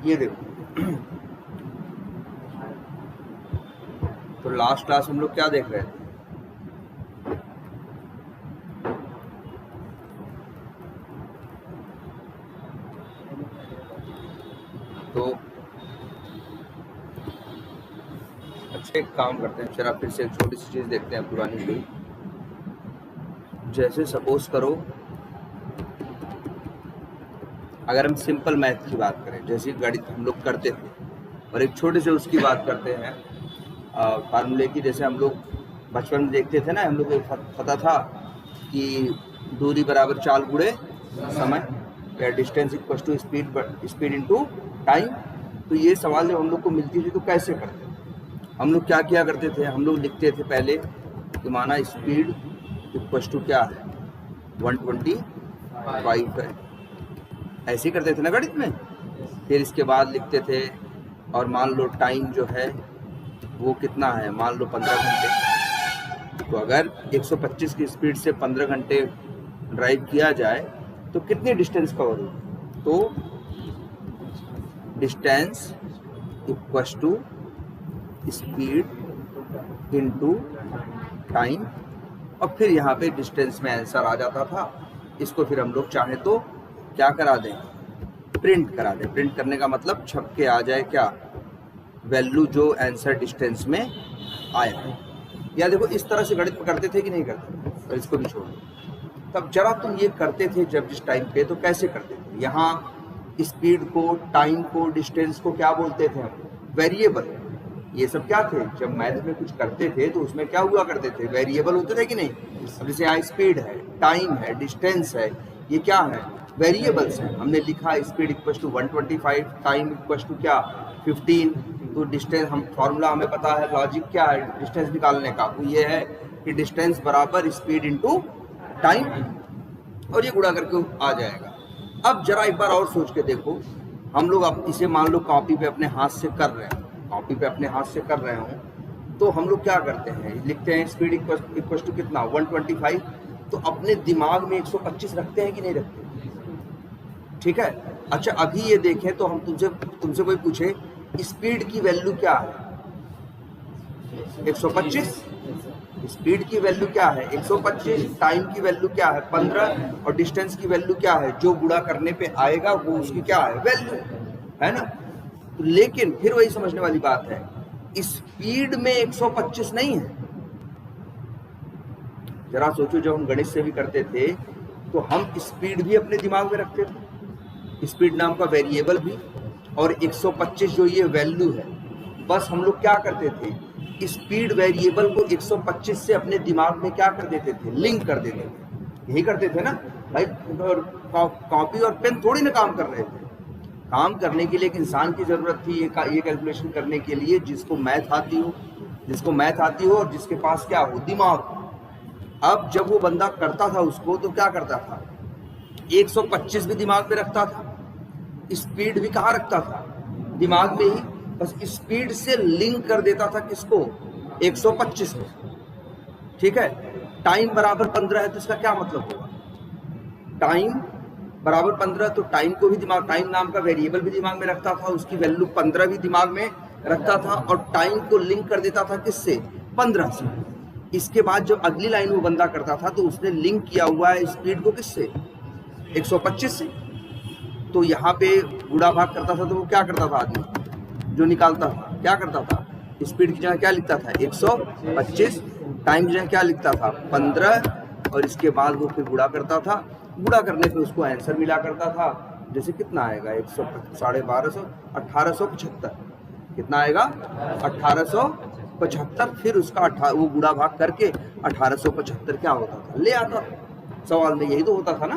ये देखो, तो लास्ट क्लास हम लोग क्या देख रहे थे? तो अच्छा, एक काम करते हैं, जरा फिर से एक छोटी सी चीज देखते हैं पुरानी हुई। जैसे सपोज करो, अगर हम सिंपल मैथ की बात करें, जैसे गणित हम लोग करते थे, और एक छोटे से उसकी बात करते हैं फार्मूले की। जैसे हम लोग बचपन में देखते थे ना, हम लोग को पता था कि दूरी बराबर चाल गुणे समय, या distance equal to speed into time. तो ये सवाल जब हम लोग को मिलती थी तो कैसे करते थे? हम लोग क्या किया करते थे, हम लोग लिखते थे पहले कि माना स्पीड इक्वल टू क्या है, 125 है, ऐसे ही करते थे ना गणित में। फिर इसके बाद लिखते थे, और मान लो टाइम जो है वो कितना है, मान लो 15 घंटे। तो अगर 125 की स्पीड से 15 घंटे ड्राइव किया जाए तो कितनी डिस्टेंस कवर होगी? तो distance equal to speed into time, और फिर यहाँ पे डिस्टेंस में आंसर आ जाता था। इसको फिर हम लोग चाहे तो क्या करा दें, प्रिंट करा दें। प्रिंट करने का मतलब छप के आ जाए क्या, वैल्यू जो आंसर डिस्टेंस में आया है। या देखो, इस तरह से गणित में करते थे कि नहीं करते? और इसको भी छोड़ो, तब जरा तुम ये करते थे जब जिस टाइम पे, तो कैसे करते थे? यहाँ स्पीड को, टाइम को, डिस्टेंस को क्या बोलते थे हम? वेरिएबल। ये सब क्या थे? जब मैथ में कुछ करते थे तो उसमें क्या हुआ करते थे? वेरिएबल होते थे कि नहीं? अब जैसे यहाँ स्पीड है, टाइम है, डिस्टेंस है, ये क्या है? वेरिएबल्स हैं। हमने लिखा speed equal to 125, time equal to क्या, 15। तो डिस्टेंस, हम फॉर्मूला हमें पता है, लॉजिक क्या है डिस्टेंस निकालने का, वो ये है कि डिस्टेंस बराबर स्पीड इनटू टाइम, और ये गुणा करके आ जाएगा। अब जरा एक बार और सोच के देखो, हम लोग अब इसे मान लो कॉपी पे अपने हाथ से कर रहे हैं, कॉपी पे अपने हाथ से कर रहे हो, तो हम लोग क्या करते हैं, लिखते हैं स्पीड इक्वल टू कितना, 125। तो अपने दिमाग में 125 रखते हैं कि नहीं रखते? ठीक है। अच्छा, अभी ये देखें तो हम तुमसे कोई पूछे स्पीड की वैल्यू क्या है, 125। स्पीड की वैल्यू क्या है, 125। टाइम की वैल्यू क्या है, 15। और डिस्टेंस की वैल्यू क्या है, जो गुणा करने पे आएगा वो उसकी क्या है, वैल्यू है ना। तो लेकिन फिर वही समझने वाली बात है, स्पीड में 125 नहीं है। जरा सोचो, जब हम गणित से भी करते थे तो हम स्पीड भी अपने दिमाग में रखते थे, स्पीड नाम का वेरिएबल भी, और 125 जो ये वैल्यू है। बस हम लोग क्या करते थे, स्पीड वेरिएबल को 125 से अपने दिमाग में क्या कर देते थे, लिंक कर देते थे। यही करते थे ना भाई। कॉपी और पेन थोड़ी ना काम कर रहे थे, काम करने के लिए एक इंसान की जरूरत थी, ये कैलकुलेशन करने के लिए, जिसको मैथ आती हो और जिसके पास क्या हो, दिमाग। अब जब वो बंदा करता था उसको, तो क्या करता था, 125 भी दिमाग में रखता था, स्पीड भी कहाँ रखता था, दिमाग में ही। बस स्पीड से लिंक कर देता था किसको, 125 में। ठीक है। टाइम बराबर 15 है तो इसका क्या मतलब होगा, टाइम बराबर 15, तो टाइम को भी दिमाग, टाइम नाम का वेरिएबल भी दिमाग में रखता था, उसकी वैल्यू 15 भी दिमाग में रखता था, और टाइम को लिंक कर देता था किससे, 15 से। इसके बाद जब अगली लाइन वो बंदा करता था तो उसने लिंक किया हुआ है स्पीड को किससे, 125 से। तो यहाँ पे गुणा भाग करता था तो वो क्या करता था, आदमी जो निकालता था क्या करता था, स्पीड की जगह क्या लिखता था, 125। टाइम की जगह क्या लिखता था, 15। और इसके बाद वो फिर गुणा करता था, गुणा करने पे उसको आंसर मिला करता था। जैसे कितना आएगा 112.5 1875, कितना आएगा 1875। फिर उसका वो गुणा भाग करके 1875 क्या होता था ले आता था। सवाल में यही तो होता था ना।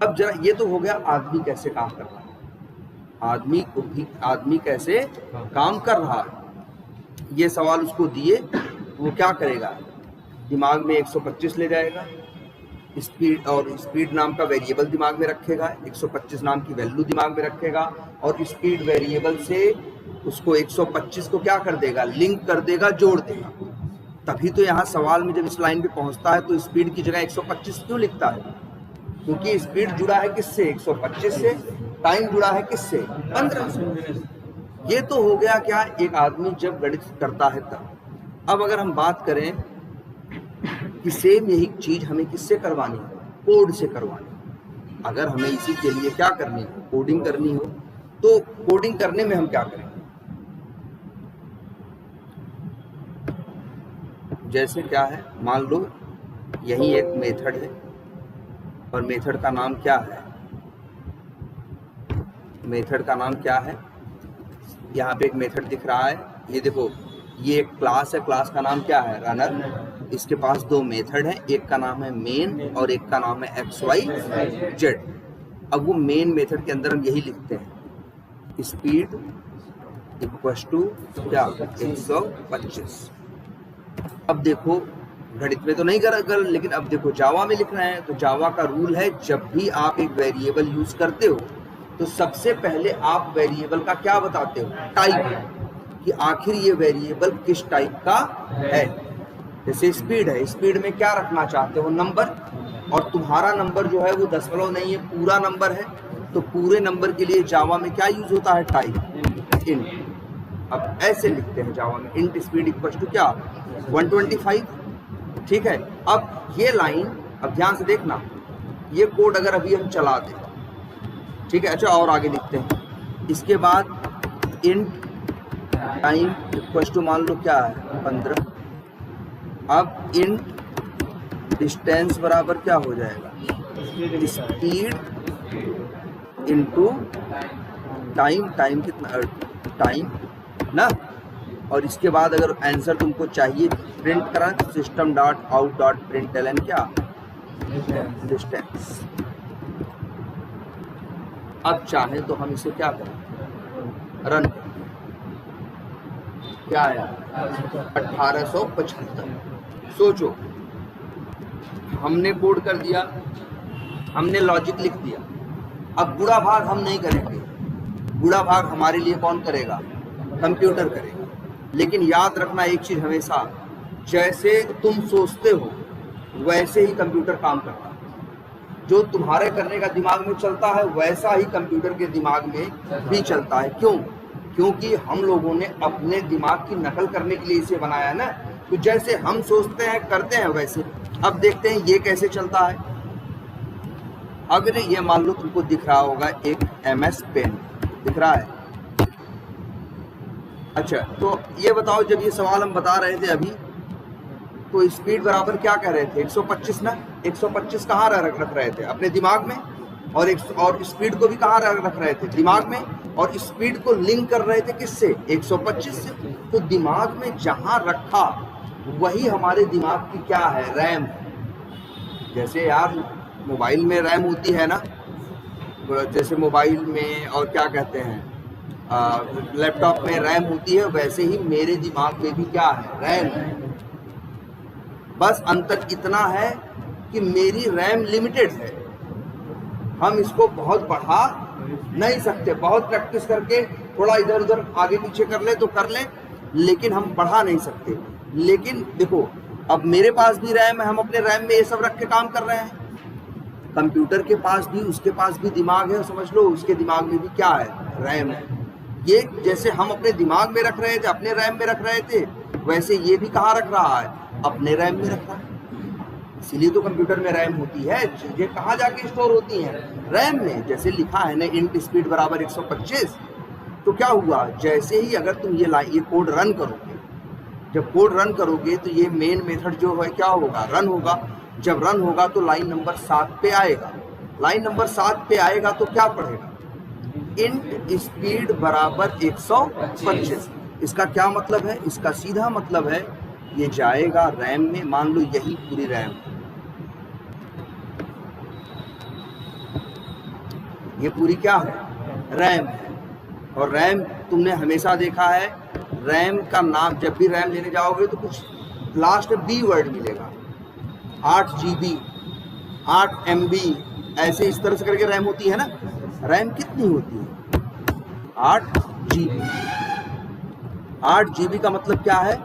अब जरा ये तो हो गया आदमी कैसे काम कर रहा है, आदमी कैसे काम कर रहा है। ये सवाल उसको दिए, वो क्या करेगा, दिमाग में 125 ले जाएगा, स्पीड और स्पीड नाम का वेरिएबल दिमाग में रखेगा, 125 नाम की वैल्यू दिमाग में रखेगा और स्पीड वेरिएबल से उसको 125 को क्या कर देगा, लिंक कर देगा, जोड़ देगा। तभी तो यहाँ सवाल में जब इस लाइन पे पहुंचता है तो स्पीड की जगह 125 क्यों लिखता है, क्योंकि स्पीड जुड़ा है किससे, 125 से, टाइम जुड़ा है किससे, 15 से। ये तो हो गया क्या, एक आदमी जब गणित करता है तब। अब अगर हम बात करें कि सेम यही चीज हमें किससे करवानी है, कोड से करवानी। अगर हमें इसी के लिए क्या करनी हो, कोडिंग करनी हो, तो कोडिंग करने में हम क्या करेंगे, जैसे क्या है, मान लो यही एक मेथड है और मेथड का नाम क्या है, मेथड का नाम क्या है, यहाँ पे एक मेथड दिख रहा है, ये देखो, ये एक क्लास है, क्लास का नाम क्या है, रनर। इसके पास दो मेथड है, एक का नाम है मेन और एक का नाम है XYZ। अब वो मेन मेथड के अंदर हम यही लिखते हैं, स्पीड इक्वल्स टू क्या, 125। अब देखो गणित में तो नहीं कर, लेकिन अब देखो जावा में लिखना है, तो जावा का रूल है, जब भी आप एक वेरिएबल यूज करते हो तो सबसे पहले आप वेरिएबल का क्या बताते हो, टाइप, कि आखिर ये वेरिएबल किस टाइप का है। जैसे स्पीड है, स्पीड में क्या रखना चाहते हो, नंबर, और तुम्हारा नंबर जो है वो दशमलव नहीं है, पूरा नंबर है, तो पूरे नंबर के लिए जावा में क्या यूज होता है, टाइप, इंट। अब ऐसे लिखते हैं जावा में, इंट स्पीड इक्वल टू क्या, 125। ठीक है। अब ये लाइन, अब ध्यान से देखना, ये कोड अगर अभी हम चला दें, ठीक है, अच्छा, और आगे लिखते हैं, इसके बाद इंट टाइम इक्वल टू मान लो क्या है, 15। अब इंट डिस्टेंस बराबर क्या हो जाएगा, स्पीड इनटू टाइम, टाइम कितना, टाइम ना। और इसके बाद अगर आंसर तुमको चाहिए प्रिंट करा, तो system dot out dot println क्या, डिस्टेंस। अब चाहे तो हम इसे क्या करें, रन, क्या आया, 1875। सोचो, हमने कोड कर दिया, हमने लॉजिक लिख दिया। अब गुणा भाग हम नहीं करेंगे, गुणा भाग हमारे लिए कौन करेगा, कंप्यूटर करेगा। लेकिन याद रखना एक चीज हमेशा, जैसे तुम सोचते हो वैसे ही कंप्यूटर काम करता है। जो तुम्हारे करने का दिमाग में चलता है वैसा ही कंप्यूटर के दिमाग में भी चलता है। क्यों? क्योंकि हम लोगों ने अपने दिमाग की नकल करने के लिए इसे बनाया है ना। तो जैसे हम सोचते हैं करते हैं वैसे। अब देखते हैं ये कैसे चलता है। अगर ये मान लो तुमको दिख रहा होगा एक MS पेन दिख रहा है। अच्छा, तो ये बताओ, जब ये सवाल हम बता रहे थे अभी, तो स्पीड बराबर क्या कह रहे थे, 125 ना। 125 कहाँ रख रहे थे, अपने दिमाग में, और स्पीड को भी कहाँ रख रहे थे, दिमाग में, और स्पीड को लिंक कर रहे थे किससे, 125 से। तो दिमाग में जहाँ रखा वही हमारे दिमाग की क्या है, रैम। जैसे यार मोबाइल में रैम होती है ना, जैसे मोबाइल में और क्या कहते हैं लैपटॉप में रैम होती है, वैसे ही मेरे दिमाग में भी क्या है, रैम है। बस अंतर इतना है कि मेरी रैम लिमिटेड है, हम इसको बहुत बढ़ा नहीं सकते। बहुत प्रैक्टिस करके थोड़ा इधर उधर आगे पीछे कर ले तो कर ले, लेकिन हम बढ़ा नहीं सकते। लेकिन देखो, अब मेरे पास भी रैम है, हम अपने रैम में ये सब रख के काम कर रहे हैं। कंप्यूटर के पास भी, उसके पास भी दिमाग है, समझ लो, उसके दिमाग में भी क्या है, रैम है। ये जैसे हम अपने दिमाग में रख रहे थे, अपने रैम में रख रहे थे, वैसे ये भी कहाँ रख रहा है, अपने रैम में रख रहा है। इसीलिए तो कंप्यूटर में रैम होती है। चीजें कहाँ जाके स्टोर होती हैं, रैम में। जैसे लिखा है ना, इंट स्पीड बराबर 125, तो क्या हुआ, जैसे ही अगर तुम ये कोड रन करोगे, जब कोड रन करोगे तो ये मेन मेथड जो है क्या होगा, रन होगा। जब रन होगा तो लाइन नंबर 7 पे आएगा। लाइन नंबर 7 पे आएगा तो क्या पढ़ेगा, इंट स्पीड बराबर 125। इसका क्या मतलब है, इसका सीधा मतलब है ये जाएगा रैम में। मान लो यही पूरी रैम, ये पूरी क्या है, रैम है। और रैम तुमने हमेशा देखा है, रैम का नाम जब भी रैम लेने जाओगे तो कुछ लास्ट में बी वर्ड मिलेगा। 8 GB, 8 MB, ऐसे इस तरह से करके रैम होती है ना। रैम कितनी होती है, 8 GB। 8 GB का मतलब क्या है,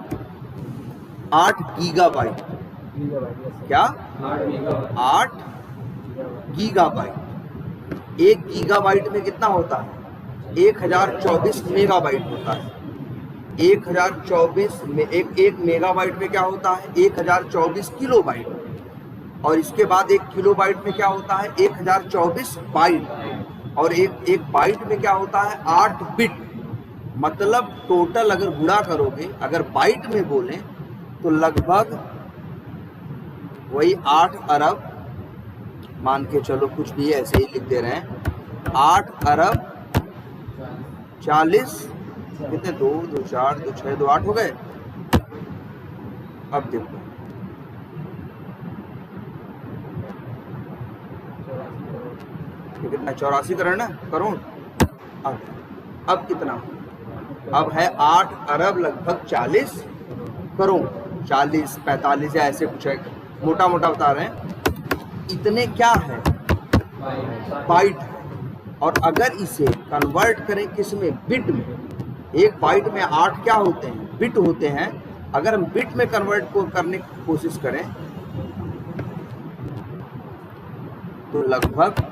8 गीगाबाइट। क्या, 8 गीगाबाइट। 1 गीगाबाइट में कितना होता है, 1024 मेगाबाइट होता है। 1024 में एक मेगाबाइट में क्या होता है, 1024 किलोबाइट। और इसके बाद 1 किलोबाइट में क्या होता है, 1024 बाइट। और एक बाइट में क्या होता है, 8 बिट। मतलब टोटल अगर गुणा करोगे, अगर बाइट में बोलें तो लगभग वही 8 अरब, मान के चलो कुछ भी ऐसे ही लिख दे रहे हैं, 8 अरब 40, कितने, 2 2 4 2 6 2 8 हो गए। अब देखो कितना, 84 करोड़। अब कितना, अब है 8 अरब लगभग 40 करोड़, 40 45 या ऐसे कुछ है, मोटा मोटा बता रहे हैं। इतने क्या है, बाइट है। और अगर इसे कन्वर्ट करें किस में, बिट में, एक बाइट में 8 क्या होते हैं, बिट होते हैं। अगर हम बिट में कन्वर्ट को करने की कोशिश करें तो लगभग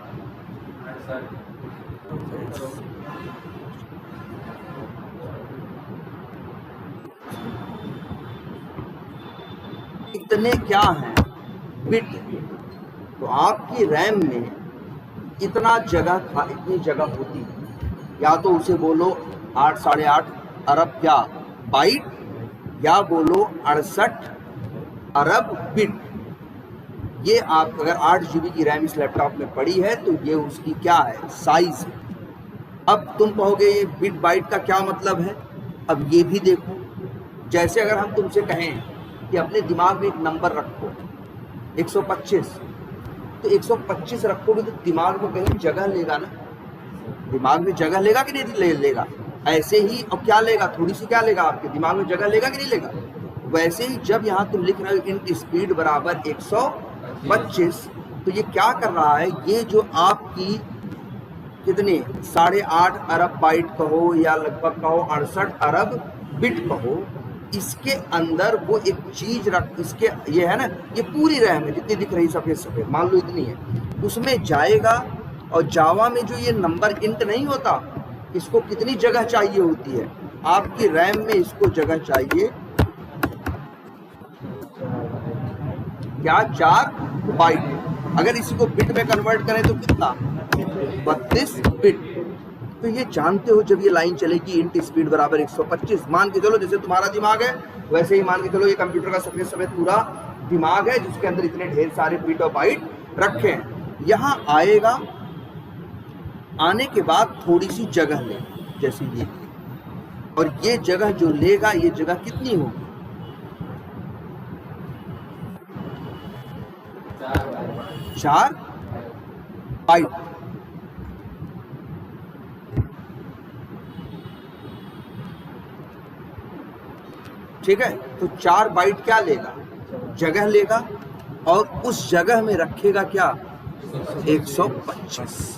इतने क्या हैं, बिट। तो आपकी रैम में इतना जगह इतनी जगह होती है, या तो उसे बोलो 8 साढ़े 8 अरब क्या बाइट, या बोलो 68 अरब बिट। ये आप अगर 8 GB की रैम इस लैपटॉप में पड़ी है तो ये उसकी क्या है, साइज है। अब तुम कहोगे ये बिट बाइट का क्या मतलब है। अब ये भी देखो, जैसे अगर हम तुमसे कहें कि अपने दिमाग में एक नंबर रखो 125, तो 125 रखोगे तो दिमाग में कहीं जगह लेगा ना, दिमाग में जगह लेगा कि नहीं लेगा। ऐसे ही अब क्या लेगा, थोड़ी सी क्या लेगा, आपके दिमाग में जगह लेगा कि नहीं लेगा। वैसे ही जब यहाँ तुम लिख रहे हो इंट स्पीड बराबर 125, तो ये क्या कर रहा है, ये जो आपकी कितने 8.5 अरब बाइट कहो या लगभग कहो 68 अरब बिट कहो, इसके अंदर वो एक चीज रख, इसके ये है ना, ये पूरी रैम है जितनी दिख रही सफेद सफेद, मान लो इतनी है, उसमें जाएगा। और जावा में जो ये नंबर इंट नहीं होता, इसको कितनी जगह चाहिए होती है, आपकी रैम में इसको जगह चाहिए क्या, 4 बाइट। अगर इसी को बिट में कन्वर्ट करें तो कितना, 32 बिट। तो ये जानते हो जब ये लाइन चलेगी इंट स्पीड बराबर 125, मान के चलो जैसे तुम्हारा दिमाग है वैसे ही मान के चलो ये कंप्यूटर का सफेद सफेद पूरा दिमाग है जिसके अंदर इतने ढेर सारे बिट और बाइट रखे हैं। यहाँ आएगा, आने के बाद थोड़ी सी जगह ले, जैसे ये, और ये जगह जो लेगा, ये जगह कितनी होगी, 4 बाइट। ठीक है, तो 4 बाइट क्या लेगा, जगह लेगा, और उस जगह में रखेगा क्या, 125।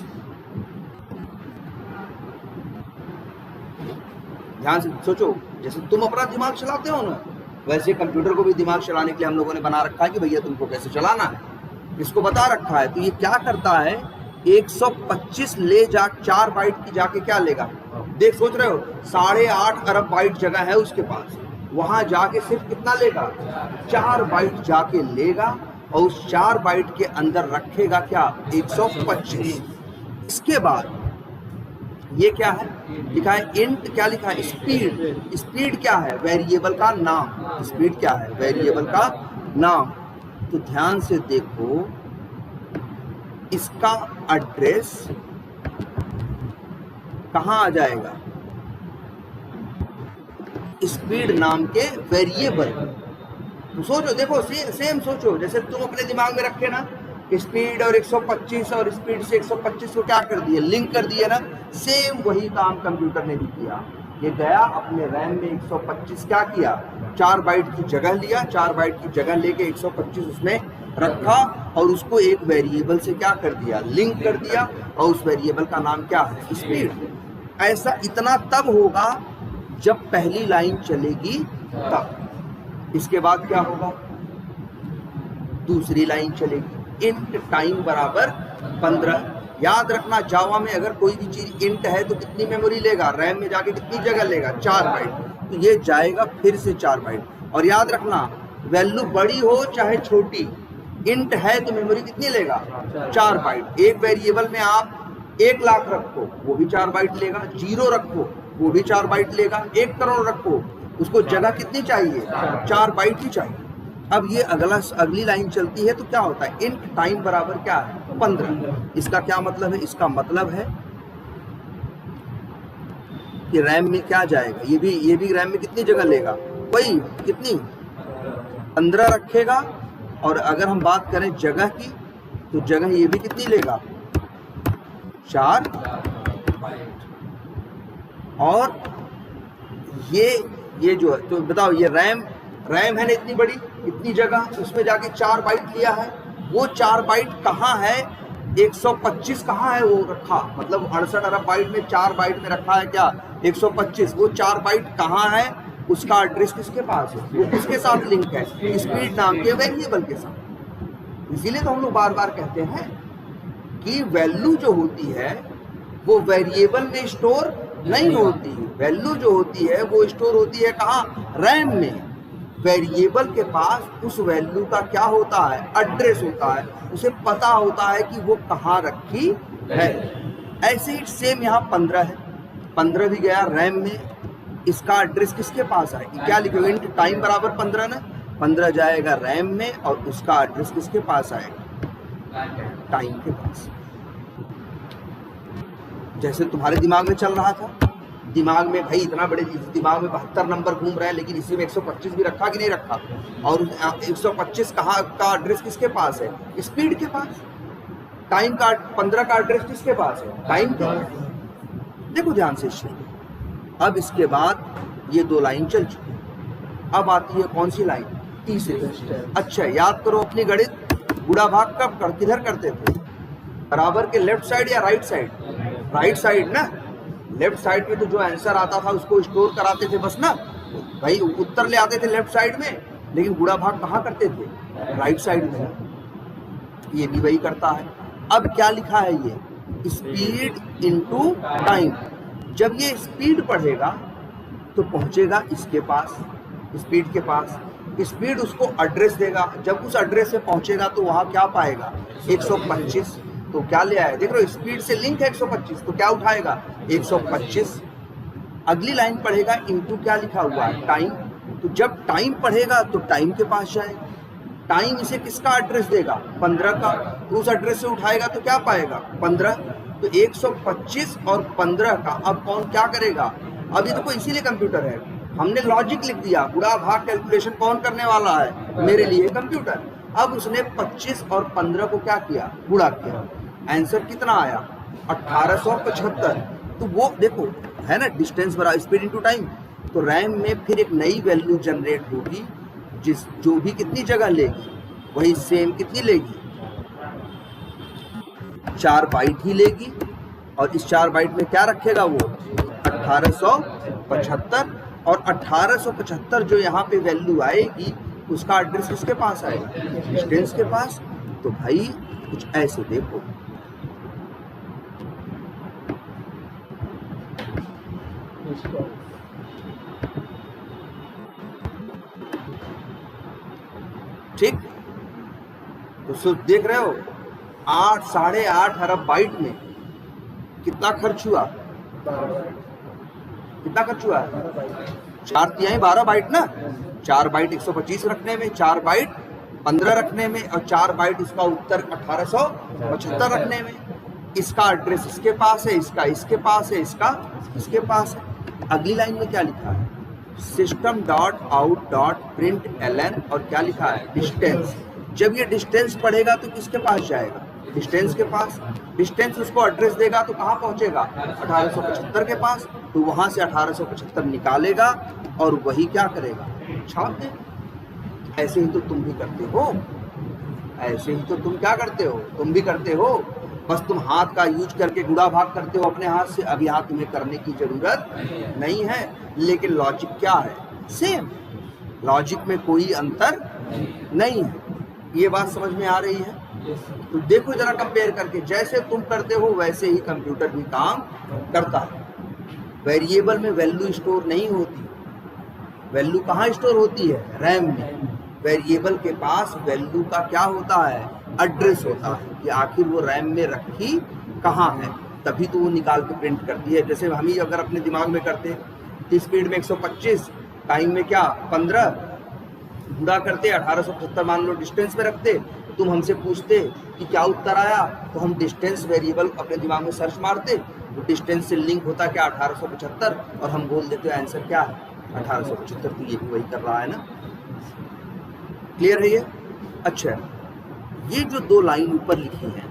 ध्यान से सोचो, जैसे तुम अपना दिमाग चलाते हो ना, वैसे कंप्यूटर को भी दिमाग चलाने के लिए हम लोगों ने बना रखा है कि भैया तुमको कैसे चलाना है, इसको बता रखा है। तो ये क्या करता है, 125 ले जा 4 बाइट की जाके क्या लेगा, देख सोच रहे हो 8.5 अरब बाइट जगह है उसके पास, वहां जाके सिर्फ कितना लेगा, 4 बाइट जाके लेगा, और उस 4 बाइट के अंदर रखेगा क्या, 125। इसके बाद ये क्या है लिखा है, इंट क्या लिखा है, स्पीड। स्पीड क्या है, वेरिएबल का नाम। स्पीड क्या है, वेरिएबल का नाम। तो ध्यान से देखो, इसका एड्रेस कहाँ आ जाएगा? स्पीड नाम के वेरिएबल। तो सोचो, देखो सेम सोचो, जैसे तुम अपने दिमाग में रखे ना स्पीड और 125 और स्पीड से 125 को क्या कर दिया, लिंक कर दिया ना, सेम वही काम कंप्यूटर ने भी किया। ये गया अपने रैम में 125 क्या किया, 4 बाइट की जगह लिया, 4 बाइट की जगह लेके 125 उसमें रखा और उसको एक वेरिएबल से क्या कर दिया, लिंक कर दिया, और उस वेरिएबल का नाम क्या है, स्पीड। ऐसा इतना तब होगा जब पहली लाइन चलेगी तब। इसके बाद क्या होगा, दूसरी लाइन चलेगी, इंट टाइम बराबर 15। याद रखना, जावा में अगर कोई भी चीज इंट है तो कितनी मेमोरी लेगा, रैम में जाके कितनी जगह लेगा, 4 बाइट। तो ये जाएगा फिर से 4 बाइट। और याद रखना, वैल्यू बड़ी हो चाहे छोटी, इंट है तो मेमोरी कितनी लेगा, 4 बाइट। एक वेरिएबल में आप 1 लाख रखो वो भी 4 बाइट लेगा, 0 रखो वो भी 4 बाइट लेगा, 1 करोड़ रखो उसको जगह कितनी चाहिए, 4 बाइट ही चाहिए। अब ये अगली लाइन चलती है तो क्या होता है, इंट टाइम बराबर क्या है, 15। इसका क्या मतलब है, इसका मतलब है कि रैम में क्या जाएगा, ये भी रैम में कितनी जगह लेगा, वही कितनी, 15 रखेगा। और अगर हम बात करें जगह की तो जगह ये भी कितनी लेगा, 4 बाइट। और ये जो है, तो बताओ, ये रैम है ना इतनी बड़ी, इतनी जगह, उसमें जाके 4 बाइट लिया है। वो 4 बाइट कहाँ है, 125 कहाँ है वो रखा, मतलब 68 अरब बाइट में 4 बाइट में रखा है क्या, 125। वो 4 बाइट कहाँ है, उसका एड्रेस किसके पास है, वो किसके साथ लिंक है, स्पीड नाम के वेरिएबल के साथ। इसीलिए तो हम लोग बार बार कहते हैं कि वैल्यू जो होती है वो वेरिएबल में स्टोर नहीं होती। वैल्यू जो होती है वो स्टोर होती है कहाँ, रैम में। वेरिएबल के पास उस वैल्यू का क्या होता है, एड्रेस होता है, उसे पता होता है कि वो कहाँ रखी है। ऐसे ही सेम यहाँ 15 है, 15 भी गया रैम में, इसका एड्रेस किसके पास आएगी, क्या लिखोगे, इंट टाइम बराबर 15 ना, 15 जाएगा रैम में और उसका एड्रेस किसके पास आएगा, टाइम के पास। जैसे तुम्हारे दिमाग में चल रहा था, दिमाग में भाई इतना बड़े दिमाग में 72 नंबर घूम रहे हैं, लेकिन इसी में 125 भी रखा कि नहीं रखा, और 125 कहाँ का एड्रेस किसके पास है, स्पीड के पास। टाइम का 15 का एड्रेस किसके पास है, टाइम के पास। देखो ध्यान से इस। अब इसके बाद ये 2 लाइन चल चुकी, अब आती है कौन सी लाइन, तीसरी। अच्छा याद करो अपनी गणित, गुणा भाग कब किधर करते थे, बराबर के लेफ्ट साइड या राइट साइड, राइट साइड ना। लेफ्ट साइड में तो जो आंसर आता था उसको स्टोर कराते थे बस ना, भाई उत्तर ले आते थे लेफ्ट साइड में, लेकिन गुणा भाग कहाँ करते थे, राइट साइड में। ये भी वही करता है। अब क्या लिखा है ये, स्पीड इनटू टाइम। जब ये स्पीड पढ़ेगा तो पहुंचेगा इसके पास, स्पीड के पास, स्पीड उसको एड्रेस देगा। जब उस एड्रेस से पहुंचेगा तो वहां क्या पाएगा, 125। तो क्या ले आया, देख रहे हो स्पीड से लिंक है 125, तो क्या उठाएगा, 125। अगली लाइन पढ़ेगा इनटू क्या लिखा हुआ है, टाइम। तो जब टाइम पढ़ेगा तो टाइम के पास जाएगा, टाइम इसे किसका एड्रेस देगा, 15 का, तो उस एड्रेस से उठाएगा तो क्या पाएगा, 15। तो 125 और 15 का अब कौन क्या करेगा, अब ये देखो इसीलिए कंप्यूटर है, हमने लॉजिक लिख दिया, गुणा भाग कैलकुलेशन कौन करने वाला है, मेरे लिए कंप्यूटर। अब उसने 25 और 15 को क्या किया, गुणा किया, आंसर कितना आया, 1875। तो वो देखो है ना, डिस्टेंस बराबर स्पीड इनटू टाइम। तो रैम में फिर एक नई वैल्यू जनरेट होगी, जो भी कितनी जगह लेगी, वही सेम कितनी लेगी, 4 बाइट ही लेगी। और इस 4 बाइट में क्या रखेगा वो, 1875। और 1875 जो यहाँ पे वैल्यू आएगी उसका एड्रेस किसके पास आएगा, डिस्टेंस के पास। तो भाई कुछ ऐसे देखो, ठीक। तो सिर्फ देख रहे हो 8.5 अरब बाइट में कितना खर्च हुआ, कितना खर्च हुआ, 4 तिहाई 12 बाइट ना, 4 बाइट 125 रखने में, 4 बाइट 15 रखने में और 4 बाइट इसका उत्तर 1875 रखने में। इसका एड्रेस इसके पास है, इसका इसके पास है, इसका इसके पास है। अगली लाइन में क्या लिखा है? System dot out dot print L N और क्या लिखा है? डिस्टेंस। जब ये डिस्टेंस पढ़ेगा तो किसके पास जाएगा? डिस्टेंस के पास। डिस्टेंस उसको एड्रेस देगा तो कहाँ पहुंचेगा? 1875 के पास। तो वहां से 1875 निकालेगा और वही क्या करेगा? छाप दे। ऐसे ही तो तुम भी करते हो, ऐसे ही तो तुम क्या करते हो? तुम भी करते हो, बस तुम हाथ का यूज करके गुणा भाग करते हो अपने हाथ से। अब यहाँ तुम्हें करने की जरूरत नहीं है, लेकिन लॉजिक क्या है? सेम। लॉजिक में कोई अंतर नहीं है। ये बात समझ में आ रही है? तो देखो जरा कंपेयर करके, जैसे तुम करते हो वैसे ही कंप्यूटर भी काम करता है। वेरिएबल में वैल्यू स्टोर नहीं होती। वैल्यू कहाँ स्टोर होती है? रैम में। वेरिएबल के पास वैल्यू का क्या होता है? एड्रेस होता है कि आखिर वो रैम में रखी कहाँ है, तभी तो वो निकाल के प्रिंट करती है। जैसे हम ही अगर अपने दिमाग में करते कि स्पीड में 125, टाइम में क्या 15, गुणा करते 1875 मान लो, डिस्टेंस में रखते, तुम हमसे पूछते कि क्या उत्तर आया, तो हम डिस्टेंस वेरिएबल अपने दिमाग में सर्च मारते, तो डिस्टेंस से लिंक होता क्या? 1875, और हम बोल देते आंसर क्या है? 1875। तो ये भी वही कर रहा है ना। क्लियर है ये? अच्छा, ये जो 2 लाइन ऊपर लिखी हैं,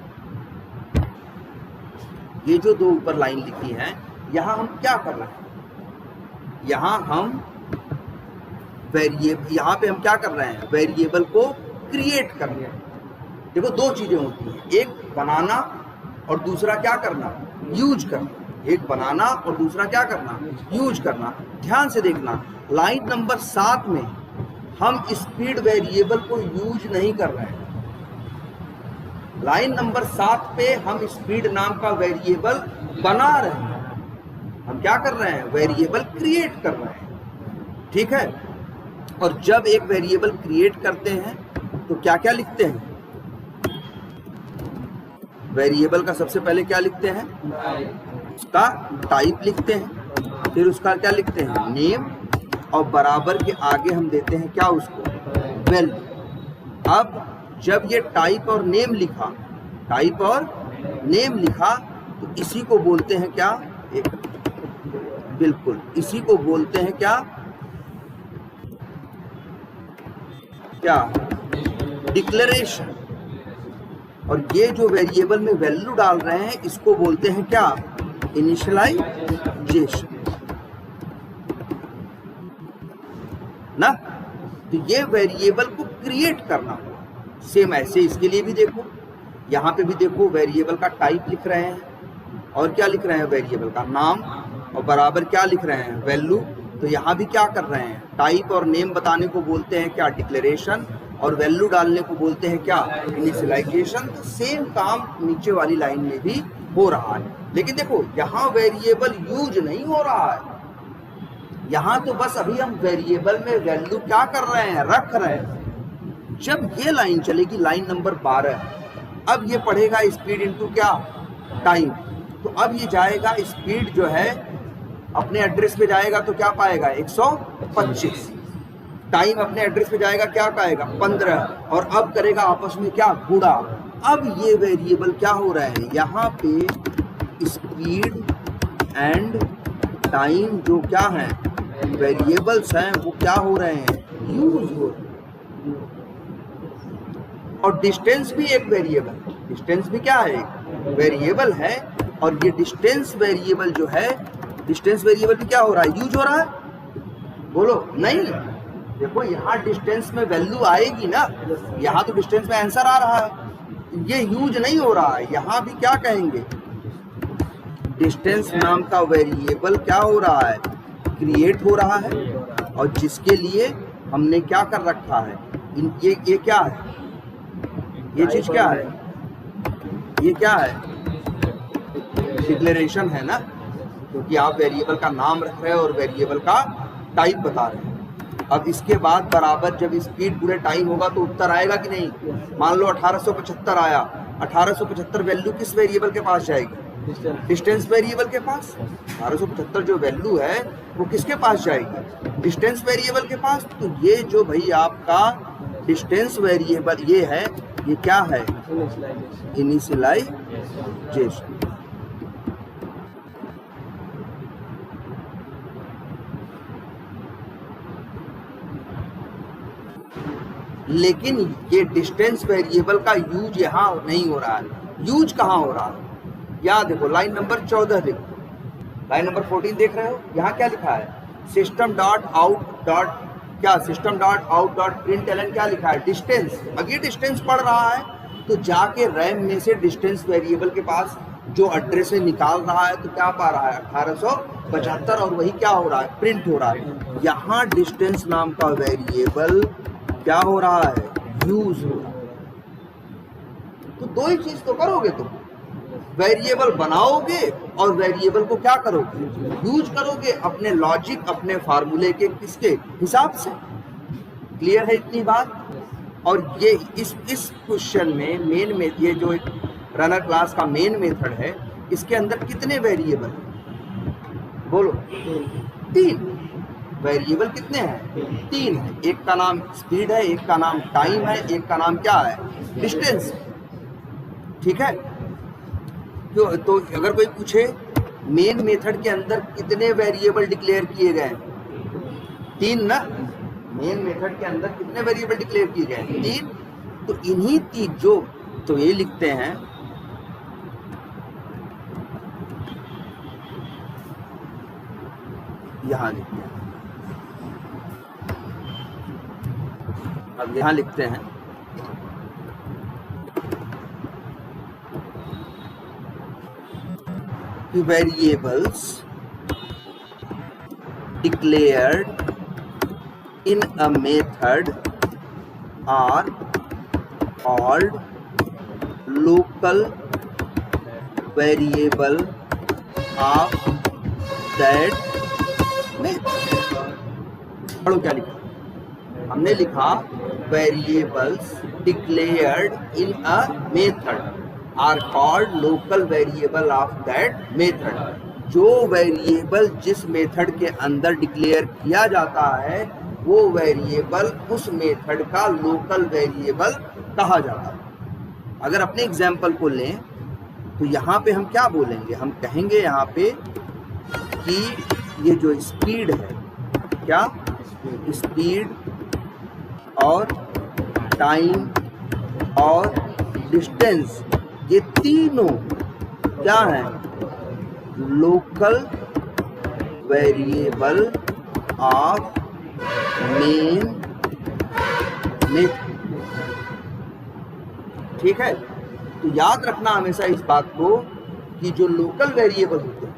ये जो 2 ऊपर लाइन लिखी हैं, यहां हम क्या कर रहे हैं? यहां हम वेरिएबल, यहाँ पे हम क्या कर रहे हैं? वेरिएबल को क्रिएट कर रहे हैं। देखो 2 चीजें होती हैं, एक बनाना और दूसरा क्या करना? यूज करना। एक बनाना और दूसरा क्या करना? यूज करना। ध्यान से देखना, लाइन नंबर 7 में हम स्पीड वेरिएबल को यूज नहीं कर रहे हैं। लाइन नंबर 7 पे हम स्पीड नाम का वेरिएबल बना रहे हैं। हम क्या कर रहे हैं? वेरिएबल क्रिएट कर रहे हैं। ठीक है? और जब एक वेरिएबल क्रिएट करते हैं तो क्या क्या लिखते हैं? वेरिएबल का सबसे पहले क्या लिखते हैं? उसका टाइप लिखते हैं, फिर उसका क्या लिखते हैं? नेम, और बराबर के आगे हम देते हैं क्या उसको? वैल्यू। अब जब ये टाइप और नेम लिखा, टाइप और नेम लिखा, तो इसी को बोलते हैं क्या? एक बिल्कुल इसी को बोलते हैं क्या? क्या? डिक्लेरेशन। और ये जो वेरिएबल में वैल्यू डाल रहे हैं, इसको बोलते हैं क्या? इनिशियलाइजेशन ना। तो ये वेरिएबल को क्रिएट करना हुआ। सेम ऐसे इसके लिए भी देखो, यहाँ पे भी देखो, वेरिएबल का टाइप लिख रहे हैं और क्या लिख रहे हैं? वेरिएबल का नाम, और बराबर क्या लिख रहे हैं? वैल्यू। तो यहाँ भी क्या कर रहे हैं? टाइप और नेम बताने को बोलते हैं क्या? डिक्लेरेशन, और वैल्यू डालने को बोलते हैं क्या? इनिशियलाइजेशन। तो सेम काम नीचे वाली लाइन में भी हो रहा है, लेकिन देखो यहाँ वेरिएबल यूज नहीं हो रहा है। यहाँ तो बस अभी हम वेरिएबल में वैल्यू क्या कर रहे हैं? रख रहे हैं। जब ये लाइन चलेगी, लाइन नंबर 12, अब ये पढ़ेगा स्पीड इनटू क्या? टाइम। तो अब ये जाएगा, स्पीड जो है अपने एड्रेस पे जाएगा तो क्या पाएगा? 125। टाइम अपने एड्रेस पे जाएगा, क्या पाएगा? 15। और अब करेगा आपस में क्या? गुणा। अब ये वेरिएबल क्या हो रहा है? यहाँ पे स्पीड एंड टाइम जो क्या है वेरिएबल्स हैं, वो क्या हो रहे हैं? यूज हो रहे हैं। और डिस्टेंस भी एक वेरिएबल, डिस्टेंस भी क्या है? एक वेरिएबल है। और ये डिस्टेंस वेरिएबल जो है, डिस्टेंस वेरिएबल भी क्या हो रहा है? यूज हो रहा है। बोलो नहीं। देखो यहाँ डिस्टेंस में वैल्यू आएगी ना, यहाँ तो डिस्टेंस में आंसर आ रहा है, ये यूज नहीं हो रहा है। यहाँ भी क्या कहेंगे? डिस्टेंस नाम का वेरिएबल क्या हो रहा है? क्रिएट हो रहा है, और जिसके लिए हमने क्या कर रखा है? ये क्या है? ये चीज क्या है? ये क्या है? डिक्लेरेशन है ना, क्योंकि आप वेरिएबल का नाम रख रहे हो और वेरिएबल का टाइप बता रहे हैं। अब इसके बाद बराबर जब स्पीड पूरे टाइम होगा तो उत्तर आएगा कि नहीं? मान लो 1875 आया, 1875 वैल्यू किस वेरिएबल के पास जाएगी? डिस्टेंस वेरिएबल के पास। 1875 जो वैल्यू है वो किसके पास जाएगी? डिस्टेंस वेरिएबल के पास। तो ये जो भाई आपका डिस्टेंस वेरिएबल ये है, ये क्या है, इनिशियलाइजेशन। लेकिन ये डिस्टेंस वेरिएबल का यूज यहाँ नहीं हो रहा है। यूज कहाँ हो रहा है, यहाँ देखो लाइन नंबर 14 देखो, लाइन नंबर 14 देख रहे हो, यहाँ क्या लिखा है, सिस्टम डॉट आउट डॉट क्या, system dot out dot println क्या लिखा है, डिस्टेंस। अब ये डिस्टेंस पढ़ रहा है तो जाके रैम में से डिस्टेंस वेरिएबल के पास जो एड्रेस है निकाल रहा है, तो क्या पा रहा है 1875, और वही क्या हो रहा है, प्रिंट हो रहा है। यहाँ डिस्टेंस नाम का वेरिएबल क्या हो रहा है, यूज हो रहा है। तो दो ही चीज तो करोगे तुम, वेरिएबल बनाओगे और वेरिएबल को क्या करोगे, यूज करोगे अपने लॉजिक, अपने फार्मूले के किसके हिसाब से। क्लियर है इतनी बात। और ये इस क्वेश्चन में मेन में ये जो एक रनर क्लास का मेन मेथड है, इसके अंदर कितने वेरिएबल बोलो, 3 वेरिएबल कितने हैं, 3 है। एक का नाम स्पीड है, एक का नाम टाइम है, एक का नाम क्या है, डिस्टेंस। ठीक है। तो अगर कोई पूछे मेन मेथड के अंदर कितने वेरिएबल डिक्लेयर किए गए, 3 ना, मेन मेथड के अंदर कितने वेरिएबल डिक्लेयर किए गए, 3। तो इन्हीं 3 जो, तो ये लिखते हैं, यहां लिखते हैं, अब यहां लिखते हैं कि variables declared in a method are called local variable of that method। पढ़ो क्या लिखा, हमने लिखा variables declared in a method are called local variable of that method। जो वेरिएबल जिस मेथड के अंदर डिक्लेयर किया जाता है, वो वेरिएबल उस मेथड का लोकल वेरिएबल कहा जाता है। अगर अपने एग्जाम्पल को लें तो यहाँ पे हम क्या बोलेंगे, हम कहेंगे यहाँ पे कि ये जो स्पीड है, क्या स्पीड और टाइम और डिस्टेंस, ये तीनों क्या है, local variable of main method. ठीक है। तो याद रखना हमेशा इस बात को कि जो लोकल वेरिएबल होते हैं,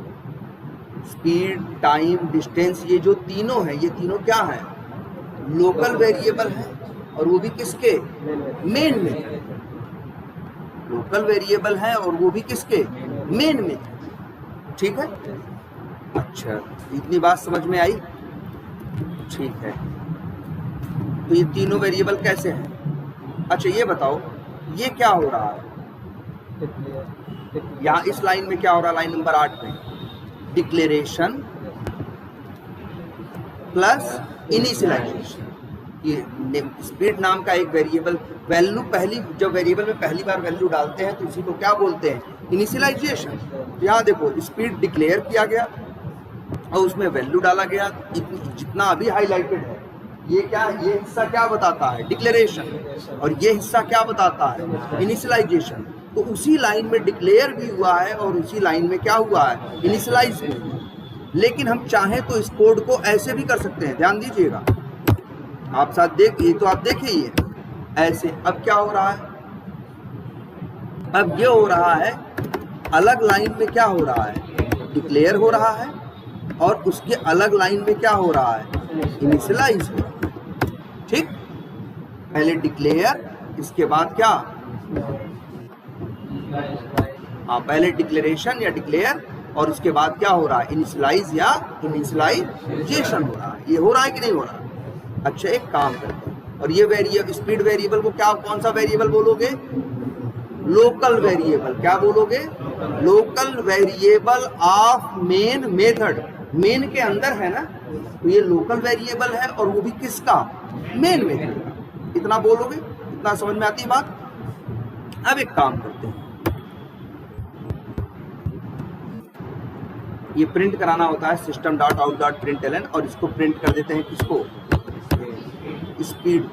स्पीड, टाइम, डिस्टेंस, ये जो तीनों हैं, ये तीनों क्या हैं, लोकल वेरिएबल हैं, और वो भी किसके, मेन मेथड। लोकल वेरिएबल है और वो भी किसके, मेन में। ठीक है। अच्छा, इतनी बात समझ में आई। ठीक है। तो ये तीनों वेरिएबल कैसे हैं। अच्छा ये बताओ, ये क्या हो रहा है यहाँ इस लाइन में, क्या हो रहा है, लाइन नंबर 8 में, डिक्लेरेशन प्लस इनिशियलाइजेशन। ये स्पीड नाम का एक वेरिएबल वैल्यू, पहली जब वेरिएबल में पहली बार वैल्यू डालते हैं तो इसी को क्या बोलते हैं, इनिशियलाइजेशन। यहाँ देखो स्पीड डिक्लेयर किया गया और उसमें वैल्यू डाला गया, जितना अभी हाईलाइटेड है ये क्या, ये हिस्सा क्या बताता है, डिक्लेरेशन, और ये हिस्सा क्या बताता है, इनिशियलाइजेशन। तो उसी लाइन में डिक्लेयर भी हुआ है और उसी लाइन में क्या हुआ है, इनिशियलाइज भी हुआ। लेकिन हम चाहें तो इस कोड को ऐसे भी कर सकते हैं, ध्यान दीजिएगा आप साथ देखिए, तो आप देखिए ऐसे। अब क्या हो रहा है, अब ये हो रहा है, अलग लाइन में क्या हो रहा है, डिक्लेयर हो रहा है, और उसके अलग लाइन में क्या हो रहा है, इनिशियलाइज हो रहा है। ठीक, पहले डिक्लेयर, इसके बाद क्या, हाँ पहले डिक्लेरेशन या डिक्लेयर, और उसके बाद क्या हो रहा है, इनिशियलाइज या इनिशियलाइजेशन हो रहा है। ये हो रहा है कि नहीं हो रहा। अच्छा एक काम करते हैं, और ये वेरिएबल, स्पीड वेरिएबल को क्या, कौन सा वेरिएबल बोलोगे, लोकल वेरिएबल। क्या बोलोगे, local variable of main method. Main के अंदर है ना, तो ये लोकल वेरिएबल है, और वो भी किसका, मेन मेथड। इतना बोलोगे, इतना समझ में आती बात। अब एक काम करते हैं, ये प्रिंट कराना होता है system dot out dot println, और इसको प्रिंट कर देते हैं किसको, स्पीड।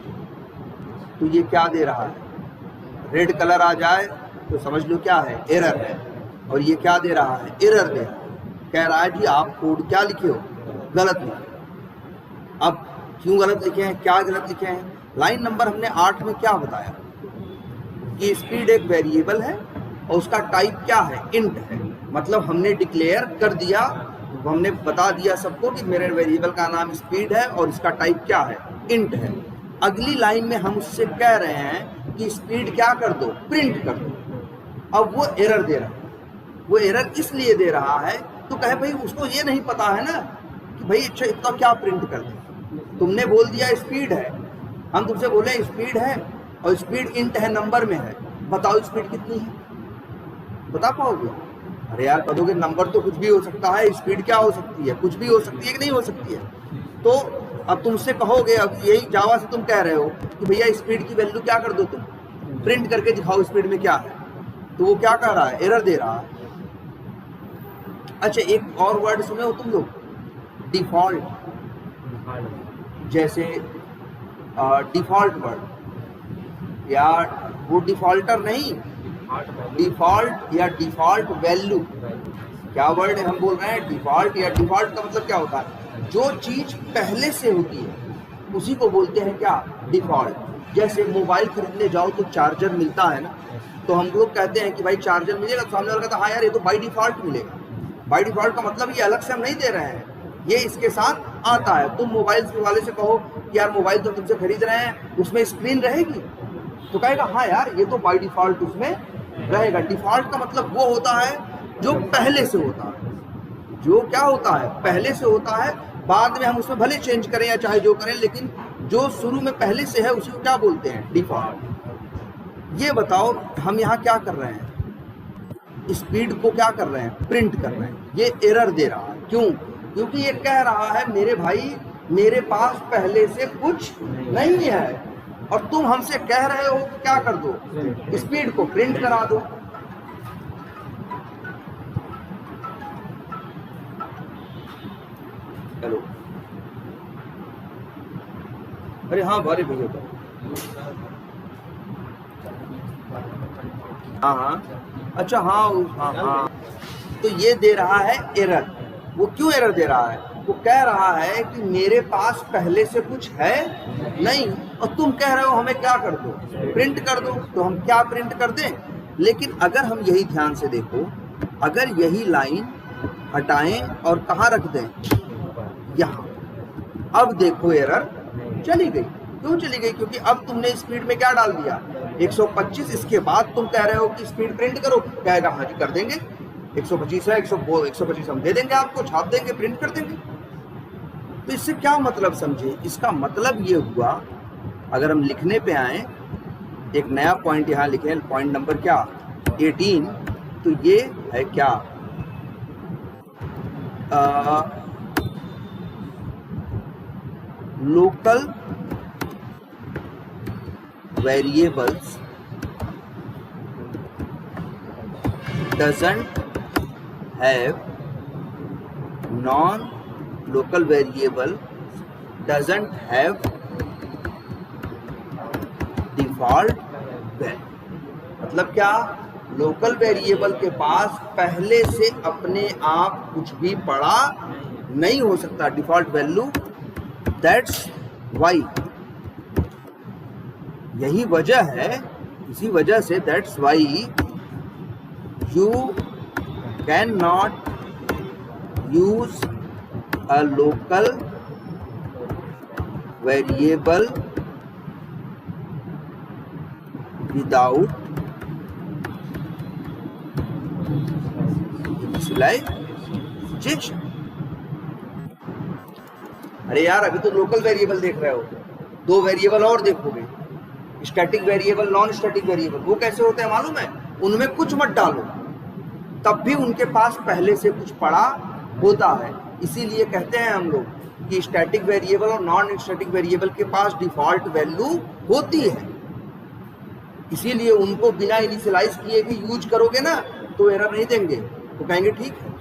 तो ये क्या दे रहा है, रेड कलर आ जाए तो समझ लो क्या है, एरर है। और ये क्या दे रहा है, एरर दे रहा है। कह रहा है जी आप कोड क्या लिखे हो, गलत लिखे। अब क्यों गलत लिखे हैं, क्या गलत लिखे हैं? लाइन नंबर हमने 8 में क्या बताया कि स्पीड एक वेरिएबल है और उसका टाइप क्या है, इंट है। मतलब हमने डिक्लेयर कर दिया, हमने बता दिया सबको कि मेरे वेरिएबल का नाम स्पीड है और इसका टाइप क्या है, इंट है। अगली लाइन में हम उससे कह रहे हैं कि स्पीड क्या कर दो, प्रिंट कर दो। अब वो एरर दे रहा है। वो एरर इसलिए दे रहा है तो कहे भाई उसको ये नहीं पता है ना कि भाई अच्छा इतना क्या प्रिंट कर दे। तुमने बोल दिया स्पीड है, हम तुमसे बोले स्पीड है और स्पीड इंट है, नंबर में है, बताओ स्पीड कितनी है, बता पाओगे? अरे यार कहोगे नंबर तो कुछ भी हो सकता है, स्पीड क्या हो सकती है, कुछ भी हो सकती है कि नहीं हो सकती है। तो अब तुमसे कहोगे, अब यही जावा से तुम कह रहे हो कि भैया स्पीड की वैल्यू क्या कर दो, तुम प्रिंट करके दिखाओ स्पीड में क्या है। तो वो क्या कर रहा है, एरर दे रहा है। अच्छा एक और वर्ड सुने हो तुम लोग, डिफॉल्ट। जैसे डिफॉल्ट वर्ड, या वो डिफॉल्टर नहीं, डिफॉल्ट या डिफॉल्ट वैल्यू। क्या वर्ड है हम बोल रहे हैं, डिफॉल्ट। या डिफॉल्ट का मतलब क्या होता है, जो चीज पहले से होती है उसी को बोलते हैं क्या, डिफॉल्ट। जैसे मोबाइल खरीदने जाओ तो चार्जर मिलता है ना, तो हम लोग कहते हैं कि भाई चार्जर मिलेगा, तो सामने वाला कहता है हाँ यार ये तो बाई डिफॉल्ट मिलेगा। बाई डिफॉल्ट का मतलब ये अलग से हम नहीं दे रहे हैं, ये इसके साथ आता है। तुम मोबाइल वाले से कहो कि यार मोबाइल तो तुमसे खरीद रहे हैं, उसमें स्क्रीन रहेगी, तो कहेगा हाँ यार ये तो बाई डिफॉल्ट उसमें रहेगा। डिफॉल्ट का मतलब वो होता है जो पहले से होता है, जो क्या होता है, पहले से होता है। बाद में हम उसमें भले चेंज करें या चाहे जो करें, लेकिन जो शुरू में पहले से है उसी को क्या बोलते हैं, डिफॉल्ट। ये बताओ हम यहाँ क्या कर रहे हैं, स्पीड को क्या कर रहे हैं, प्रिंट कर रहे हैं। ये एरर दे रहा है, क्यों? क्योंकि ये कह रहा है मेरे भाई मेरे पास पहले से कुछ नहीं है, और तुम हमसे कह रहे हो कि क्या कर दो, स्पीड को प्रिंट करा दो। हेलो, अरे हाँ बारे भैया, हाँ हाँ अच्छा हाँ हाँ हाँ। तो ये दे रहा है एरर। वो क्यों एरर दे रहा है, वो कह रहा है कि मेरे पास पहले से कुछ है नहीं, और तुम कह रहे हो हमें क्या कर दो, प्रिंट कर दो। तो हम क्या प्रिंट कर दें? लेकिन अगर हम यही ध्यान से देखो, अगर यही लाइन हटाएं और कहाँ रख दें, यहाँ, अब देखो एरर चली गई। क्यों चली गई? क्योंकि अब तुमने स्पीड में क्या डाल दिया, 125। इसके बाद तुम कह रहे हो कि स्पीड प्रिंट करो, कहेगा हाँ जी कर देंगे, 125 है, 125 हम दे देंगे आपको, छाप देंगे, प्रिंट कर देंगे। तो इससे क्या मतलब समझे? इसका मतलब ये हुआ, अगर हम लिखने पे आए, एक नया पॉइंट यहाँ लिखे, पॉइंट नंबर क्या, 18। तो ये है क्या, local variables doesn't have non-local variable doesn't have default value। मतलब क्या, लोकल वेरिएबल के पास पहले से अपने आप कुछ भी पड़ा नहीं हो सकता, डिफॉल्ट वैल्यू। दैट्स वाई, यही वजह है, इसी वजह से that's why you can not use a local variable without initialisation. अरे यार अभी तो लोकल वेरिएबल देख रहे हो, दो वेरिएबल और देखोगे, static variable, non static variable. वो कैसे होते हैं मालूम है? उनमें कुछ मत डालो, तब भी उनके पास पहले से कुछ पड़ा होता है। इसीलिए कहते हैं हम लोग कि स्टैटिक वेरिएबल और नॉन स्टैटिक वेरिएबल के पास डिफॉल्ट वैल्यू होती है, इसीलिए उनको बिना इनिशियलाइज किए भी यूज करोगे ना तो एरर नहीं देंगे। तो कहेंगे ठीक है,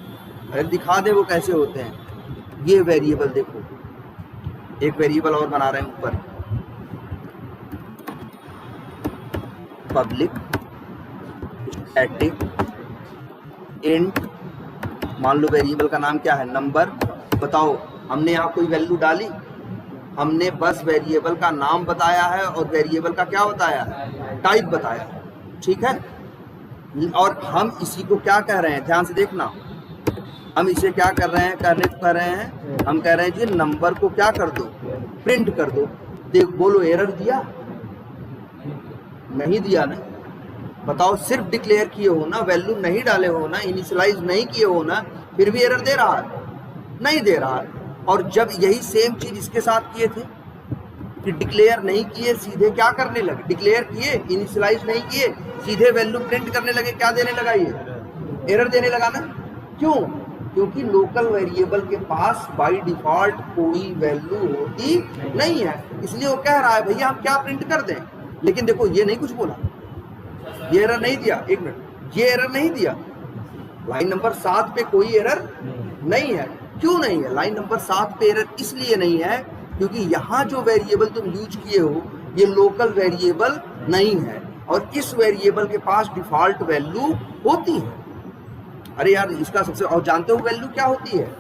अरे दिखा दे वो कैसे होते हैं। ये वेरिएबल देखो, एक वेरिएबल और बना रहे हैं ऊपर, पब्लिक स्टैटिक इंट, मान लो वेरिएबल का नाम क्या है, नंबर। बताओ हमने यहाँ कोई वैल्यू डाली, हमने बस वेरिएबल का नाम बताया है और वेरिएबल का क्या बताया है, टाइप बताया है, ठीक है। और हम इसी को क्या कह रहे हैं, ध्यान से देखना, हम इसे क्या कर रहे हैं, हम कह रहे हैं जी नंबर को क्या कर दो, प्रिंट कर दो। देख बोलो एरर दिया, नहीं दिया ना। बताओ सिर्फ डिक्लेयर किए हो ना, वैल्यू नहीं डाले हो ना, इनिशियलाइज नहीं किए हो ना, फिर भी एरर दे रहा है, नहीं दे रहा है। और जब यही सेम चीज इसके साथ किए थे कि डिक्लेयर नहीं किए, सीधे क्या करने लगे, डिक्लेयर किए, इनिशियलाइज नहीं किए, सीधे वैल्यू प्रिंट करने लगे, क्या देने लगा, ये एरर देने लगा ना। क्यों? क्योंकि लोकल वेरिएबल के पास बाय डिफॉल्ट कोई वैल्यू होती नहीं है, इसलिए वो कह रहा है भैया हम क्या प्रिंट कर दें। लेकिन देखो ये नहीं कुछ बोला, ये एरर नहीं दिया, एक मिनट, ये एरर नहीं दिया। लाइन नंबर 7 पे कोई एरर नहीं है। क्यों नहीं है? लाइन नंबर 7 पे एरर इसलिए नहीं है क्योंकि यहाँ जो वेरिएबल तुम यूज किए हो ये लोकल वेरिएबल नहीं है और इस वेरिएबल के पास डिफॉल्ट वैल्यू होती है। अरे यार इसका सबसे, और जानते हो वैल्यू क्या होती है?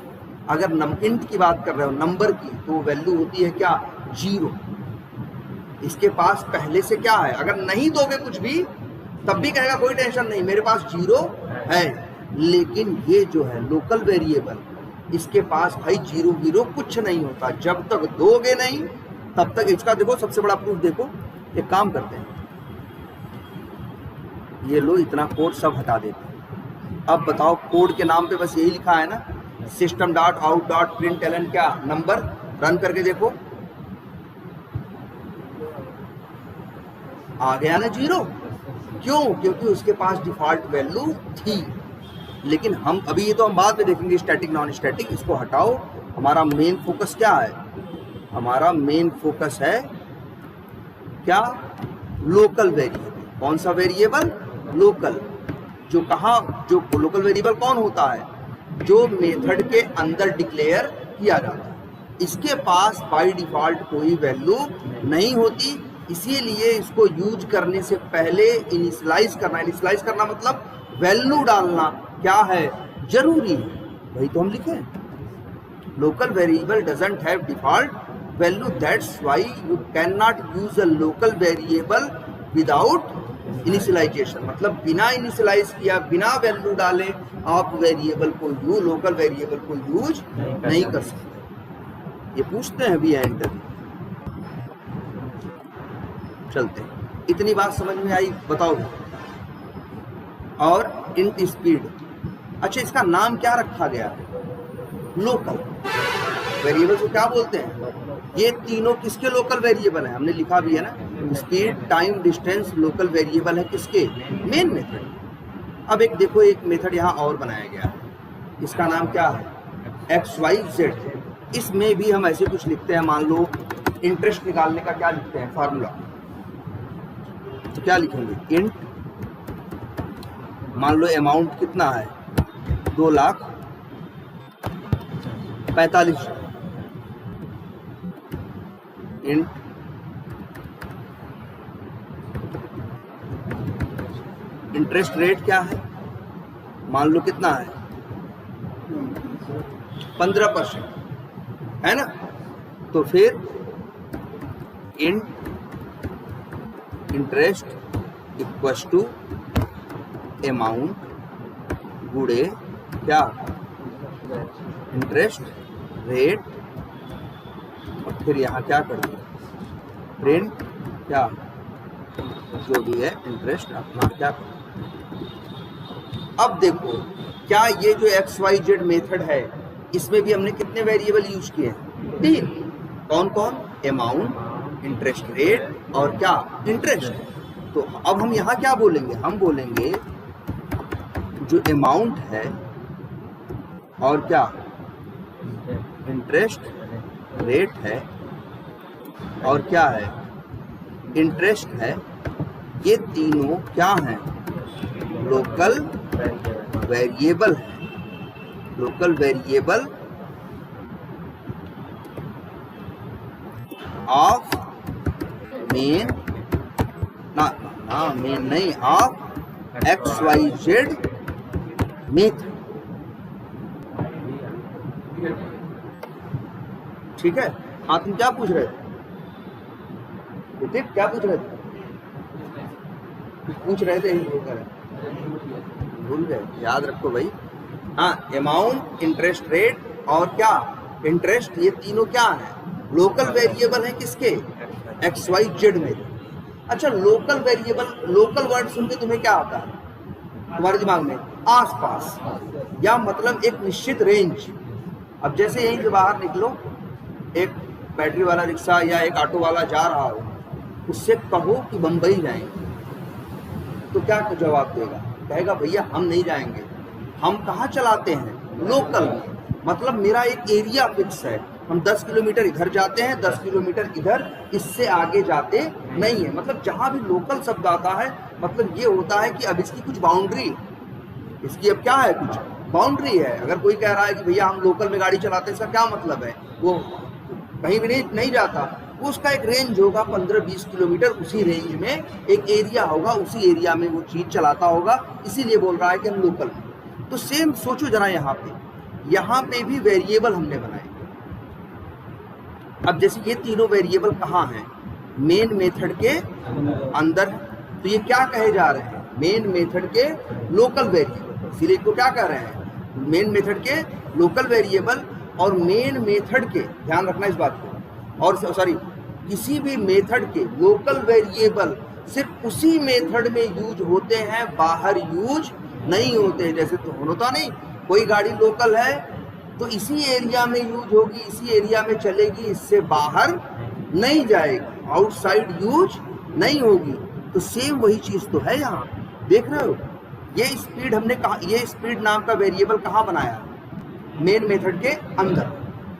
अगर इंट की बात कर रहे हो, नंबर की, तो वैल्यू होती है क्या, 0। इसके पास पहले से क्या है, अगर नहीं दोगे कुछ भी तब भी कहेगा कोई टेंशन नहीं, मेरे पास 0 है। लेकिन ये जो है लोकल वेरिएबल, इसके पास भाई 0 कुछ नहीं होता। जब तक दोगे नहीं तब तक, इसका देखो सबसे बड़ा प्रूफ देखो, एक काम करते हैं, ये लो इतना कोड सब हटा देते हैं। अब बताओ कोड के नाम पे बस यही लिखा है ना, system.out.println क्या, नंबर। रन करके देखो, आ गया ना 0। क्यों? क्योंकि उसके पास डिफॉल्ट वैल्यू थी। लेकिन हम अभी, ये तो हम बाद में देखेंगे स्टैटिक नॉन स्टैटिक, इसको हटाओ। हमारा मेन फोकस क्या है, हमारा मेन फोकस है क्या, लोकल वेरिएबल। कौन सा वेरिएबल, लोकल। जो कहाँ, जो लोकल वेरिएबल कौन होता है, जो मेथड के अंदर डिक्लेयर किया जाता है, इसके पास बाय डिफॉल्ट कोई वैल्यू नहीं होती, इसीलिए इसको यूज करने से पहले इनिशियलाइज करना। इनिशियलाइज करना मतलब वैल्यू डालना क्या है, जरूरी है। वही तो हम लिखे, local variable doesn't have default value, that's why you can not use a local variable without initialisation. मतलब बिना इनिशियलाइज किया, बिना वैल्यू डाले आप वेरिएबल को लोकल वेरिएबल को यूज नहीं कर सकते। ये पूछते हैं भी इंटरव्यू। चलते हैं, इतनी बात समझ में आई, बताओ। और इंट स्पीड, अच्छा इसका नाम क्या रखा गया है, लोकल वेरिएबल को क्या बोलते हैं, ये तीनों किसके लोकल वेरिएबल है, हमने लिखा भी है ना, speed, time, distance local variable है किसके, मेन मेथड। अब एक देखो, एक मेथड यहाँ और बनाया गया है, इसका नाम क्या है, XYZ। इसमें भी हम ऐसे कुछ लिखते हैं, मान लो इंटरेस्ट निकालने का क्या लिखते हैं, फार्मूला। तो क्या लिखेंगे, इंट, मान लो अमाउंट कितना है, 2,45,000। इंट इंटरेस्ट रेट क्या है, मान लो कितना है, 15% है ना। तो फिर int interest equals to amount गुणे क्या, इंटरेस्ट रेट, और फिर यहाँ क्या कर दिया, प्रिंट क्या, जो भी है इंटरेस्ट अपना क्या कर। अब देखो, क्या ये जो XYZ मेथड है, इसमें भी हमने कितने वेरिएबल यूज किए हैं, 3। कौन कौन, अमाउंट, इंटरेस्ट रेट और क्या, इंटरेस्ट। तो अब हम यहाँ क्या बोलेंगे, हम बोलेंगे जो अमाउंट है और क्या, इंटरेस्ट रेट है और क्या है, इंटरेस्ट है, ये तीनों क्या हैं, लोकल वेरिएबल है। Local variable of main main नहीं, ऑफ XYZ मेथड। ठीक है। हाँ, तुम क्या पूछ रहे थे ऋतिक, क्या पूछ रहे थे? पूछ रहे थे, भूल गए, याद रखो भाई। हाँ, अमाउंट, इंटरेस्ट रेट और क्या, इंटरेस्ट, ये तीनों क्या है, लोकल वेरिएबल है किसके, XYZ में। अच्छा, लोकल वेरिएबल, लोकल वर्ड सुन के तुम्हें क्या आता है तुम्हारे दिमाग में, आसपास, या मतलब एक निश्चित रेंज। अब जैसे यहीं से बाहर निकलो, एक बैटरी वाला रिक्शा या एक ऑटो वाला जा रहा हो, उससे कहो कि बम्बई जाएंगे, तो क्या जवाब देगा, कहेगा भैया हम नहीं जाएंगे, हम कहाँ चलाते हैं, लोकल में, मतलब मेरा एक एरिया फिक्स है, हम 10 किलोमीटर इधर जाते हैं, 10 किलोमीटर इधर, इससे आगे जाते नहीं है। मतलब जहाँ भी लोकल शब्द आता है, मतलब ये होता है कि अब इसकी कुछ बाउंड्री, इसकी अब क्या है, कुछ बाउंड्री है। अगर कोई कह रहा है कि भैया हम लोकल में गाड़ी चलाते हैं, इसका क्या मतलब है, वो कहीं भी नहीं जाता, उसका एक रेंज होगा 15-20 किलोमीटर, उसी रेंज में एक एरिया होगा, उसी एरिया में वो चीज़ चलाता होगा, इसीलिए बोल रहा है कि हम लोकल में। तो सेम सोचो जरा, यहाँ पे भी वेरिएबल हमने बनाए। अब जैसे ये तीनों वेरिएबल कहाँ हैं, मेन मेथड के अंदर, तो ये क्या कहे जा रहे हैं, मेन मेथड के लोकल वेरिएबल, इसीलिए को क्या कह रहे हैं, मेन मेथड के लोकल वेरिएबल। और मेन मेथड के, ध्यान रखना इस बात को, और सॉरी, किसी भी मेथड के लोकल वेरिएबल सिर्फ उसी मेथड में यूज होते हैं, बाहर यूज नहीं होते। जैसे तो होता नहीं, कोई गाड़ी लोकल है तो इसी एरिया में यूज होगी, इसी एरिया में चलेगी, इससे बाहर नहीं जाएगी, आउटसाइड यूज नहीं होगी। तो सेम वही चीज तो है यहाँ, देख रहे हो, ये स्पीड हमने कहा, ये स्पीड नाम का वेरिएबल कहाँ बनाया, मेन मेथड के अंदर।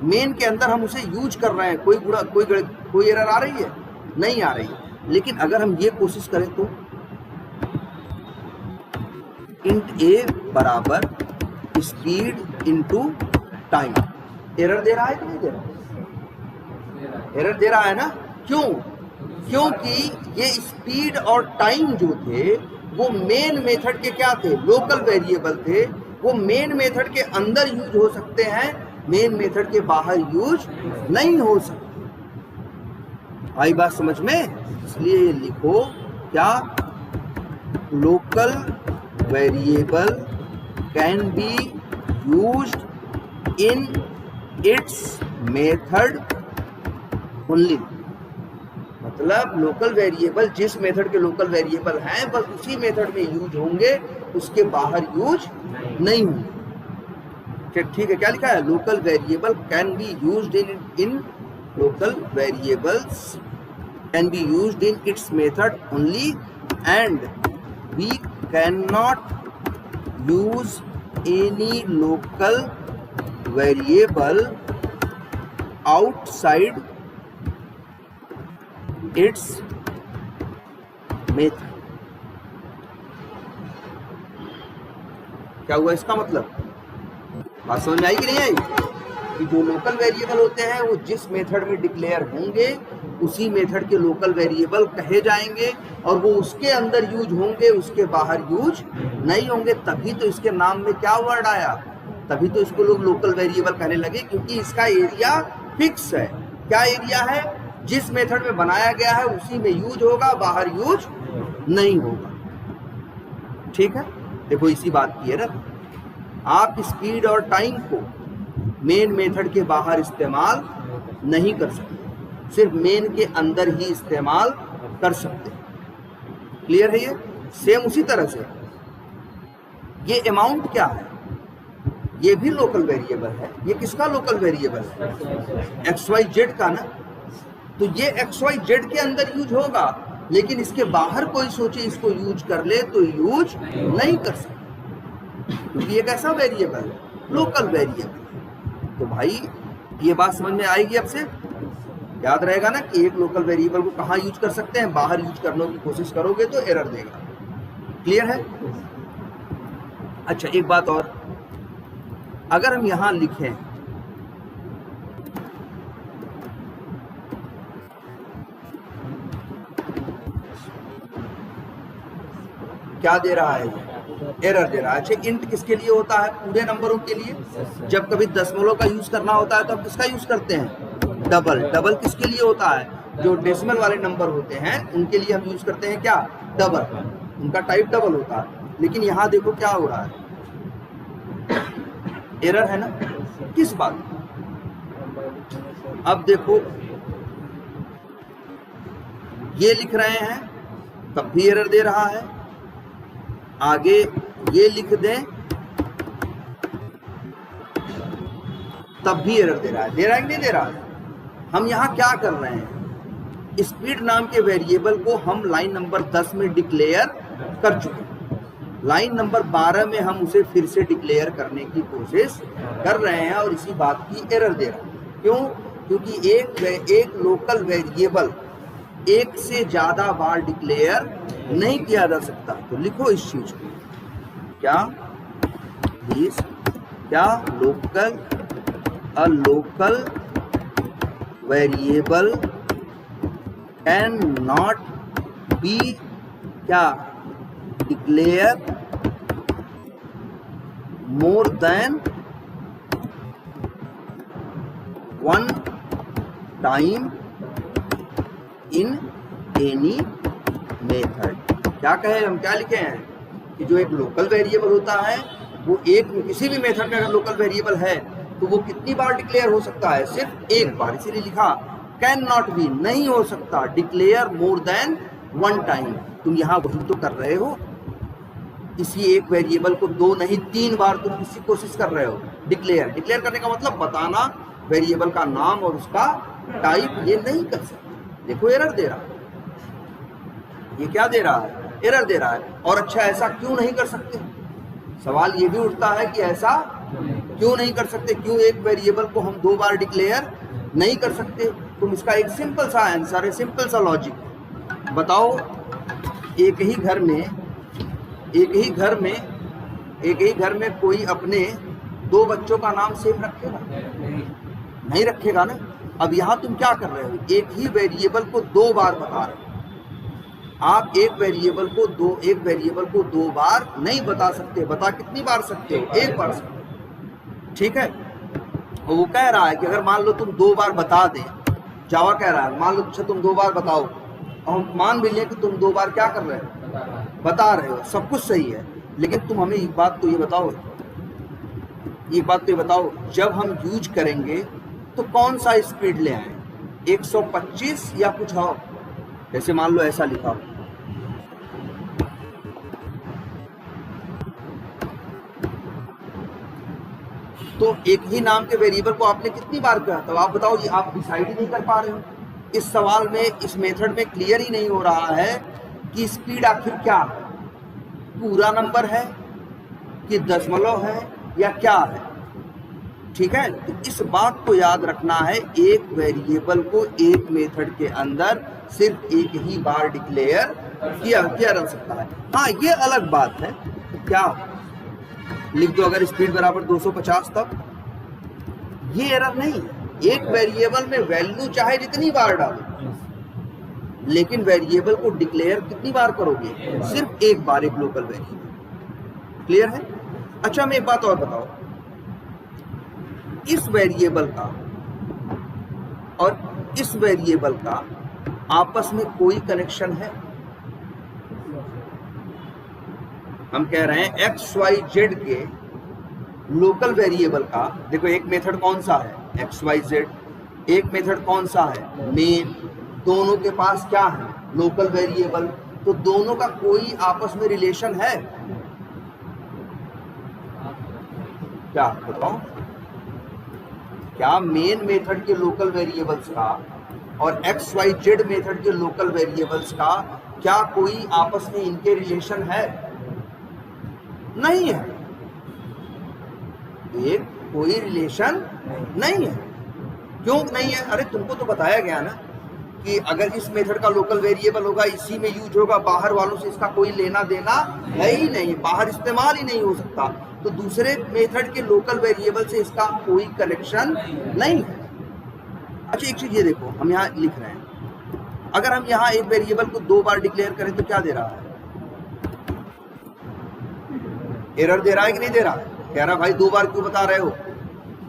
मेन के अंदर हम उसे यूज कर रहे हैं, कोई एरर आ रही है, नहीं आ रही है। लेकिन अगर हम ये कोशिश करें तो इंट ए बराबर स्पीड इंटू टाइम, एरर दे रहा है कि नहीं दे रहा, एरर दे रहा है ना, क्यों, क्योंकि ये स्पीड और टाइम जो थे वो मेन मेथड के क्या थे, लोकल वेरिएबल थे। वो मेन मेथड के अंदर यूज हो सकते हैं, मेन मेथड के बाहर यूज नहीं हो सकते। आई बात समझ में? इसलिए लिखो क्या, local variable can be used in its method only. मतलब लोकल वेरिएबल जिस मेथड के लोकल वेरिएबल हैं बस उसी मेथड में यूज होंगे, उसके बाहर यूज नहीं होंगे। ठीक है, क्या लिखा है, local variable can be used in local variables can be used in its method only and we can not use any local variable outside its method. क्या हुआ इसका मतलब, बात समझ में आई कि नहीं आई, कि जो लोकल वेरिएबल होते हैं वो जिस मेथड में डिक्लेयर होंगे उसी मेथड के लोकल वेरिएबल कहे जाएंगे, और वो उसके अंदर यूज होंगे, उसके बाहर यूज नहीं होंगे। तभी तो इसके नाम में क्या वर्ड आया, तभी तो इसको लोग लोकल वेरिएबल कहने लगे, क्योंकि इसका एरिया फिक्स है। क्या एरिया है, जिस मेथड में बनाया गया है उसी में यूज होगा, बाहर यूज नहीं होगा। ठीक है, देखो इसी बात की है ना, आप स्पीड और टाइम को मेन मेथड के बाहर इस्तेमाल नहीं कर सकते, सिर्फ मेन के अंदर ही इस्तेमाल कर सकते हैं। क्लियर है ये? सेम उसी तरह से ये अमाउंट क्या है, ये भी लोकल वेरिएबल है। ये किसका लोकल वेरिएबल है, XYZ का ना। तो ये XYZ के अंदर यूज होगा, लेकिन इसके बाहर कोई सोचे इसको यूज कर ले तो यूज नहीं कर सकता, क्योंकि ये कैसा वेरिएबल है, लोकल वेरिएबल। तो भाई ये बात समझ में आएगी अब से? याद रहेगा ना कि एक लोकल वेरिएबल को कहाँ यूज कर सकते हैं, बाहर यूज करने की कोशिश करोगे तो एरर देगा। क्लियर है? अच्छा एक बात और, अगर हम यहां लिखें क्या दे रहा है, एरर दे रहा है। अच्छा इंट किसके लिए होता है? पूरे नंबरों के लिए। जब कभी दशमलव का यूज करना होता है तो हम किसका यूज करते हैं? डबल। डबल किसके लिए होता है? जो डेसिमल वाले नंबर होते हैं उनके लिए हम यूज करते हैं क्या? डबल। उनका टाइप डबल होता है। लेकिन यहां देखो क्या हो रहा है, एरर है ना। किस बात? अब देखो ये लिख रहे हैं तब भी एरर दे रहा है, आगे ये लिख दें तब भी एरर दे रहा है। दे रहा है कि नहीं दे रहा है? हम यहां क्या कर रहे हैं, स्पीड नाम के वेरिएबल को हम लाइन नंबर 10 में डिक्लेयर कर चुके हैं। लाइन नंबर 12 में हम उसे फिर से डिक्लेयर करने की कोशिश कर रहे हैं और इसी बात की एरर दे रहा है। क्यों? क्योंकि एक लोकल वेरिएबल एक से ज्यादा बार डिक्लेयर नहीं किया जा सकता। तो लिखो इस चीज को, क्या इस क्या local a local variable can not be क्या declare more than one time in any method. क्या कहे हम, क्या लिखे हैं कि जो एक लोकल वेरिएबल होता है वो एक किसी भी मेथड में अगर लोकल वेरिएबल है तो वो कितनी बार डिक्लेयर हो सकता है? सिर्फ एक बार। इसीलिए लिखा कैन नॉट बी, नहीं हो सकता, declare more than one time. तुम यहां वही तो कर रहे हो, इसी एक वेरिएबल को 2 नहीं 3 बार तुम किसी कोशिश कर रहे हो डिक्लेयर। डिक्लेयर करने का मतलब बताना वेरिएबल का नाम और उसका टाइप, ये नहीं कर सकते। देखो एरर दे रहा है, ये क्या दे रहा है? एरर दे रहा है। और अच्छा ऐसा क्यों नहीं कर सकते? सवाल ये भी उठता है कि ऐसा क्यों नहीं कर सकते, क्यों एक वेरिएबल को हम 2 बार डिक्लेयर नहीं कर सकते? तुम इसका एक सिंपल सा आंसर है, सिंपल सा लॉजिक बताओ। एक ही घर में कोई अपने 2 बच्चों का नाम सेम रखेगा? नहीं रखेगा ना। अब यहां तुम क्या कर रहे हो, एक ही वेरिएबल को 2 बार बता रहे हो। आप एक वेरिएबल को 2 बार नहीं बता सकते। बता कितनी बार सकते हो? 1 बार सकते हो। ठीक है। और वो कह रहा है कि अगर मान लो तुम 2 बार बता दें, जावा कह रहा है मान लो अच्छा तुम 2 बार बताओ, और हम मान भी लें कि तुम 2 बार क्या कर रहे हो? बता रहे हो, सब कुछ सही है। लेकिन तुम हमें एक बात तो ये बताओ, जब हम यूज करेंगे तो कौन सा स्पीड ले आए, 125 या कुछ और? जैसे मान लो ऐसा लिखा हो, तो एक ही नाम के वेरिएबल को आपने कितनी बार कहा? तो आप बताओ, ये आप डिसाइड ही नहीं कर पा रहे हो। इस सवाल में, इस मेथड में क्लियर ही नहीं हो रहा है कि स्पीड आखिर क्या है, पूरा नंबर है कि दशमलव है या क्या है। ठीक है, तो इस बात को याद रखना है, एक वेरिएबल को एक मेथड के अंदर सिर्फ एक ही बार डिक्लेयर किया जा सकता है। हाँ, ये अलग बात है, क्या लिख दो अगर स्पीड बराबर 250 तक, ये एरर नहीं है। एक वेरिएबल में वैल्यू चाहे जितनी बार डालो, लेकिन वेरिएबल को डिक्लेयर कितनी बार करोगे? सिर्फ एक बार, एक लोकल वेरिएबल। क्लियर है? अच्छा, हमें एक बात और बताओ, इस वेरिएबल का और इस वेरिएबल का आपस में कोई कनेक्शन है? हम कह रहे हैं XYZ के लोकल वेरिएबल का, देखो एक मेथड कौन सा है? XYZ। एक मेथड कौन सा है? मेन। दोनों के पास क्या है? Local variable. तो दोनों का कोई आपस में रिलेशन है क्या? बताओ, क्या मेन मेथड के लोकल वेरिएबल्स का और XYZ मेथड के लोकल वेरिएबल्स का क्या कोई आपस में इनके रिलेशन है? नहीं है, एक कोई रिलेशन नहीं है। क्यों नहीं है? अरे तुमको तो बताया गया ना कि अगर इस मेथड का लोकल वेरिएबल होगा, इसी में यूज होगा, बाहर वालों से इसका कोई लेना देना है ही नहीं, बाहर इस्तेमाल ही नहीं हो सकता, तो दूसरे मेथड के लोकल वेरिएबल से इसका कोई कनेक्शन नहीं है। अच्छा एक चीज ये देखो, हम यहाँ लिख रहे हैं, अगर हम यहाँ एक वेरिएबल को 2 बार डिक्लेयर करें तो क्या दे रहा है? एरर दे रहा है कि नहीं दे रहा है? कह रहा भाई 2 बार क्यों बता रहे हो,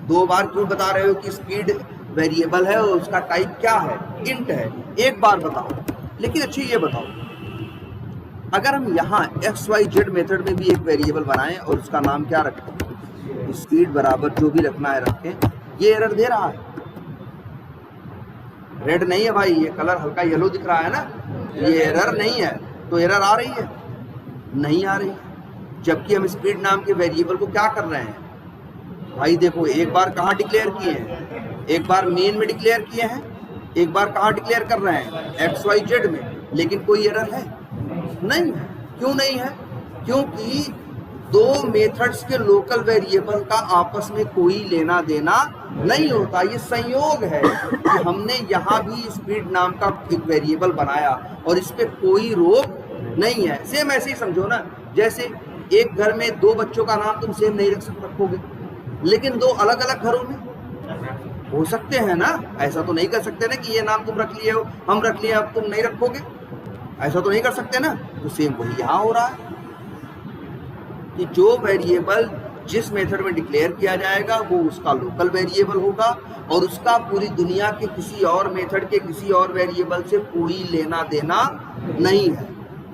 2 बार क्यों बता रहे हो कि स्पीड वेरिएबल है और उसका टाइप क्या है, इंट है, एक बार बताओ। लेकिन अच्छी ये बताओ, अगर हम यहाँ XYZ मेथड में भी एक वेरिएबल बनाएं और उसका नाम क्या रखें, स्पीड बराबर जो भी रखना है रखें, ये एरर दे रहा है। रेड नहीं है भाई, ये कलर हल्का येलो दिख रहा है ना, ये एरर नहीं है, तो एरर आ रही है? नहीं आ रही है। जबकि हम स्पीड नाम के वेरिएबल को क्या कर रहे हैं भाई, देखो एक बार कहाँ डिक्लेयर किए हैं, एक बार मेन में डिक्लेयर किए हैं, एक बार कहाँ डिक्लेयर कर रहे हैं, XYZ में, लेकिन कोई एरर है नहीं। क्यों नहीं है? क्योंकि 2 मेथड्स के लोकल वेरिएबल का आपस में कोई लेना देना नहीं होता। ये संयोग है कि हमने यहाँ भी स्पीड नाम का एक वेरिएबल बनाया और इस पे कोई रोक नहीं है। सेम ऐसे ही समझो ना, जैसे एक घर में 2 बच्चों का नाम तुम सेम नहीं रखोगे, लेकिन 2 अलग अलग घरों में हो सकते हैं ना। ऐसा तो नहीं कर सकते ना कि ये नाम तुम रख लिए हो, हम रख लिए, अब तुम नहीं रखोगे, ऐसा तो नहीं कर सकते ना। तो सेम वही यहाँ हो रहा है कि जो वेरिएबल जिस मेथड में डिक्लेयर किया जाएगा वो उसका लोकल वेरिएबल होगा और उसका पूरी दुनिया के किसी और मेथड के किसी और वेरिएबल से कोई लेना देना नहीं है।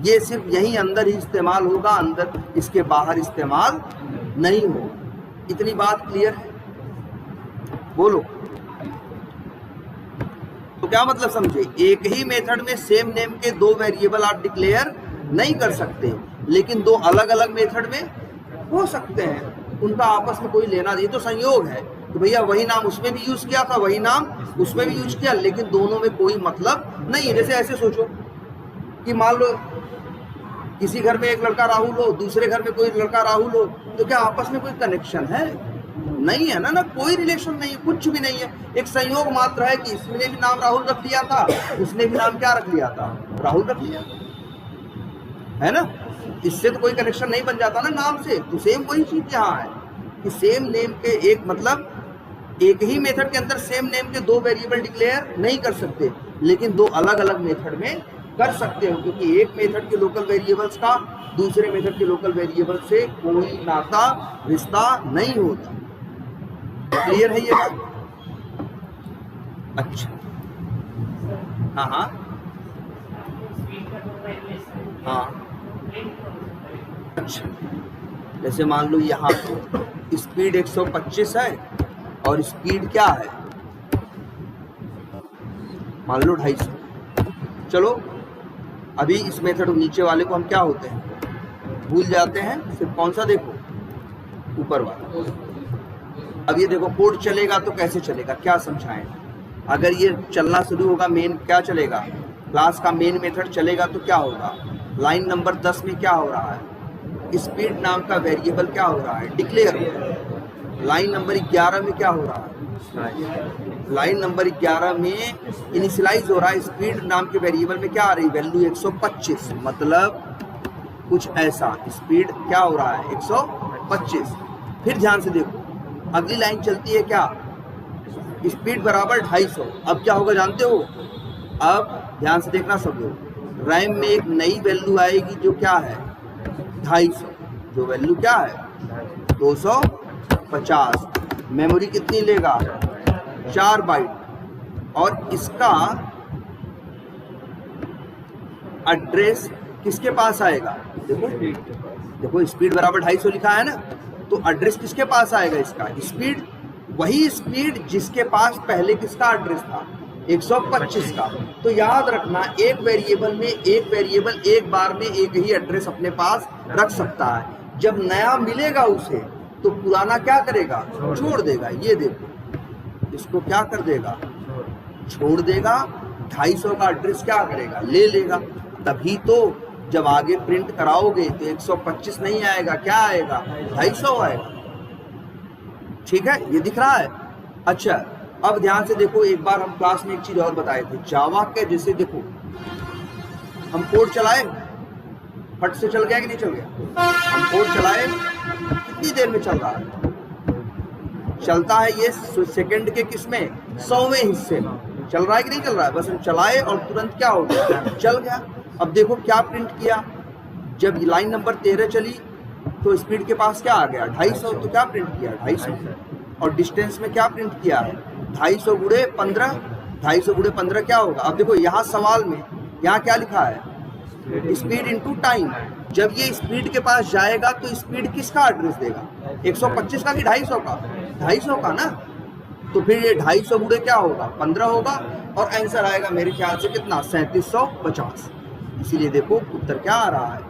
ये सिर्फ यहीं अंदर ही इस्तेमाल होगा, अंदर इसके बाहर इस्तेमाल नहीं होगा। इतनी बात क्लियर है? बोलो। तो क्या मतलब समझे, एक ही मेथड में सेम नेम के 2 वेरिएबल आप डिक्लेयर नहीं कर सकते, लेकिन 2 अलग अलग मेथड में हो सकते हैं, उनका आपस में कोई लेना नहीं। तो संयोग है कि भैया वही नाम उसमें भी यूज किया था, वही नाम उसमें भी यूज किया, लेकिन दोनों में कोई मतलब नहीं है। जैसे ऐसे सोचो कि मान लो किसी घर में एक लड़का राहुल हो, दूसरे घर में कोई लड़का राहुल हो, तो क्या आपस में कोई कनेक्शन है? नहीं है ना, कोई रिलेशन नहीं है, कुछ भी नहीं है। एक संयोग मात्र है कि इसने भी नाम राहुल रख लिया था, उसने भी नाम क्या रख लिया था, राहुल रख लिया, है ना। इससे तो कोई कनेक्शन नहीं बन जाता ना नाम से। तो सेम वही चीज यहाँ है कि सेम नेम के एक मतलब एक ही मेथड के अंदर सेम नेम के 2 वेरिएबल डिक्लेयर नहीं कर सकते, लेकिन 2 अलग अलग मेथड में कर सकते हो, क्योंकि एक मेथड के लोकल वेरिएबल्स का दूसरे मेथड के लोकल वेरिएबल से कोई नाता रिश्ता नहीं होता। क्लियर है ये बात? अच्छा, हाँ हाँ हाँ, अच्छा जैसे मान लो यहाँ स्पीड 125 है और स्पीड क्या है, मान लो 250। चलो अभी इस मेथड नीचे वाले को हम क्या होते हैं, भूल जाते हैं, सिर्फ कौन सा देखो, ऊपर वाला। अब ये देखो कोड चलेगा तो कैसे चलेगा, क्या समझाएं। अगर ये चलना शुरू होगा, मेन क्या चलेगा, क्लास का मेन मेथड चलेगा तो क्या होगा, लाइन नंबर 10 में क्या हो रहा है, स्पीड नाम का वेरिएबल क्या हो रहा है, डिक्लेयर हो रहा है। लाइन नंबर 11 में क्या हो रहा है, लाइन नंबर 11 में इनिशियलाइज हो रहा है, स्पीड नाम के वेरिएबल में क्या आ रही है, वैल्यू 125, मतलब कुछ ऐसा, स्पीड क्या हो रहा है 125। फिर ध्यान से देखो अगली लाइन चलती है क्या, स्पीड बराबर 250। अब क्या होगा जानते हो, अब ध्यान से देखना सब लोग, रैम में एक नई वैल्यू आएगी जो क्या है 250, जो वैल्यू क्या है 250। मेमोरी कितनी लेगा 4 बाइट, और इसका एड्रेस किसके पास आएगा, देखो देखो स्पीड बराबर 250 लिखा है ना, तो एड्रेस किसके पास आएगा, इसका स्पीड, वही स्पीड जिसके पास पहले किसका एड्रेस था 125 का। तो याद रखना एक वेरिएबल में एक वेरिएबल एक बार में एक ही एड्रेस अपने पास रख सकता है। जब नया मिलेगा उसे तो पुराना क्या करेगा, छोड़ देगा। ये देखो इसको क्या कर देगा, छोड़ देगा, 250 का एड्रेस क्या करेगा, ले लेगा। तभी तो जब आगे प्रिंट कराओगे तो 125 नहीं आएगा, क्या आएगा 250 आएगा। ठीक है, ये दिख रहा है। अच्छा अब ध्यान से देखो, एक बार हम क्लास में एक चीज और बताए थे, जावा के जैसे देखो हम कोड चलाए, फट से चल गया कि नहीं चल गया? हम कोड चलाए, कितनी देर में चल रहा है? चलता है ये सेकंड के किसमें? 100वें हिस्से में चल रहा है कि नहीं चल रहा है? बस हम चलाए और तुरंत क्या हो गया? चल गया। अब देखो क्या प्रिंट किया, जब लाइन नंबर 13 चली तो स्पीड के पास क्या आ गया? 250। तो क्या प्रिंट किया? 250। और डिस्टेंस में क्या प्रिंट किया है? 250 गुणे 15। 250 गुणे 15 क्या होगा? अब देखो यहाँ सवाल में यहाँ क्या लिखा है? Speed into time. जब ये स्पीड के पास जाएगा तो स्पीड किसका एड्रेस देगा? 125 का कि 250 का? 250 का ना। तो फिर ये 250 गुणे क्या होगा? 15 होगा और आंसर आएगा मेरे ख्याल से कितना? 3750। इसीलिए देखो उत्तर क्या आ रहा है?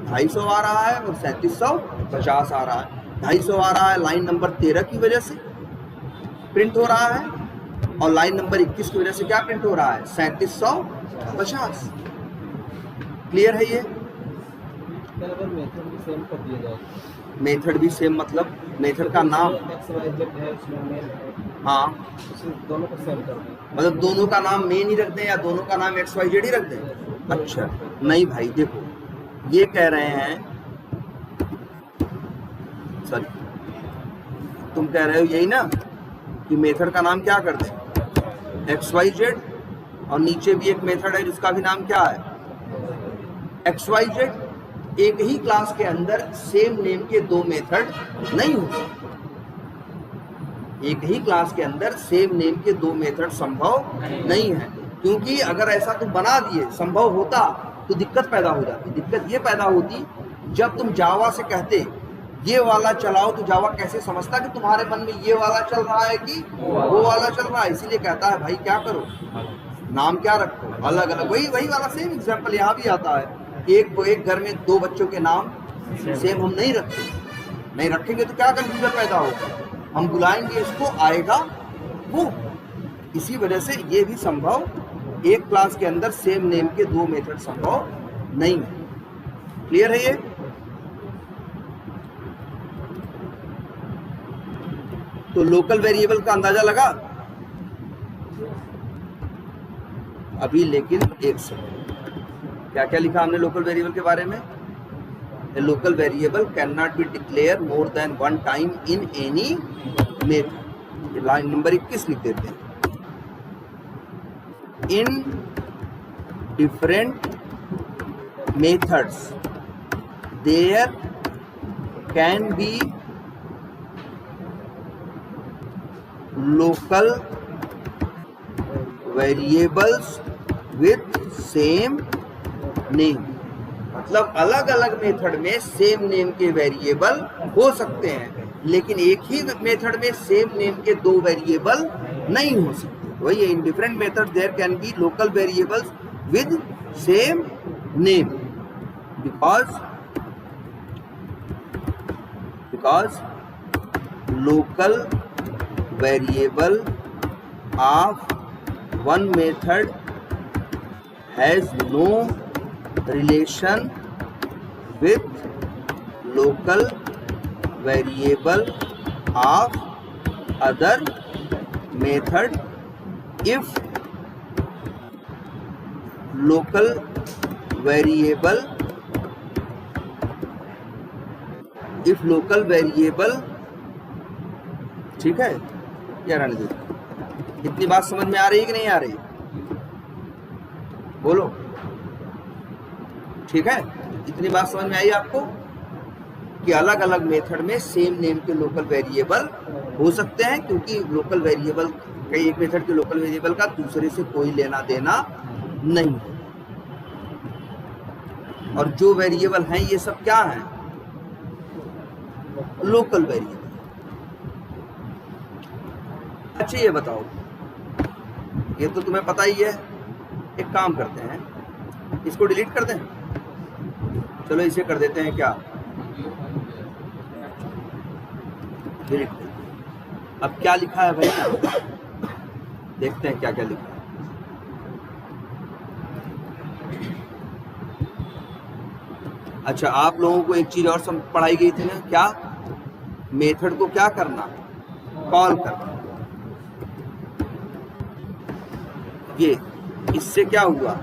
250 आ रहा है और 3750 आ रहा है। 250 आ रहा है लाइन नंबर 13 की वजह से प्रिंट हो रहा है, और लाइन नंबर 21 की वजह से क्या प्रिंट हो रहा है? 3750। क्लियर है ये? मेथड भी सेम मतलब मेथड का नाम, हाँ दोनों को सेम कर दें, मतलब दोनों का नाम मेन ही रख दें या दोनों का नाम XYZ ही रख दें? अच्छा नहीं भाई, देखो ये कह रहे हैं, सॉरी तुम कह रहे हो यही ना कि मेथड का नाम क्या कर दें? XYZ, और नीचे भी एक मेथड है जिसका भी नाम क्या है? XYZ। एक ही क्लास के अंदर सेम नेम के दो मेथड नहीं हो सकते। एक ही क्लास के अंदर सेम नेम के दो मेथड संभव नहीं है, क्योंकि अगर ऐसा तुम बना दिए संभव होता तो दिक्कत पैदा हो जाती। दिक्कत ये पैदा होती जब तुम जावा से कहते ये वाला चलाओ, तो जावा कैसे समझता कि तुम्हारे मन में ये वाला चल रहा है कि वो वाला चल रहा है। इसीलिए कहता है भाई क्या करो, नाम क्या रखो? अलग अलग। वही वाला सेम एग्जाम्पल यहाँ भी आता है। एक घर में दो बच्चों के नाम सेम हम नहीं रखते, नहीं रखेंगे तो क्या कंफ्यूजन पैदा होगा? हम बुलाएंगे इसको, आएगा वो। इसी वजह से ये भी संभव, एक क्लास के अंदर सेम नेम के दो मेथड संभव नहीं है। क्लियर है ये? तो लोकल वेरिएबल का अंदाजा लगा अभी, लेकिन एक सेकंड, क्या क्या लिखा हमने लोकल वेरिएबल के बारे में? A local variable cannot be declared more than one time in any method। Line number 21 लिख देते हैं। In different methods there can be local variables with same name। मतलब अलग अलग मेथड में सेम नेम के वेरिएबल हो सकते हैं, लेकिन एक ही मेथड में सेम नेम के दो वेरिएबल नहीं हो सकते। वही in different method there can be local variables with same name, because local variable of one method has no relation with local variable of other method if local variable ठीक है क्या रहने दो। इतनी बात समझ में आ रही है कि नहीं आ रही? बोलो ठीक है। इतनी बात समझ में आई आपको कि अलग अलग मेथड में सेम नेम के लोकल वेरिएबल हो सकते हैं, क्योंकि लोकल वेरिएबल कई एक मेथड के लोकल वेरिएबल का दूसरे से कोई लेना देना नहीं। और जो वेरिएबल हैं ये सब क्या हैं? Local variable. अच्छा ये बताओ, ये तो तुम्हें पता ही है, एक काम करते हैं, इसको डिलीट कर दें। चलो इसे कर देते हैं क्या, डिलीट कर दें। अब क्या लिखा है भाई, देखते हैं क्या क्या लिखा है। अच्छा आप लोगों को एक चीज और पढ़ाई गई थी ना, क्या? मेथड को क्या करना? कॉल करना। ये इससे क्या हुआ,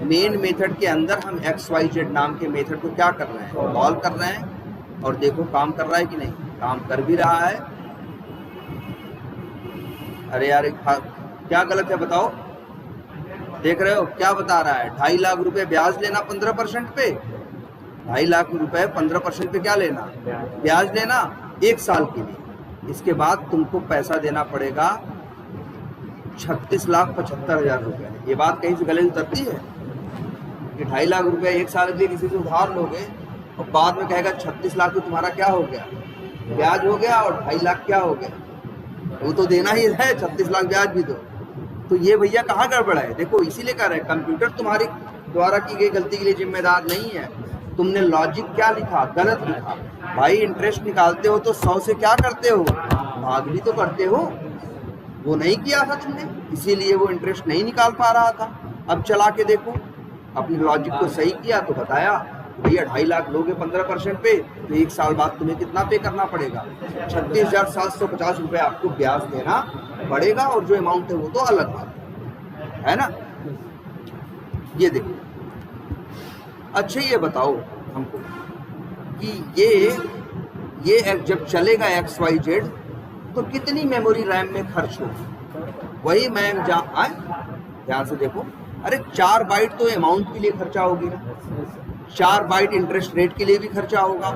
मेन मेथड के अंदर हम XYZ नाम के मेथड को क्या कर रहे हैं, कॉल कर रहे हैं, और देखो काम कर रहा है कि नहीं, काम कर भी रहा है। अरे यार क्या गलत है बताओ, देख रहे हो क्या बता रहा है, 2.5 लाख रुपए ब्याज लेना 15% पे, 2.5 लाख रुपए 15% पे क्या लेना, ब्याज लेना 1 साल के लिए। इसके बाद तुमको पैसा देना पड़ेगा 36,75,000 रुपए। ये बात कहीं से गले उतरती है कि 2.5 लाख रुपए 1 साल के लिए किसी से उधार लोगे और बाद में कहेगा 36 लाख तो तुम्हारा क्या हो गया, ब्याज हो गया, और 2.5 लाख क्या हो गया, वो तो देना ही है, 36 लाख ब्याज भी दो। तो ये भैया कहाँ गड़बड़ है, देखो इसीलिए कह रहे हैं कंप्यूटर तुम्हारी द्वारा की गई गलती के लिए जिम्मेदार नहीं है। तुमने लॉजिक क्या लिखा, गलत लिखा। भाई इंटरेस्ट निकालते हो तो 100 से क्या करते हो, भाग भी तो करते हो, वो नहीं किया था तुमने, इसीलिए वो इंटरेस्ट नहीं निकाल पा रहा था। अब चला के देखो, अपनी लॉजिक को सही किया तो बताया भैया 2.5 लाख लोगे 15% पे तो 1 साल बाद तुम्हें कितना पे करना पड़ेगा, 36,750 रुपये आपको ब्याज देना पड़ेगा, और जो अमाउंट है वो तो अलग बात है ना। ये देखो, अच्छा ये बताओ हमको कि ये जब चलेगा XYZ तो कितनी मेमोरी रैम में खर्च होगी, वही मैं ध्यान से देखो। अरे 4 बाइट तो अमाउंट के लिए खर्चा होगी ना, 4 बाइट इंटरेस्ट रेट के लिए भी खर्चा होगा,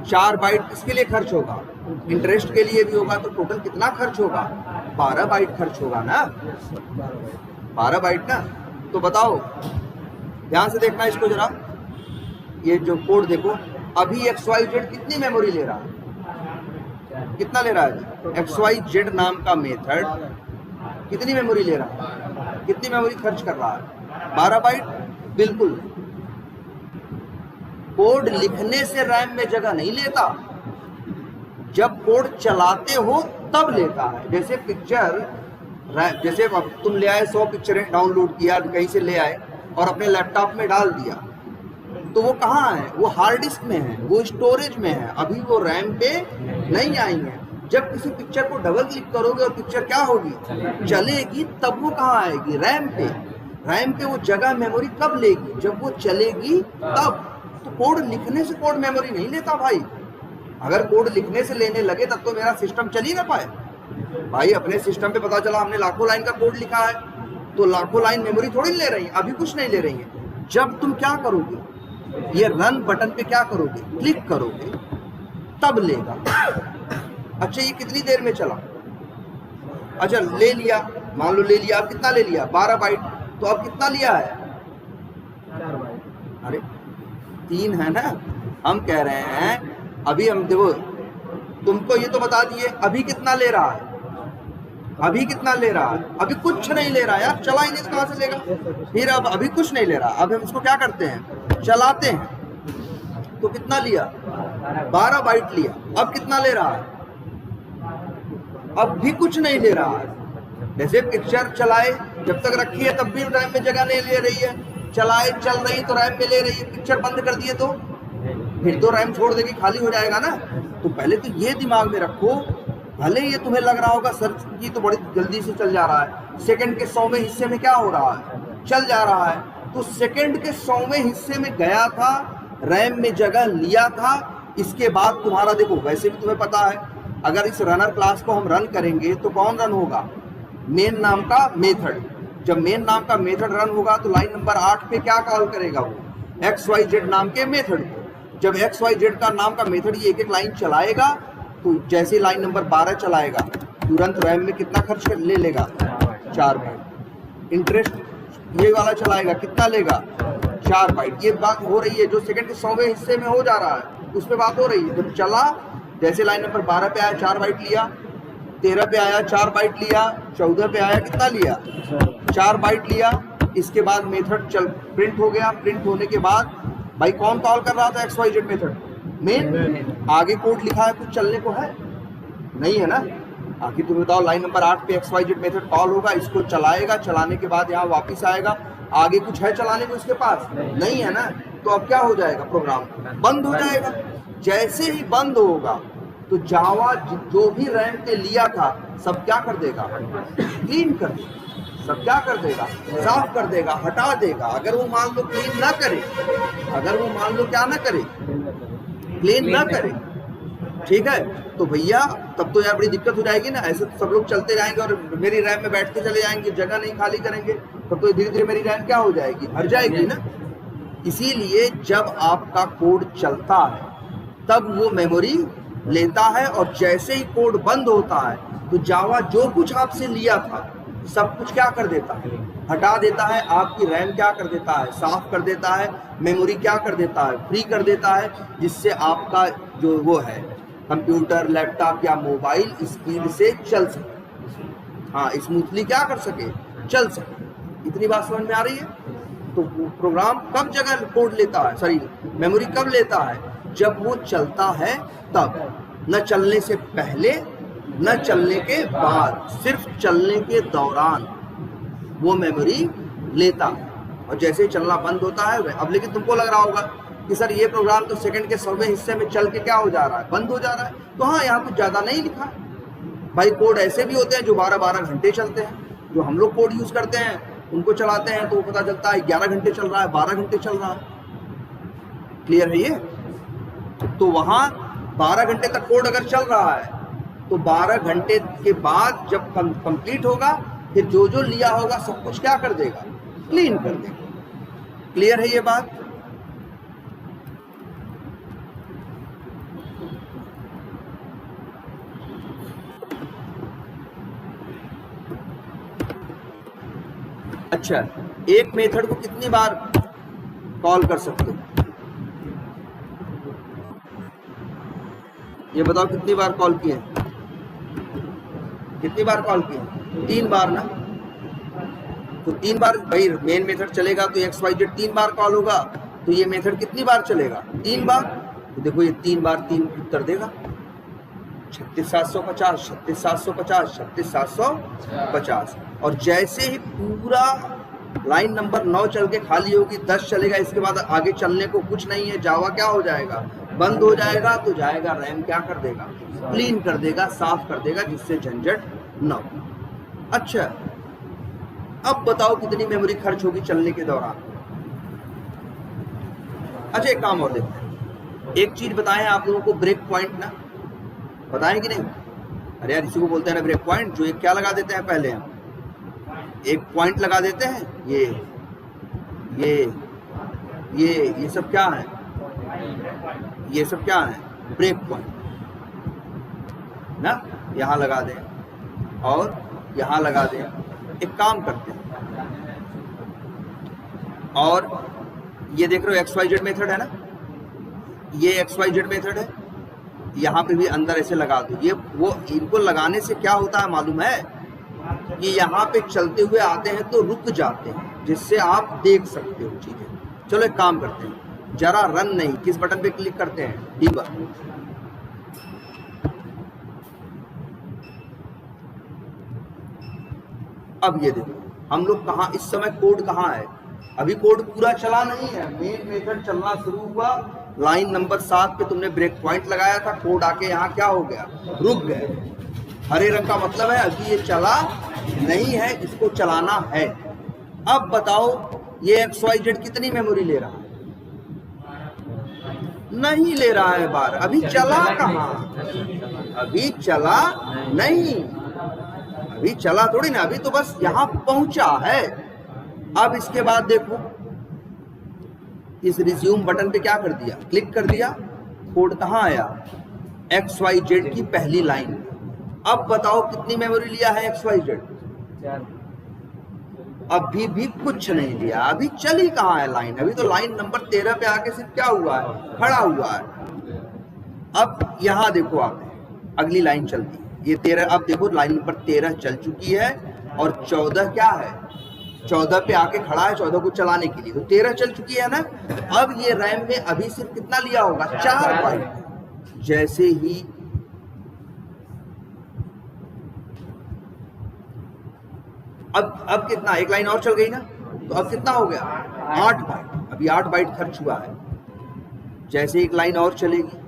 4 बाइट किसके लिए खर्च होगा, इंटरेस्ट के लिए भी होगा, तो टोटल कितना खर्च होगा, 12 बाइट खर्च होगा ना, 12 बाइट ना। तो बताओ, ध्यान से देखना इसको जरा, ये जो कोड देखो, अभी XYZ कितनी मेमोरी ले रहा है, कितना ले रहा है, XYZ नाम का मेथड कितनी मेमोरी ले रहा है, कितनी मेमोरी खर्च कर रहा है, 12 बाइट। बिल्कुल, कोड लिखने से रैम में जगह नहीं लेता, जब कोड चलाते हो तब लेता है। जैसे पिक्चर, जैसे अब तुम ले आए 100 पिक्चरें डाउनलोड किया कहीं से ले आए और अपने लैपटॉप में डाल दिया, तो वो कहाँ है, वो हार्ड डिस्क में है, वो स्टोरेज में है, अभी वो रैम पे नहीं आई है। जब किसी पिक्चर को डबल क्लिक करोगे और पिक्चर क्या होगी, चलेगी, तब वो कहाँ आएगी, रैम पे। रैम पे वो जगह मेमोरी कब लेगी, जब वो चलेगी तब। तो कोड लिखने से कोड मेमोरी नहीं लेता भाई, अगर कोड लिखने से लेने लगे तब तो मेरा सिस्टम चल ही ना पाए भाई। अपने सिस्टम पे पता चला हमने लाखों लाइन का कोड लिखा है, तो लाखों लाइन मेमोरी थोड़ी ले रही है, अभी कुछ नहीं ले रही है। जब तुम क्या करोगे, ये रन बटन पे क्या करोगे, क्लिक करोगे, तब लेगा। अच्छा ये कितनी देर में चला, अच्छा ले लिया, मान लो ले लिया, अब कितना ले लिया, 12 बाइट, तो अब कितना लिया है, 4 बाइट। अरे 3 है ना। हम कह रहे हैं अभी हम देखो, तुमको ये तो बता दिए अभी कितना ले रहा है, अभी कितना ले रहा है, अभी कुछ नहीं ले रहा है यार, चला ही नहीं तो कहाँ से लेगा। फिर अब अभी कुछ नहीं ले रहा, अब हम इसको क्या करते हैं, चलाते हैं, तो कितना लिया, 12 बाइट लिया। अब कितना ले रहा है, अब भी कुछ नहीं ले रहा है। जैसे पिक्चर चलाए, जब तक रखी है तब भी रैम में जगह नहीं ले रही है, चलाए चल रही तो रैम में ले रही है, पिक्चर बंद कर दिए तो फिर तो रैम छोड़ देगी, खाली हो जाएगा ना। तो पहले तो ये दिमाग में रखो, भले ये तुम्हें लग रहा होगा सर्च की तो बड़ी जल्दी से चल जा रहा है, सेकंड के 100वें हिस्से में क्या हो रहा है, चल जा रहा है, तो सेकंड के 100वें हिस्से में गया था, रैम में जगह लिया था। इसके बाद तुम्हारा देखो, वैसे भी तुम्हें पता है अगर इस रनर क्लास को हम रन करेंगे तो कौन रन होगा, मेन नाम का मेथड। जब मेन नाम का मेथड रन होगा तो लाइन नंबर 8 पे क्या कॉल करेगा, वो XYZ नाम के मेथड को। जब XYZ का नाम का मेथड ये एक एक लाइन चलाएगा, तो जैसे लाइन नंबर 12 चलाएगा तुरंत रैम में कितना खर्च कर ले लेगा, 4 बाइट। इंटरेस्ट ये वाला चलाएगा, कितना लेगा, 4 बाइट। ये बात हो रही है जो सेकंड के 100वें हिस्से में हो जा रहा है, उस पर बात हो रही है। जब चला, जैसे लाइन नंबर 12 पे आया 4 बाइट लिया, 13 पे आया 4 बाइट लिया, 14 पे आया कितना लिया, 4 बाइट लिया। इसके बाद मेथड चल प्रिंट हो गया। प्रिंट होने के बाद भाई कौन कॉल कर रहा था XYZ मेथड, मेन। आगे कोड लिखा है, कुछ चलने को है नहीं है ना। आखिर तुम बताओ, लाइन नंबर 8 पे XYZ मेथड कॉल होगा, इसको चलाएगा, चलाने के बाद यहाँ वापस आएगा, आगे कुछ है चलाने को इसके पास नहीं है ना। तो अब क्या हो जाएगा, प्रोग्राम बंद हो जाएगा। जैसे ही बंद होगा तो जावा जो भी रैम पे लिया था सब क्या कर देगा, क्लीन कर देगा, सब क्या कर देगा, साफ कर देगा, हटा देगा। अगर वो मान लो क्लीन ना करे, अगर वो मान लो क्या ना करे, क्लीन ना करे, ठीक है, तो भैया तब तो यार बड़ी दिक्कत हो जाएगी ना। ऐसे तो सब लोग चलते जाएंगे और मेरी रैम में बैठते चले जाएंगे, जगह नहीं खाली करेंगे, तब तो धीरे धीरे मेरी रैम क्या हो जाएगी, भर जाएगी ना। इसीलिए जब आपका कोड चलता है तब वो मेमोरी लेता है, और जैसे ही कोड बंद होता है तो जावा जो कुछ आपसे लिया था सब कुछ क्या कर देता है, हटा देता है। आपकी रैम क्या कर देता है, साफ कर देता है। मेमोरी क्या कर देता है, फ्री कर देता है, जिससे आपका जो वो है कंप्यूटर, लैपटॉप या मोबाइल स्पीड से चल सके, हाँ स्मूथली क्या कर सके, चल सके। इतनी बात समझ में आ रही है। तो प्रोग्राम कब जगह कोड लेता है, सॉरी मेमोरी कब लेता है, जब वो चलता है तब, न चलने से पहले न चलने के बाद, सिर्फ चलने के दौरान वो मेमोरी लेता है। और जैसे ही चलना बंद होता है, अब लेकिन तुमको लग रहा होगा कि सर ये प्रोग्राम तो सेकंड के 100वें हिस्से में चल के क्या हो जा रहा है, बंद हो जा रहा है। तो हाँ, यहाँ कुछ ज़्यादा नहीं लिखा है भाई। कोड ऐसे भी होते हैं जो 12-12 घंटे चलते हैं। जो हम लोग कोड यूज़ करते हैं उनको चलाते हैं तो वो पता चलता है 11 घंटे चल रहा है, 12 घंटे चल रहा है। क्लियर है ये। तो वहाँ 12 घंटे तक कोड अगर चल रहा है तो 12 घंटे के बाद जब कंप्लीट होगा, फिर जो जो लिया होगा सब कुछ क्या कर देगा, क्लीन कर देगा। क्लियर है ये बात। अच्छा, एक मेथड को कितनी बार कॉल कर सकते हो, ये बताओ कितनी बार कॉल किए, कितनी बार कॉल किए, 3 बार ना। तो 3 बार भाई मेन मेथड चलेगा तो XYZ 3 बार कॉल होगा, तो ये मेथड कितनी बार चलेगा, 3 बार। तो देखो ये 3 बार 3 उत्तर देगा 36,750, 36,750, 36,750। और जैसे ही पूरा लाइन नंबर 9 चल के खाली होगी, 10 चलेगा, इसके बाद आगे चलने को कुछ नहीं है, जावा क्या हो जाएगा, बंद हो जाएगा। तो जाएगा रैम क्या कर देगा, क्लीन कर देगा, साफ कर देगा, जिससे झंझट न हो। अच्छा, अब बताओ कितनी मेमोरी खर्च होगी चलने के दौरान। अच्छा, एक काम और देखते हैं, एक चीज बताएं आप लोगों को, ब्रेक पॉइंट ना, बताएं कि नहीं। अरे यार इसी को बोलते हैं ना ब्रेक पॉइंट। जो एक क्या लगा देते हैं, पहले हम एक पॉइंट लगा देते हैं, ये सब क्या है, ये सब क्या है, ब्रेक पॉइंट ना। यहाँ लगा दें और यहाँ लगा दें। एक काम करते हैं, और ये देख रहे हो XYZ मेथड है ना, ये XYZ मेथड है, यहाँ पे भी अंदर ऐसे लगा दो। ये वो इनको लगाने से क्या होता है मालूम है, कि यहाँ पे चलते हुए आते हैं तो रुक जाते हैं, जिससे आप देख सकते हो चीजें। चलो एक काम करते हैं, जरा रन नहीं, किस बटन पे क्लिक करते हैं, डीबग। अब ये देखो हम लोग कहाँ, इस समय कोड कहाँ है, अभी कोड पूरा चला नहीं है, मेन मेथड चलना शुरू हुआ, लाइन नंबर 7 पे तुमने ब्रेक पॉइंट लगाया था, कोड आके यहाँ क्या हो गया, रुक गए। हरे रंग का मतलब है अभी ये चला नहीं है, इसको चलाना है। अब बताओ ये XYZ कितनी मेमोरी ले रहा है, नहीं ले रहा है बार, अभी चला कहाँ, अभी चला नहीं, अभी चला थोड़ी ना, अभी तो बस यहाँ पहुंचा है। अब इसके बाद देखो इस रिज्यूम बटन पे क्या कर दिया, क्लिक कर दिया, कोड कहाँ आया, XYZ की पहली लाइन। अब बताओ कितनी मेमोरी लिया है XYZ, अभी भी कुछ नहीं लिया, अभी चली कहाँ है लाइन, अभी तो लाइन नंबर 13 पे आके सिर्फ क्या हुआ है, खड़ा हुआ है। अब यहाँ देखो आप अगली लाइन चलती है, ये 13, अब देखो लाइन नंबर 13 चल चुकी है, और 14 क्या है, 14 पे आके खड़ा है 14 को चलाने के लिए, तो 13 चल चुकी है ना। अब ये रैम में अभी सिर्फ कितना लिया होगा, 4 बाइट। जैसे ही अब कितना, एक लाइन और चल गई ना, तो अब कितना हो गया, 8 बाइट, अभी 8 बाइट खर्च हुआ है। जैसे एक लाइन और चलेगी,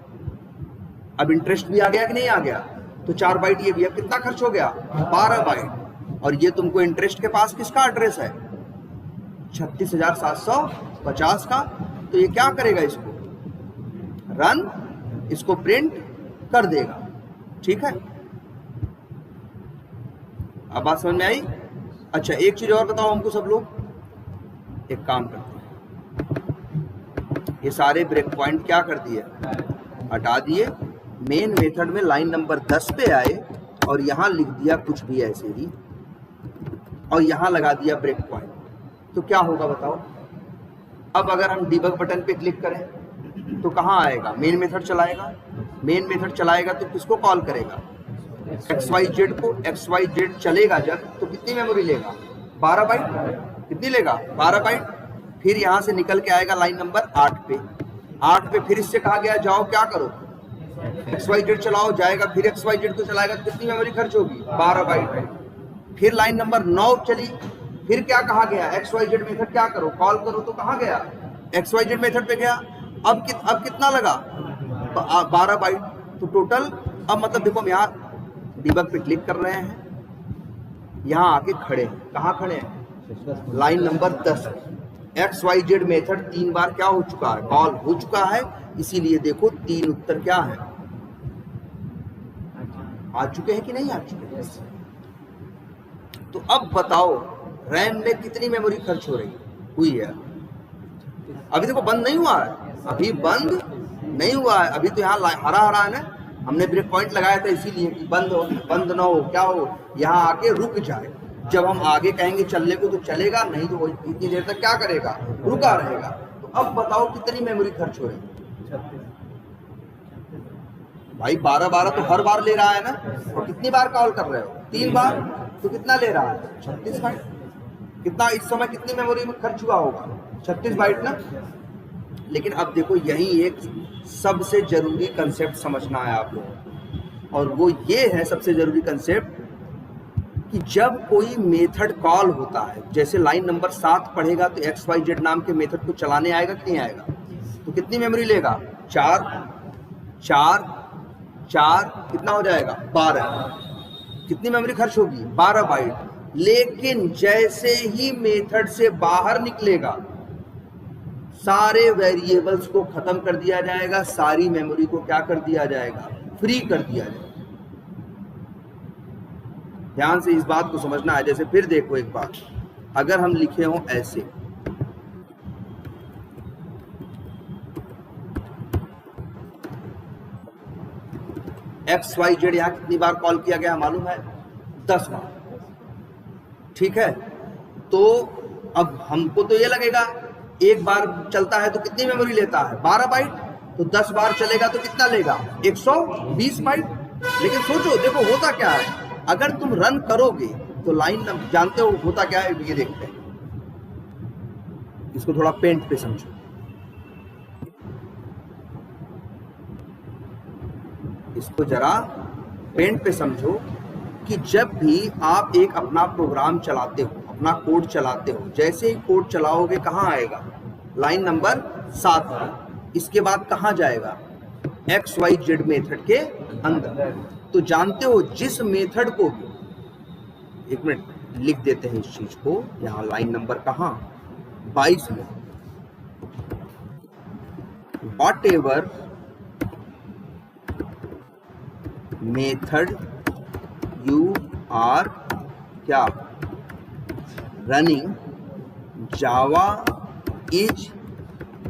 अब इंटरेस्ट भी आ गया कि नहीं आ गया, तो 4 बाइट ये भी, अब कितना खर्च हो गया, 12 बाइट। और ये तुमको इंटरेस्ट के पास किसका एड्रेस है, 36,750 का। तो ये क्या करेगा, इसको रन, इसको प्रिंट कर देगा। ठीक है, अब बात समझ में आई। अच्छा एक चीज और बताओ हमको सब लोग, एक काम करते हैं, ये सारे ब्रेक पॉइंट क्या कर दिए, हटा दिए। मेन मेथड में लाइन नंबर 10 पे आए और यहाँ लिख दिया कुछ भी ऐसे ही, और यहाँ लगा दिया ब्रेक पॉइंट। तो क्या होगा बताओ। अब अगर हम डिबग बटन पे क्लिक करें तो कहाँ आएगा, मेन मेथड चलाएगा। मेन मेथड चलाएगा तो किसको कॉल करेगा, XYZ को। XYZ चलेगा जब तो कितनी मेमोरी लेगा, 12 बाइट। कितनी लेगा, 12 बाइट। फिर यहाँ से निकल के आएगा लाइन नंबर 8 पे। 8 पे फिर इससे कहा गया जाओ क्या करो, XYZ चलाओ, जाएगा। फिर XYZ को चलाएगा तो कितनी मेमोरी खर्च होगी, 12 बाइट। फिर लाइन नंबर 9 चली, फिर क्या कहा गया, XYZ मेथड क्या करो, कॉल करो। तो कहाँ गया, XYZ मेथड पे गया। अब कितना लगा, 12 बाइट। तो टोटल, अब मतलब देखो हम यहाँ डिबग पे क्लिक कर रहे हैं, यहाँ आके खड़े हैं। कहाँ खड़े हैं, लाइन नंबर 10। XYZ मेथड 3 बार क्या हो चुका है, कॉल हो चुका है। इसीलिए देखो 3 उत्तर क्या है, आ चुके हैं कि नहीं आ चुके हैं। तो अब बताओ रैम में कितनी मेमोरी खर्च हो रही हुई है। अभी देखो बंद नहीं हुआ है, अभी बंद नहीं हुआ है। अभी तो यहाँ हरा हरा है ना, हमने ब्रेक पॉइंट लगाया था इसीलिए कि बंद ना हो, क्या हो, यहाँ आके रुक जाए। जब हम आगे कहेंगे चलने को तो चलेगा, नहीं तो इतनी देर तक क्या करेगा, रुका रहेगा। तो अब बताओ कितनी मेमोरी खर्च हो रही है भाई, 12 तो हर बार ले रहा है ना। और कितनी बार कॉल कर रहे हो, 3 बार, तो कितना ले रहा है, 36 बाइट। कितना इस समय कितनी मेमोरी में खर्च हुआ होगा, 36 बाइट ना। लेकिन अब देखो यही एक सबसे जरूरी कंसेप्ट समझना है आप लोगों को, और वो ये है सबसे जरूरी कंसेप्ट कि जब कोई मेथड कॉल होता है, जैसे लाइन नंबर 7 पढ़ेगा तो XYZ नाम के मेथड को चलाने आएगा कि नहीं आएगा। तो कितनी मेमोरी लेगा, 4 कितना हो जाएगा, 12। कितनी मेमोरी खर्च होगी, 12 बाइट। लेकिन जैसे ही मेथड से बाहर निकलेगा सारे वेरिएबल्स को खत्म कर दिया जाएगा, सारी मेमोरी को क्या कर दिया जाएगा, फ्री कर दिया जाएगा। ध्यान से इस बात को समझना है। जैसे फिर देखो एक बात, अगर हम लिखे हों ऐसे, XYZ यहां कितनी बार कॉल किया गया मालूम है, 10 बार। ठीक है, तो अब हमको तो ये लगेगा एक बार चलता है तो कितनी मेमोरी लेता है, 12 बाइट। तो 10 बार चलेगा तो कितना लेगा, 120 बाइट। लेकिन सोचो देखो होता क्या है, अगर तुम रन करोगे तो लाइन जानते हो होता क्या है, ये देखते हैं। इसको थोड़ा पेंट पे समझो। इसको जरा पेंट पे समझो कि जब भी आप एक अपना प्रोग्राम चलाते हो, अपना कोड चलाते हो, जैसे ही कोड चलाओगे कहाँ आएगा, लाइन नंबर 7 पे। इसके बाद कहाँ जाएगा, XYZ मेथड के अंदर। तो जानते हो जिस मेथड को, एक मिनट लिख देते हैं इस चीज को, यहाँ लाइन नंबर कहाँ, 22 में, whatever method you are क्या running, Java is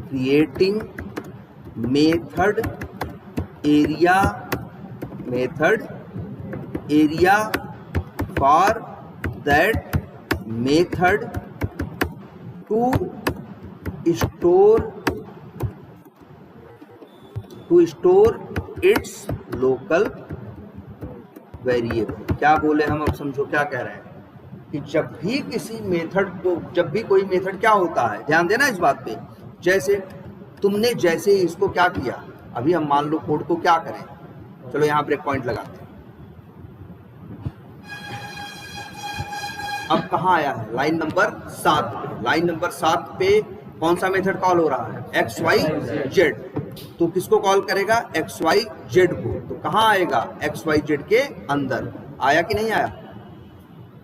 creating method area for that method to store its local variable. क्या बोले हम, अब समझो क्या कह रहे हैं कि जब भी किसी मेथड को, जब भी कोई मेथड क्या होता है, ध्यान देना इस बात पे। जैसे तुमने जैसे ही इसको क्या किया, अभी हम मान लो कोड को क्या करें, चलो यहाँ ब्रेक पॉइंट लगाते हैं। अब कहाँ आया है, लाइन नंबर 7 पे। लाइन नंबर 7 पे कौन सा मेथड कॉल हो रहा है, XYZ। तो किसको कॉल करेगा, XYZ को। तो कहाँ आएगा, XYZ के अंदर। आया कि नहीं आया,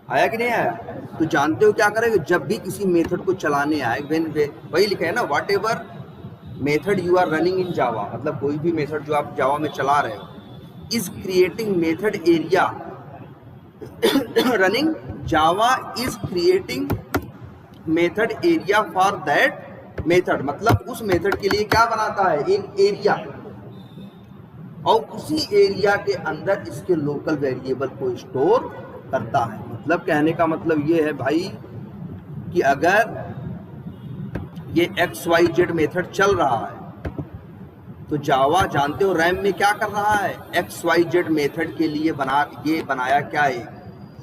आया कि नहीं आया? तो जानते हो क्या करेंगे, जब भी किसी मेथड को चलाने आए, वही लिखा है ना, whatever method you are running in Java, मतलब कोई भी मेथड जो आप जावा में चला रहे हो, is creating method area running Java is creating method area for that method, मतलब उस मेथड के लिए क्या बनाता है, एक एरिया, और उसी एरिया के अंदर इसके लोकल वेरिएबल को स्टोर करता है। मतलब कहने का मतलब ये है भाई कि अगर ये XYZ मेथड चल रहा है तो जावा जानते हो रैम में क्या कर रहा है, XYZ मेथड के लिए बनाया क्या है,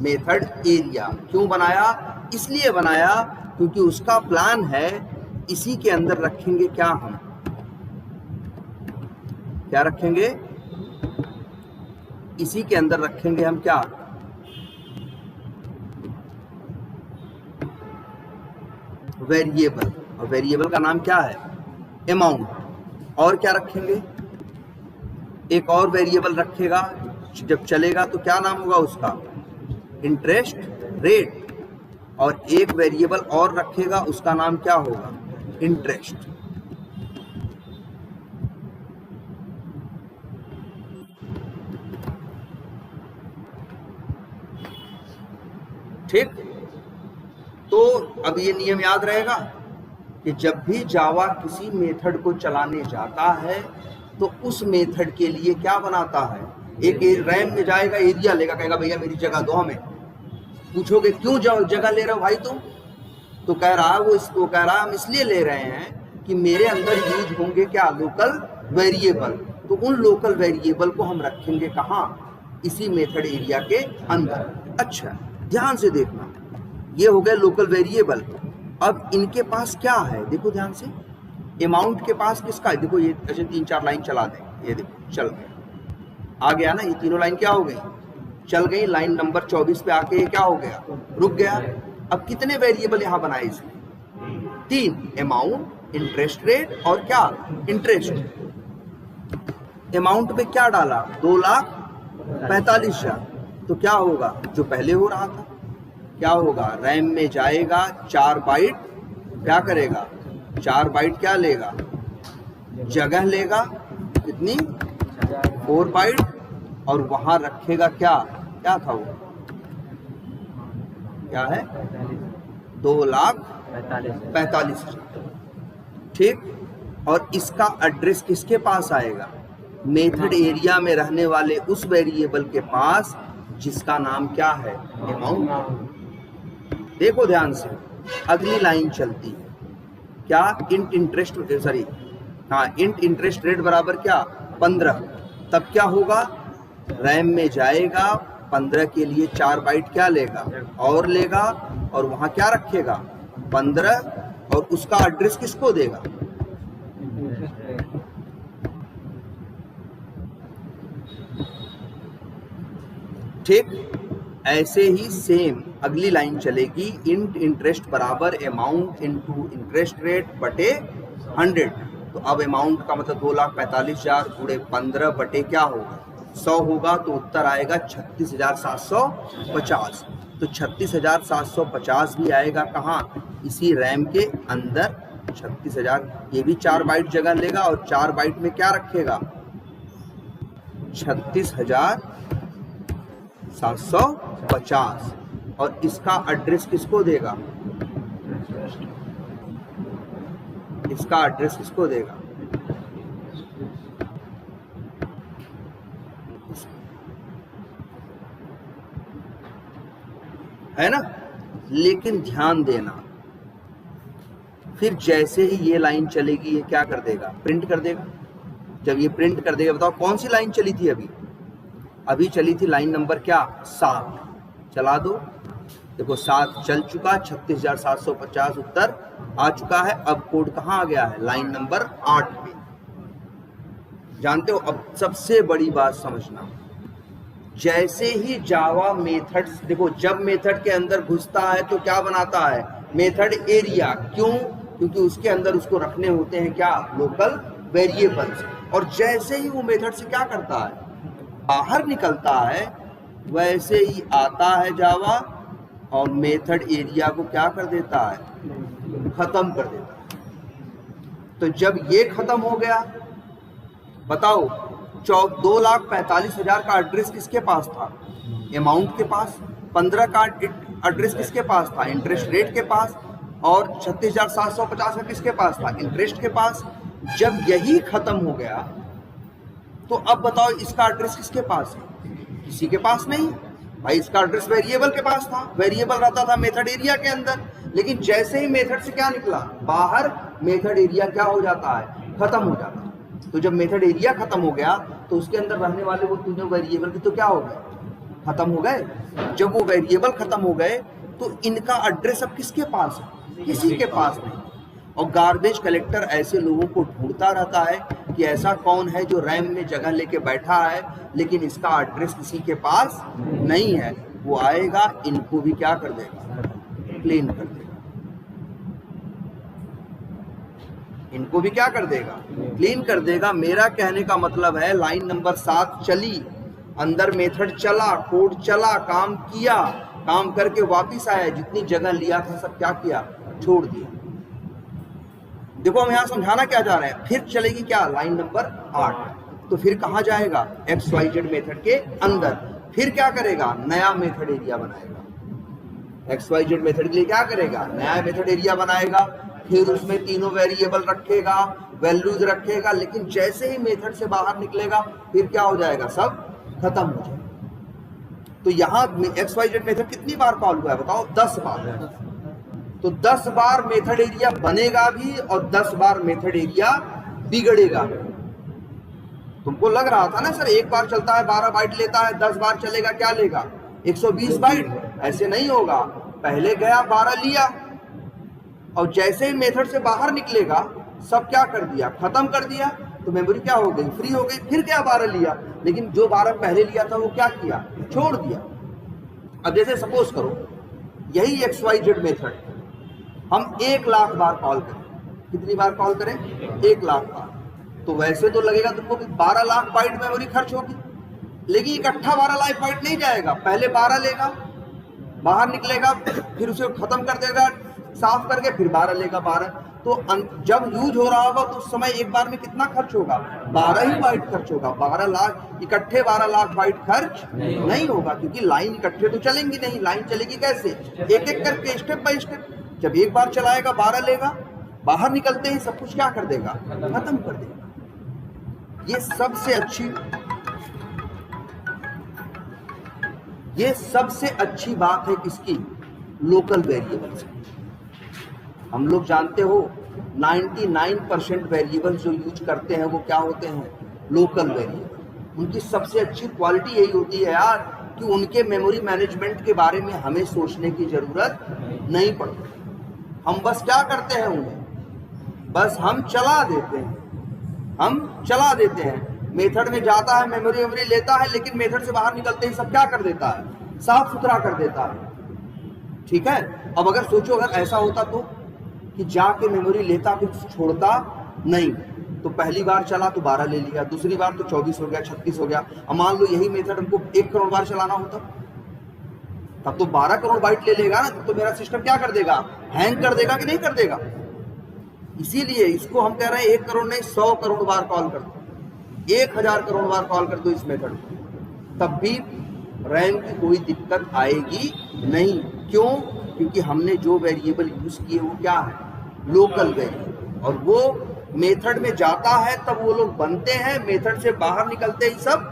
मेथड एरिया। क्यों बनाया? इसलिए बनाया क्योंकि उसका प्लान है इसी के अंदर रखेंगे क्या, हम क्या रखेंगे, इसी के अंदर रखेंगे हम क्या, वेरिएबल। और वेरिएबल का नाम क्या है, अमाउंट। और क्या रखेंगे, एक और वेरिएबल रखेगा जब चलेगा तो क्या नाम होगा उसका, इंटरेस्ट रेट। और एक वेरिएबल और रखेगा उसका नाम क्या होगा, इंटरेस्ट। ठीक, तो अब ये नियम याद रहेगा कि जब भी जावा किसी मेथड को चलाने जाता है तो उस मेथड के लिए क्या बनाता है, एक रैम में जाएगा, एरिया लेगा, कहेगा भैया मेरी जगह दो हमें। पूछोगे क्यों जगह ले रहे हो भाई तुम, तो कह रहा है वो कह रहा है हम इसलिए ले रहे हैं कि मेरे अंदर यूज होंगे क्या, लोकल वेरिएबल। तो उन लोकल वेरिएबल को हम रखेंगे कहाँ, इसी मेथड एरिया के अंदर। अच्छा ध्यान से देखना, ये हो गया लोकल वेरिएबल। अब इनके पास क्या है, देखो ध्यान से, अमाउंट के पास किसका है, देखो ये ऐसे 3-4 लाइन चला दें, ये देखो चल गया, आ गया ना, ये तीनों लाइन क्या हो गई, चल गई। लाइन नंबर 24 पे आके ये क्या हो गया, रुक गया। अब कितने वेरिएबल यहाँ बनाए इसने, 3, अमाउंट, इंटरेस्ट रेट और क्या, इंटरेस्ट। अमाउंट पे क्या डाला, 2,45,000, तो क्या होगा, जो पहले हो रहा था क्या होगा, रैम में जाएगा, 4 बाइट क्या करेगा, 4 बाइट क्या लेगा, जगह लेगा, कितनी, 4 बाइट, और वहां रखेगा क्या, क्या था वो, क्या है, 2,45,000। ठीक, और इसका एड्रेस किसके पास आएगा, मेथड एरिया में रहने वाले उस वेरिएबल के पास जिसका नाम क्या है, अमाउंट। देखो ध्यान से, अगली लाइन चलती है क्या, इंट इंटरेस्ट रेट बराबर क्या, 15। तब क्या होगा, रैम में जाएगा, 15 के लिए 4 बाइट क्या लेगा, और लेगा, और वहां क्या रखेगा, 15, और उसका एड्रेस किसको देगा, ठीक। ऐसे ही सेम अगली लाइन चलेगी, इंट इंटरेस्ट बराबर अमाउंट इनटू इंटरेस्ट रेट बटे 100। तो अब अमाउंट का मतलब 2,45,000 गुणे 15 बटे क्या होगा, 100 होगा, तो उत्तर आएगा 36,750। तो 36,750 भी आएगा कहाँ, इसी रैम के अंदर। 36,000 ये भी 4 बाइट जगह लेगा, और 4 बाइट में क्या रखेगा, 36,750, और इसका एड्रेस किसको देगा, इसका एड्रेस किसको देगा, है ना। लेकिन ध्यान देना, फिर जैसे ही ये लाइन चलेगी ये क्या कर देगा, प्रिंट कर देगा। जब ये प्रिंट कर देगा, बताओ कौन सी लाइन चली थी, अभी चली थी लाइन नंबर क्या, 7। चला दो, देखो 7 चल चुका, 36,750 उत्तर आ चुका है। अब कोड कहाँ आ गया है, लाइन नंबर 8 पे। जानते हो, अब सबसे बड़ी बात समझना, जैसे ही जावा मेथड, देखो जब मेथड के अंदर घुसता है तो क्या बनाता है, मेथड एरिया। क्यों, क्योंकि उसके अंदर उसको रखने होते हैं क्या, लोकल वेरिएबल्स। और जैसे ही वो मेथड से क्या करता है, बाहर निकलता है, वैसे ही आता है जावा और मेथड एरिया को क्या कर देता है, खत्म कर देता है। तो जब ये खत्म हो गया, बताओ 2,45,000 का एड्रेस किसके पास था, अमाउंट के पास। 15 का एड्रेस किसके पास था, इंटरेस्ट रेट के पास। और 36,750 का किसके पास था, इंटरेस्ट के पास। जब यही खत्म हो गया तो अब बताओ इसका एड्रेस किसके पास है, किसी के पास नहीं भाई। इसका एड्रेस वेरिएबल के पास था, वेरिएबल रहता था मेथड एरिया के अंदर। लेकिन जैसे ही मेथड से क्या निकला बाहर, मेथड एरिया क्या हो जाता है, खत्म हो जाता है। तो जब मेथड एरिया खत्म हो गया तो उसके अंदर रहने वाले वो तीनों वेरिएबल भी तो क्या हो गए, खत्म हो गए। जब वो वेरिएबल खत्म हो गए तो इनका एड्रेस अब किसके पास है, किसी के पास नहीं। और गार्बेज कलेक्टर ऐसे लोगों को ढूंढता रहता है कि ऐसा कौन है जो रैम में जगह लेके बैठा है लेकिन इसका एड्रेस किसी के पास नहीं है। वो आएगा, इनको भी क्या कर देगा, क्लीन कर देगा। इनको भी क्या कर देगा, क्लीन कर देगा। मेरा कहने का मतलब है लाइन नंबर 7 चली, अंदर मेथड चला, कोड चला, काम किया, काम करके वापिस आया, जितनी जगह लिया था सब क्या किया, छोड़ दिया। देखो हम यहाँ समझाना क्या जा रहे हैं। फिर चलेगी क्या, लाइन नंबर 8। तो फिर कहाँ जाएगा, XYZ मेथड के अंदर। फिर क्या करेगा, नया मेथड एरिया बनाएगा। XYZ मेथड के लिए क्या करेगा, नया मेथड एरिया बनाएगा। फिर उसमें तीनों वेरिएबल रखेगा, वैल्यूज रखेगा। लेकिन जैसे ही मेथड से बाहर निकलेगा फिर क्या हो जाएगा, सब खत्म हो जाएगा। तो यहाँ XYZ मेथड कितनी बार कॉल हुआ है बताओ, 10 बार। तो 10 बार मेथड एरिया बनेगा भी और 10 बार मेथड एरिया बिगड़ेगा। तुमको लग रहा था ना सर एक बार चलता है 12 बाइट लेता है, 10 बार चलेगा क्या लेगा, 120 बाइट। ऐसे नहीं होगा, पहले गया 12 लिया और जैसे ही मेथड से बाहर निकलेगा सब क्या कर दिया, खत्म कर दिया। तो मेमोरी क्या हो गई, फ्री हो गई। फिर क्या 12 लिया, लेकिन जो 12 पहले लिया था वो क्या किया, छोड़ दिया। अब जैसे सपोज करो यही XYZ मेथड हम 1 लाख बार कॉल करें, कितनी बार कॉल करें, 1 लाख बार। तो वैसे तो लगेगा तुमको कि 12 लाख बाइट मेमोरी खर्च होगी, लेकिन इकट्ठा 12 लाख बाइट नहीं जाएगा। पहले 12 लेगा, बाहर निकलेगा, फिर उसे खत्म कर देगा साफ करके, फिर 12 लेगा 12। तो जब यूज हो रहा होगा तो उस समय एक बार में कितना खर्च होगा, 12 ही बाइट खर्च होगा। 12 लाख इकट्ठे 12 लाख बाइट खर्च नहीं होगा, क्योंकि लाइन इकट्ठे तो चलेंगी नहीं। लाइन चलेगी कैसे, एक एक करके, स्टेप बाय स्टेप। जब एक बार चलाएगा 12 लेगा, बाहर निकलते ही सब कुछ क्या कर देगा, खत्म कर देगा। ये सबसे अच्छी बात है किसकी, लोकल वेरिएबल से। हम लोग जानते हो 99% वेरिएबल जो यूज करते हैं वो क्या होते हैं, लोकल वेरिएबल। उनकी सबसे अच्छी क्वालिटी यही होती है यार कि उनके मेमोरी मैनेजमेंट के बारे में हमें सोचने की जरूरत नहीं पड़ती। हम बस क्या करते हैं, उन्हें बस हम चला देते हैं। मेथड में जाता है, मेमोरी लेता है, लेकिन मेथड से बाहर निकलते ही सब क्या कर देता है, साफ सुथरा कर देता है। ठीक है। अब अगर सोचो अगर ऐसा होता तो कि जाके मेमोरी लेता फिर छोड़ता नहीं, तो पहली बार चला तो 12 ले लिया, दूसरी बार तो 24 हो गया, 36 हो गया। अब मान लो यही मेथड हमको 1 करोड़ बार चलाना होता, तब तो 12 करोड़ बाइट ले लेगा ना। तो मेरा सिस्टम क्या कर देगा, हैंग कर देगा कि नहीं कर देगा। इसीलिए इसको हम कह रहे हैं 1 करोड़ नहीं 100 करोड़ बार कॉल कर दो, 1000 करोड़ बार कॉल कर दो इस मेथड को, तब भी रैम की कोई दिक्कत आएगी नहीं। क्यों, क्योंकि हमने जो वेरिएबल यूज किए वो क्या है, लोकल वेरिएबल। और वो मेथड में जाता है तब वो लोग बनते हैं, मेथड से बाहर निकलते ही सब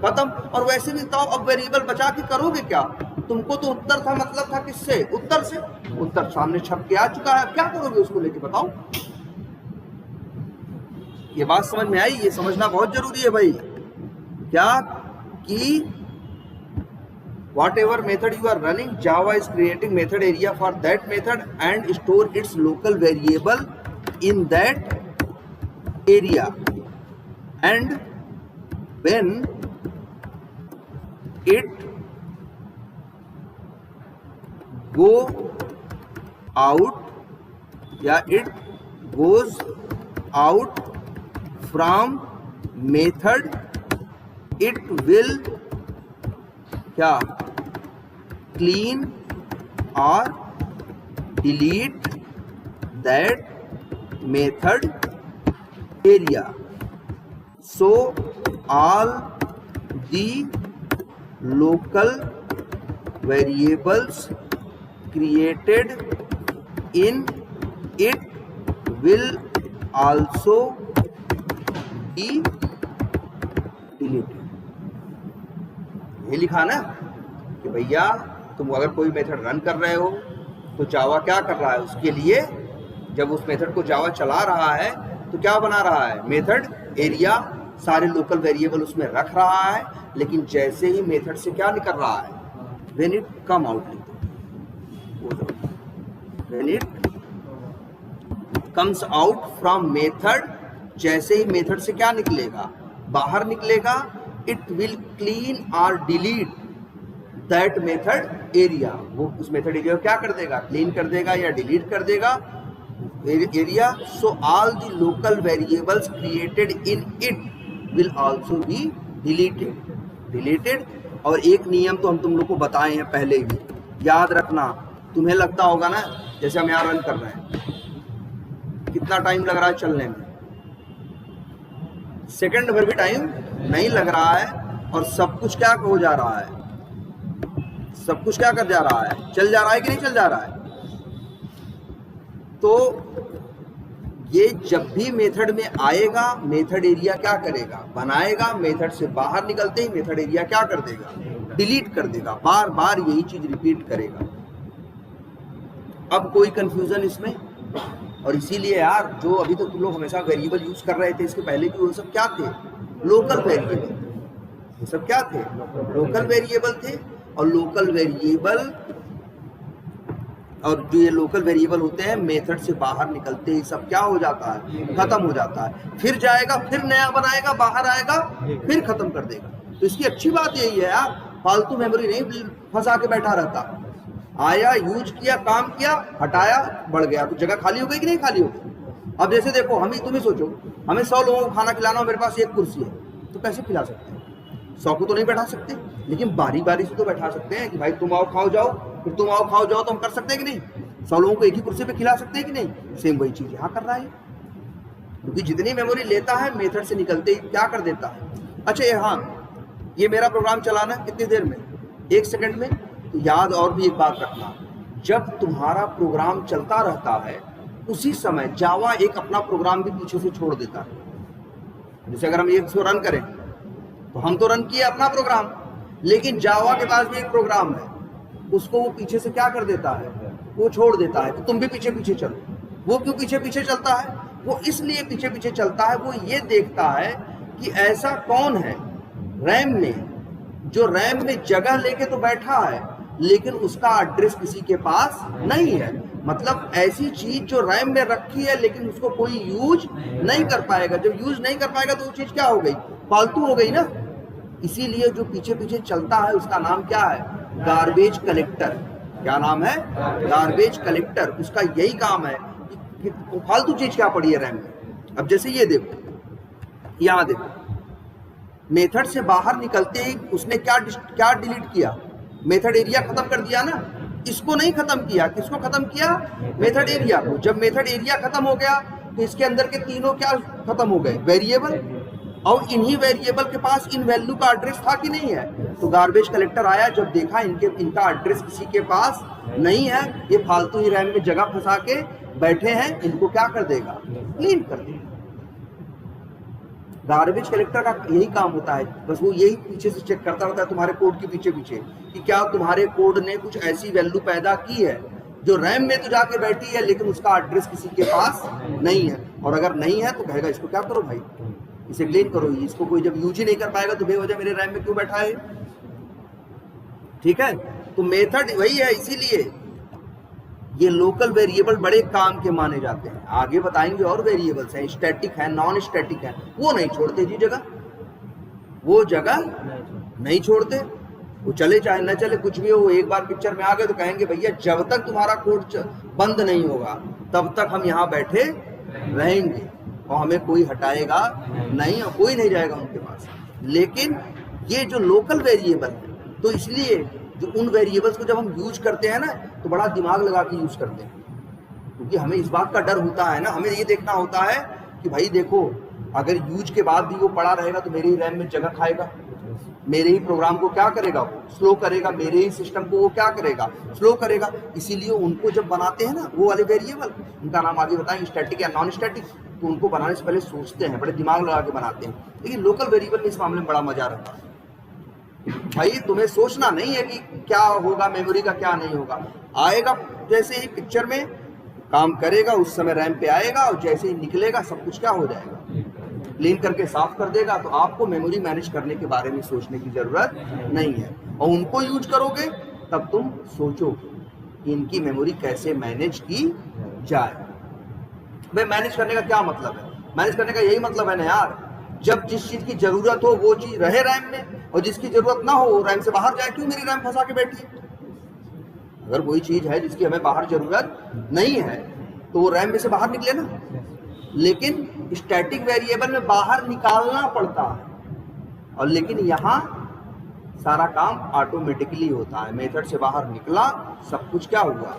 खत्म। और वैसे भी तो अब वेरिएबल बचा के करोगे क्या, तुमको तो उत्तर था, मतलब था किससे, उत्तर से। उत्तर सामने छप के आ चुका है, क्या करोगे उसको लेके बताओ। ये बात समझ में आई, ये समझना बहुत जरूरी है भाई। क्या कि whatever method you are running, Java is creating method area for that method and store its local variable in that area, and when it go out या it goes out from method, it will क्या, clean or delete that method area. So all the local variables created in it will also be deleted. ये लिखा ना कि भैया तुम अगर कोई मेथड रन कर रहे हो तो जावा क्या कर रहा है, उसके लिए जब उस मेथड को जावा चला रहा है तो क्या बना रहा है, मेथड एरिया, सारे लोकल वेरिएबल उसमें रख रहा है, लेकिन जैसे ही मेथड से क्या निकल रहा है, when it come out, when it comes out from method, जैसे ही मेथड से क्या निकलेगा, बाहर निकलेगा, इट विल क्लीन और डिलीट दैट मेथड एरिया. वो उस मेथड एरिया को क्या कर देगा, क्लीन कर देगा या डिलीट कर देगा area. So all the local variables created in it will also be deleted. और एक नियम तो हम तुम लोग को बताए हैं पहले भी, याद रखना. तुम्हें लगता होगा ना जैसे हम यहाँ रन कर रहे हैं, कितना टाइम लग रहा है चलने में, सेकंड भर भी टाइम नहीं लग रहा है, और सब कुछ क्या हो जा रहा है, सब कुछ क्या कर जा रहा है, चल जा रहा है कि नहीं चल जा रहा है. तो ये जब भी मेथड में आएगा, मेथड एरिया क्या करेगा, बनाएगा, मेथड से बाहर निकलते ही मेथड एरिया क्या कर देगा, डिलीट कर देगा. बार बार यही चीज रिपीट करेगा. अब कोई कंफ्यूजन इसमें? और इसीलिए यार जो अभी तो तुम लोग हमेशा वेरिएबल यूज कर रहे थे, इसके पहले भी वो सब क्या थे, लोकल वेरिएबल. वो सब क्या थे, लोकल वेरिएबल थे. और लोकल वेरिएबल, और जो ये लोकल वेरिएबल होते हैं मेथड से बाहर निकलते ही सब क्या हो जाता है, खत्म हो जाता है. फिर जाएगा, फिर नया बनाएगा, बाहर आएगा, फिर खत्म कर देगा. तो इसकी अच्छी बात यही है यार, फालतू मेमोरी नहीं फंसा के बैठा रहता. आया, यूज किया, काम किया, हटाया, बढ़ गया, तो जगह खाली हो गई कि नहीं खाली हो गई. अब जैसे देखो, हम ही तुम ही सोचो, हमें 100 लोगों को खाना खिलाना हो, मेरे पास एक कुर्सी है, तो कैसे खिला सकते हैं? 100 को तो नहीं बैठा सकते, लेकिन बारी बारी से तो बैठा सकते हैं कि भाई तुम आओ खाओ जाओ, फिर तुम आओ खाओ जाओ. तो हम कर सकते हैं कि नहीं? 100 लोगों को एक ही कुर्सी पे खिला सकते हैं कि नहीं? सेम वही चीज यहाँ कर रहा है, क्योंकि जितनी मेमोरी लेता है मेथड से निकलते ही क्या कर देता है. अच्छा हाँ, ये मेरा प्रोग्राम चलाना कितनी देर में, 1 सेकंड में. तो याद और भी एक बात रखना, जब तुम्हारा प्रोग्राम चलता रहता है उसी समय जावा एक अपना प्रोग्राम भी पीछे से छोड़ देता है. जैसे अगर हम एक सो रन करें तो हम तो रन किए अपना प्रोग्राम, लेकिन जावा के पास भी एक प्रोग्राम है, उसको वो पीछे से क्या कर देता है, वो छोड़ देता है. तो तुम भी पीछे पीछे चलो. वो क्यों पीछे पीछे चलता है? वो इसलिए पीछे पीछे चलता है, वो ये देखता है कि ऐसा कौन है रैम में जो रैम में जगह लेके तो बैठा है, लेकिन उसका एड्रेस किसी के पास नहीं है. मतलब ऐसी चीज जो रैम में रखी है लेकिन उसको कोई यूज नहीं कर पाएगा. जब यूज नहीं कर पाएगा तो वो चीज क्या हो गई, फालतू हो गई ना. इसीलिए जो पीछे पीछे चलता है उसका नाम क्या है, गार्बेज कलेक्टर. क्या नाम है, गार्बेज कलेक्टर. उसका यही काम है कि फालतू चीज क्या पड़ी है रैम में. अब जैसे ये देखो, यहाँ देखो, मेथड से बाहर निकलते ही उसने क्या डिलीट किया, मेथड एरिया खत्म कर दिया ना. इसको नहीं खत्म किया, किसको खत्म किया, मेथड एरिया को. जब मेथड एरिया खत्म हो गया तो इसके अंदर के तीनों क्या खत्म हो गए, वेरिएबल. और इन्हीं वेरिएबल के पास इन वैल्यू का एड्रेस था कि नहीं है. तो गार्बेज कलेक्टर आया, जब देखा इनका एड्रेस किसी के पास नहीं है, ये फालतू ही रैम में जगह फंसा के बैठे हैं, इनको क्या कर देगा, क्लीन कर देगा. गार्बेज कलेक्टर का यही काम होता है, बस वो यही पीछे से चेक करता रहता है तुम्हारे कोड के पीछे पीछे कि क्या तुम्हारे कोड ने कुछ ऐसी वैल्यू पैदा की है जो रैम में तो जाके बैठी है, लेकिन उसका एड्रेस किसी के पास नहीं है. और अगर नहीं है तो कहेगा इसको क्या करो भाई, इसे क्लीन करो. इसको कोई जब यूज ही नहीं कर पाएगा तो बेवजह मेरे रैम में क्यों बैठा है. ठीक है, तो मेथड वही है. इसीलिए ये लोकल वेरिएबल बड़े काम के माने जाते हैं. आगे बताएंगे और वेरिएबल्स हैं, स्टैटिक है, नॉन स्टैटिक है, वो नहीं छोड़ते जी जगह, वो जगह नहीं छोड़ते. वो चले चाहे न चले, कुछ भी हो, एक बार पिक्चर में आ गए तो कहेंगे भैया जब तक तुम्हारा कोड बंद नहीं होगा तब तक हम यहाँ बैठे रहेंगे और हमें कोई हटाएगा नहीं और कोई नहीं जाएगा उनके पास. लेकिन ये जो लोकल वेरिएबल है, तो इसलिए जो उन वेरिएबल्स को जब हम यूज करते हैं ना तो बड़ा दिमाग लगा के यूज करते हैं, क्योंकि हमें इस बात का डर होता है ना, हमें ये देखना होता है कि भाई देखो अगर यूज के बाद भी वो पड़ा रहेगा तो मेरे ही रैम में जगह खाएगा, मेरे ही प्रोग्राम को क्या करेगा, वो स्लो करेगा, मेरे ही सिस्टम को वो क्या करेगा, स्लो करेगा। इसीलिए उनको जब बनाते हैं ना वो वाले वेरिएबल, उनका नाम आगे बताएंगे, स्टैटिक या नॉन स्टैटिक, तो उनको बनाने से पहले सोचते हैं, बड़े दिमाग लगा के बनाते हैं। लेकिन लोकल वेरिएबल में इस मामले में बड़ा मजा रहता है, भाई तुम्हें सोचना नहीं है कि क्या होगा, मेमोरी का क्या नहीं होगा, आएगा जैसे ही पिक्चर में काम करेगा उस समय रैम पे आएगा और जैसे ही निकलेगा सब कुछ क्या हो जाएगा, क्लीन करके साफ कर देगा। तो आपको मेमोरी मैनेज करने के बारे में सोचने की जरूरत नहीं है, और उनको यूज करोगे तब तुम सोचो कि इनकी मेमोरी कैसे मैनेज की जाए। भाई मैनेज करने का क्या मतलब है, मैनेज करने का यही मतलब है ना यार, जब जिस चीज की जरूरत हो वो चीज रहे रैम में, और जिसकी जरूरत ना हो रैम से बाहर जाए। क्यों मेरी रैम फंसा के बैठी है? अगर कोई चीज है जिसकी हमें बाहर जरूरत नहीं है तो वो रैम में से बाहर निकले ना, लेकिन स्टैटिक वेरिएबल में बाहर निकालना पड़ता है, और लेकिन यहाँ सारा काम ऑटोमेटिकली होता है, मेथड से बाहर निकला सब कुछ क्या हुआ,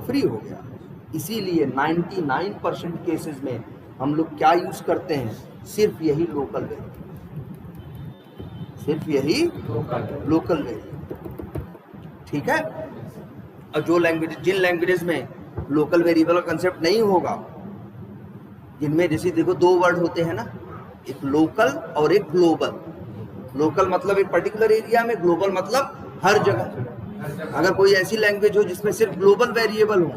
फ्री हो गया। इसीलिए 99% केसेस में हम लोग क्या यूज करते हैं, सिर्फ यही लोकल वेरिएबल, सिर्फ यही लोकल वेरिएबल, ठीक है। और जो लैंग्वेज, जिन लैंग्वेजेस में लोकल वेरिएबल का कंसेप्ट नहीं होगा, जिनमें जैसे देखो दो वर्ड होते हैं ना, एक लोकल और एक ग्लोबल। लोकल मतलब एक पर्टिकुलर एरिया में, ग्लोबल मतलब हर जगह। अगर कोई ऐसी लैंग्वेज हो जिसमें सिर्फ ग्लोबल वेरिएबल हो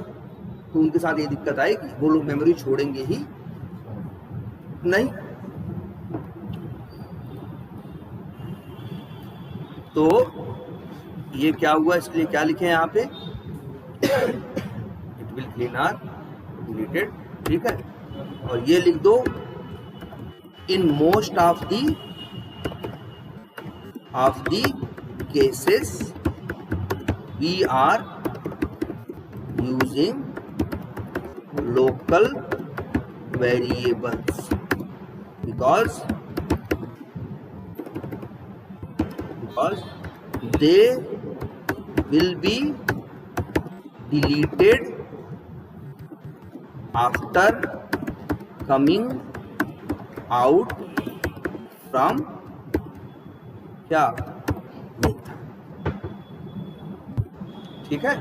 तो उनके साथ ये दिक्कत आएगी, वो लोग मेमोरी छोड़ेंगे ही नहीं। तो ये क्या हुआ, इसके लिए क्या लिखे हैं यहाँ पे, it will clean or deleted, ठीक है। और ये लिख दो, in most of the cases we are using local variables because they will be deleted after coming out from क्या, ठीक है,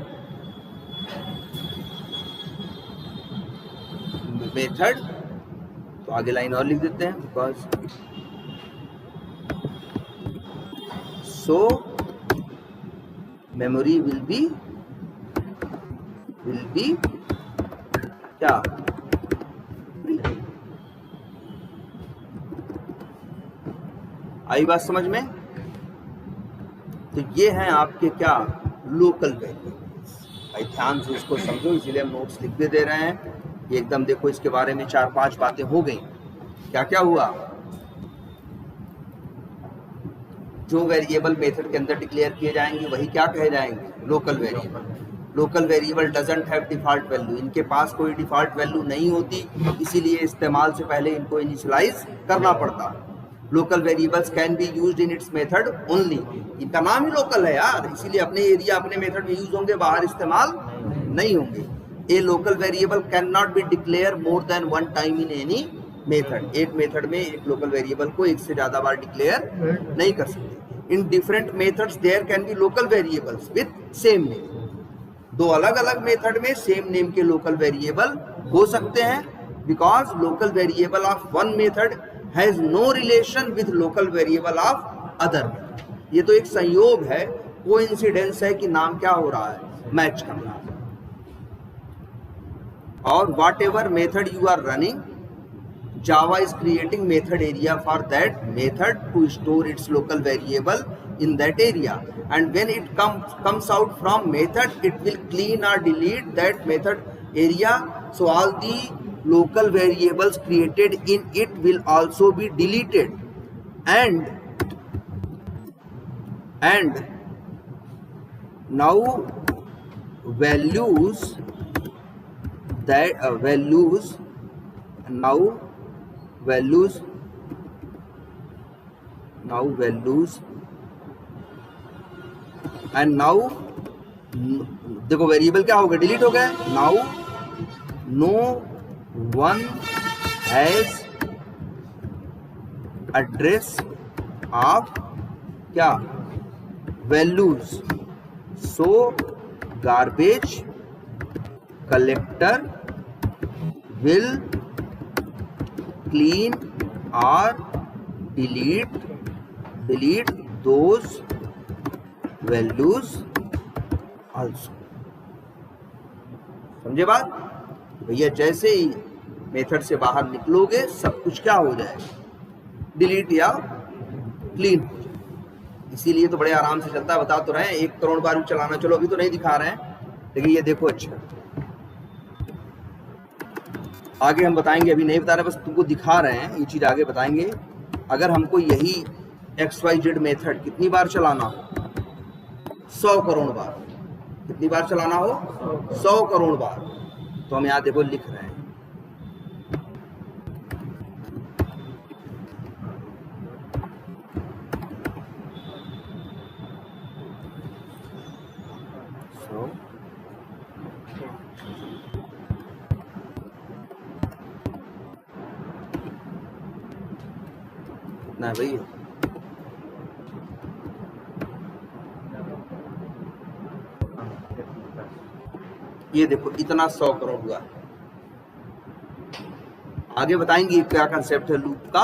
मेथड। तो आगे लाइन और लिख देते हैं, because so memory will be क्या, आई बात समझ में। तो ये हैं आपके क्या, लोकल वेरिएबल्स। भाई ध्यान से इसको समझो, इसीलिए हम नोट्स लिख के दे रहे हैं। एकदम देखो इसके बारे में 4-5 बातें हो गई। क्या क्या हुआ, जो वेरिएबल मेथड के अंदर डिक्लेयर किए जाएंगे वही क्या कहे जाएंगे, local variable. Local variable doesn't have default value, इनके पास कोई डिफॉल्ट वैल्यू नहीं होती, इसीलिए इस्तेमाल से पहले इनको इनिशियलाइज करना पड़ता है। Local variables can be used in its method only, इनका नाम ही लोकल है यार, इसीलिए अपने एरिया अपने मेथड में यूज होंगे, बाहर इस्तेमाल नहीं होंगे। ए local variable can not be declare more than one time in any method, एक मेथड में एक लोकल वेरिएबल को एक से ज्यादा बार डिक्लेयर नहीं कर सकते। In different methods there can be local variables with same name, दो अलग अलग मेथड में सेम नेम के लोकल वेरिएबल हो सकते हैं, because local variable of one method has no relation with local variable of other. ये तो एक संयोग है, कोइंसिडेंस है कि नाम क्या हो रहा है, मैच कर रहा है। और whatever method you are running, Java is creating method area for that method to store its local variable in that area, and when it comes out from method, it will clean or delete that method area, so all the local variables created in it will also be deleted, and now values and now देखो variable क्या हो गया, delete हो गया। Now no one has address of क्या values, so garbage collector will clean और delete those values also. समझे बात? भैया जैसे ही मेथड से बाहर निकलोगे सब कुछ क्या हो जाएगा, डिलीट या क्लीन हो जाएगा। इसीलिए तो बड़े आराम से चलता है, बता तो रहे हैं 1 करोड़ बार भी चलाना। चलो अभी तो नहीं दिखा रहे हैं, लेकिन ये देखो अच्छा आगे हम बताएंगे, अभी नहीं बता रहे, बस तुमको दिखा रहे हैं, ये चीज आगे बताएंगे। अगर हमको यही XYZ मेथड कितनी बार चलाना हो, 100 करोड़ बार, कितनी बार चलाना हो, 100 करोड़ बार, तो हम यहाँ देखो लिख रहे हैं ना भाई, ये देखो इतना 100 करोड़ हुआ। आगे बताएंगे क्या कंसेप्ट है लूप का,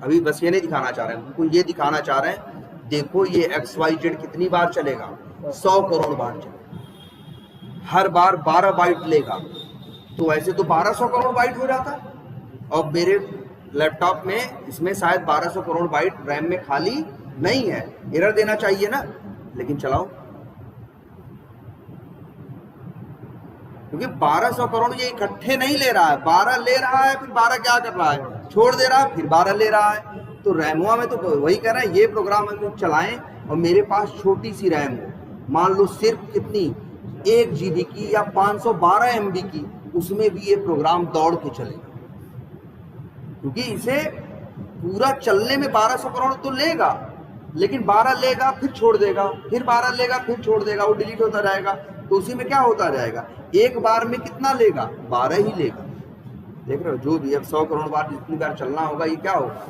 अभी बस ये नहीं दिखाना चाह रहे हैं, उनको ये दिखाना चाह रहे हैं देखो ये XYZ कितनी बार चलेगा, 100 करोड़ बार चलेगा, हर बार 12 बाइट लेगा, तो ऐसे तो 1200 करोड़ बाइट हो जाता है। और मेरे लैपटॉप में इसमें शायद 1200 करोड़ बाइट रैम में खाली नहीं है, एरर देना चाहिए ना, लेकिन चलाओ, क्योंकि 1200 करोड़ ये इकट्ठे नहीं ले रहा है, 12 ले रहा है, फिर 12 क्या कर रहा है, छोड़ दे रहा है, फिर 12 ले रहा है। तो रैमुआ में तो वही कह रहा है, ये प्रोग्राम हम लोग चलाएं और मेरे पास छोटी सी रैम हो, मान लो सिर्फ कितनी 1 GB की या 512 MB की, उसमें भी ये प्रोग्राम दौड़ के चलेगा, क्योंकि इसे पूरा चलने में 1200 करोड़ तो लेगा, लेकिन 12 लेगा फिर छोड़ देगा, फिर 12 लेगा फिर छोड़ देगा, वो डिलीट होता जाएगा। तो उसी में क्या होता जाएगा, एक बार में कितना लेगा, 12 ही लेगा। देख रहे हो, जो भी अब 100 करोड़ बार जितनी बार चलना होगा ये क्या होगा,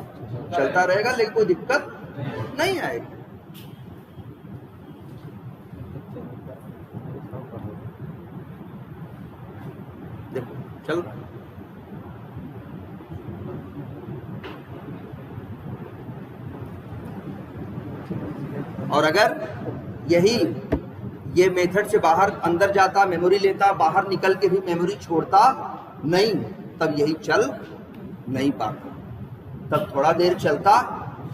चलता रहेगा, लेकिन कोई दिक्कत नहीं आएगी। देखो चल, और अगर यही ये मेथड से बाहर अंदर जाता, मेमोरी लेता, बाहर निकल के भी मेमोरी छोड़ता नहीं, तब यही चल नहीं पाता, तब थोड़ा देर चलता,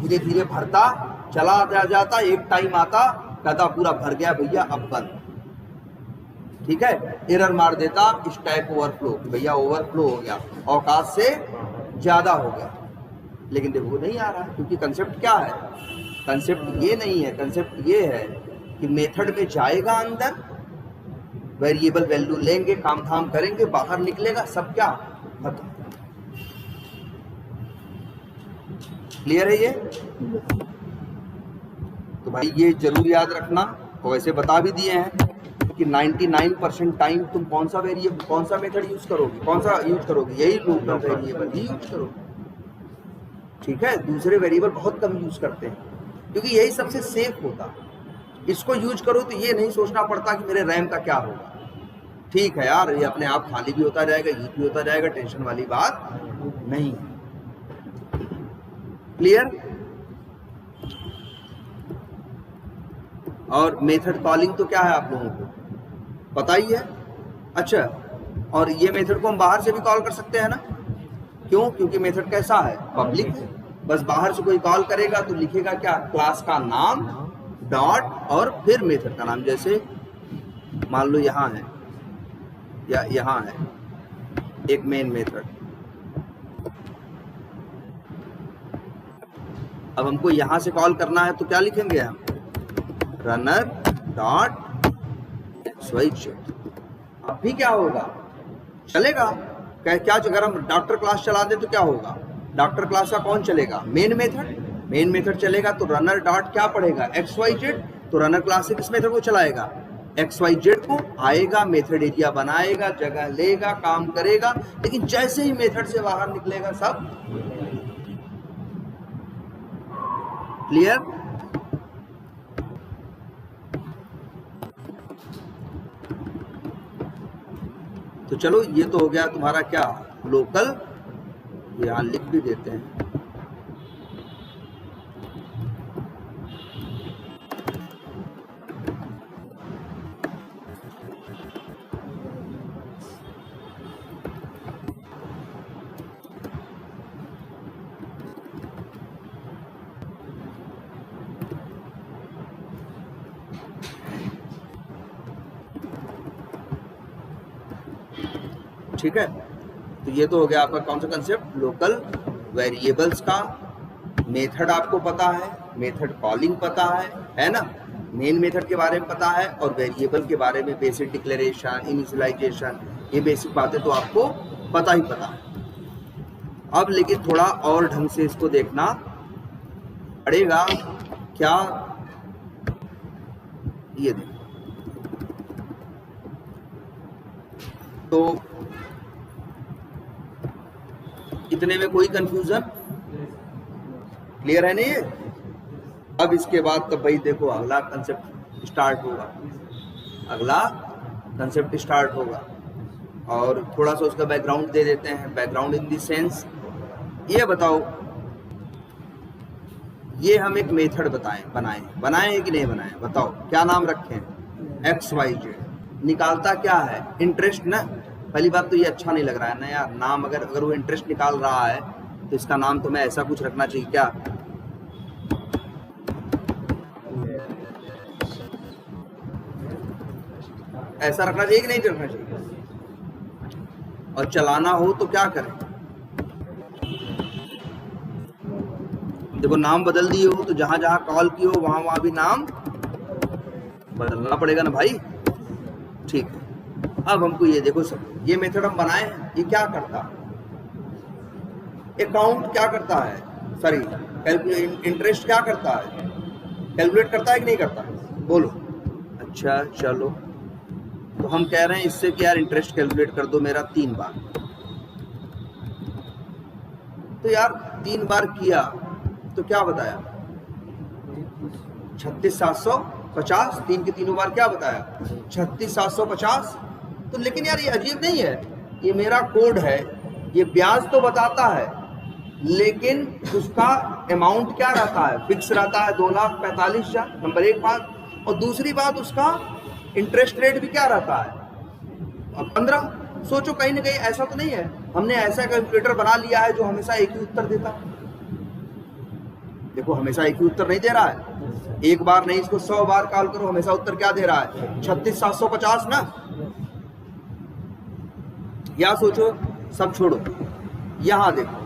धीरे धीरे भरता, चला जाता, एक टाइम आता, कहता पूरा भर गया भैया अब बंद, ठीक है, एरर मार देता स्टैक ओवरफ्लो, भैया ओवरफ्लो हो गया, औकात से ज्यादा हो गया। लेकिन देखो नहीं आ रहा, क्योंकि कंसेप्ट क्या है, कंसेप्ट ये नहीं है, कंसेप्ट ये है कि मेथड में जाएगा अंदर, वेरिएबल वैल्यू लेंगे, काम धाम करेंगे, बाहर निकलेगा, सब क्या खत्म। क्लियर है ये? तो भाई ये जरूर याद रखना, और वैसे बता भी दिए हैं कि 99% टाइम तुम कौन सा वेरिएबल, कौन सा मेथड यूज करोगे, कौन सा यूज करोगे, यही लूप का वेरिएबल ही यूज करोगे, ठीक है। दूसरे वेरिएबल बहुत कम यूज करते हैं, क्योंकि यही सबसे सेफ होता है। इसको यूज करो तो ये नहीं सोचना पड़ता कि मेरे रैम का क्या होगा, ठीक है यार, ये अपने आप खाली भी होता जाएगा, यूज भी होता जाएगा, टेंशन वाली बात नहीं। क्लियर? और मेथड कॉलिंग तो क्या है आप लोगों को पता ही है। अच्छा, और ये मेथड को हम बाहर से भी कॉल कर सकते हैं ना, क्यों? क्योंकि मेथड कैसा है, पब्लिक है, बस बाहर से कोई कॉल करेगा तो लिखेगा क्या, क्लास का नाम डॉट और फिर मेथड का नाम, जैसे मान लो यहाँ है या यहाँ है एक मेन मेथड, अब हमको यहाँ से कॉल करना है तो क्या लिखेंगे हम, रनर डॉट XYZ। अब भी क्या होगा, चलेगा क्या, अगर हम डॉक्टर क्लास चला दे तो क्या होगा, डॉक्टर क्लास का कौन चलेगा, मेन मेथड, मेन मेथड चलेगा, तो रनर डॉट क्या पढ़ेगा, XYZ, तो रनर क्लास से किस मेथड को चलाएगा, XYZ को आएगा, मेथड एरिया बनाएगा, जगह लेगा, काम करेगा, लेकिन जैसे ही मेथड से बाहर निकलेगा सब क्लियर। तो चलो ये तो हो गया तुम्हारा क्या, लोकल, यहां लिख भी देते हैं। ठीक है, तो ये तो हो गया आपका कौन सा कंसेप्ट, लोकल। वेरिएबल्स का मेथड आपको पता है, मेथड कॉलिंग पता है ना, मेन मेथड के बारे में पता है, और वेरिएबल के बारे में बेसिक डिक्लेरेशन, इनिशियलाइजेशन, ये बेसिक बातें तो आपको पता ही पता है। अब लेकिन थोड़ा और ढंग से इसको देखना पड़ेगा। क्या, ये देखो, तो इतने में कोई कंफ्यूजन क्लियर है नहीं? अब इसके बाद तो भाई देखो अगला कंसेप्ट स्टार्ट होगा, अगला कंसेप्ट स्टार्ट होगा, और थोड़ा सा उसका बैकग्राउंड दे देते हैं। बैकग्राउंड इन द सेंस, ये बताओ, ये हम एक मेथड बनाए कि नहीं बनाए, बताओ क्या नाम रखें, XYZ। निकालता क्या है, इंटरेस्ट ना। पहली बात तो ये अच्छा नहीं लग रहा है ना यार, नाम अगर वो इंटरेस्ट निकाल रहा है तो इसका नाम तो मैं ऐसा कुछ रखना चाहिए क्या, ऐसा रखना चाहिए कि नहीं रखना चाहिए? और चलाना हो तो क्या करें, देखो नाम बदल दिए हो तो जहां जहां कॉल की हो वहां भी नाम बदलना पड़ेगा ना भाई। ठीक है, अब हमको ये देखो सब, ये मेथड हम बनाए हैं, ये क्या करता है, अकाउंट क्या करता है, सॉरी इंटरेस्ट क्या करता है, कैलकुलेट करता है कि नहीं करता, बोलो। अच्छा चलो, तो हम कह रहे हैं इससे कि यार इंटरेस्ट कैलकुलेट कर दो मेरा 3 बार। तो यार 3 बार किया तो क्या बताया, 36,750, 3 के तीनों बार क्या बताया, 36,750। तो लेकिन यार ये अजीब नहीं है, ये मेरा कोड है, ये ब्याज तो बताता है, लेकिन उसका अमाउंट क्या रहता है, फिक्स रहता है 2,45,000, नंबर 1 बात। और दूसरी बात, उसका इंटरेस्ट रेट भी क्या रहता है, 15। सोचो कहीं ना कहीं ऐसा तो नहीं है हमने ऐसा कैलकुलेटर बना लिया है जो हमेशा एक ही उत्तर देता। देखो हमेशा एक ही उत्तर नहीं दे रहा है, एक बार नहीं, इसको 100 बार कॉल करो, हमेशा उत्तर क्या दे रहा है, 36,750 ना। या सोचो, सब छोड़ो, यहां देखो,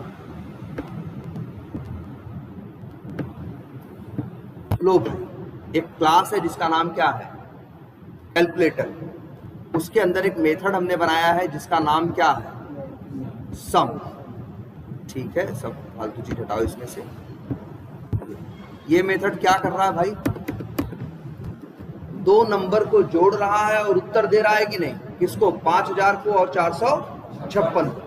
लो भाई, एक क्लास है जिसका नाम क्या है, कैलकुलेटर। उसके अंदर एक मेथड हमने बनाया है जिसका नाम क्या है, सम। ठीक है, सब फालतू चीज हटाओ इसमें से। ये मेथड क्या कर रहा है भाई, 2 नंबर को जोड़ रहा है और उत्तर दे रहा है कि नहीं, किसको, 5,000 को और 456 को।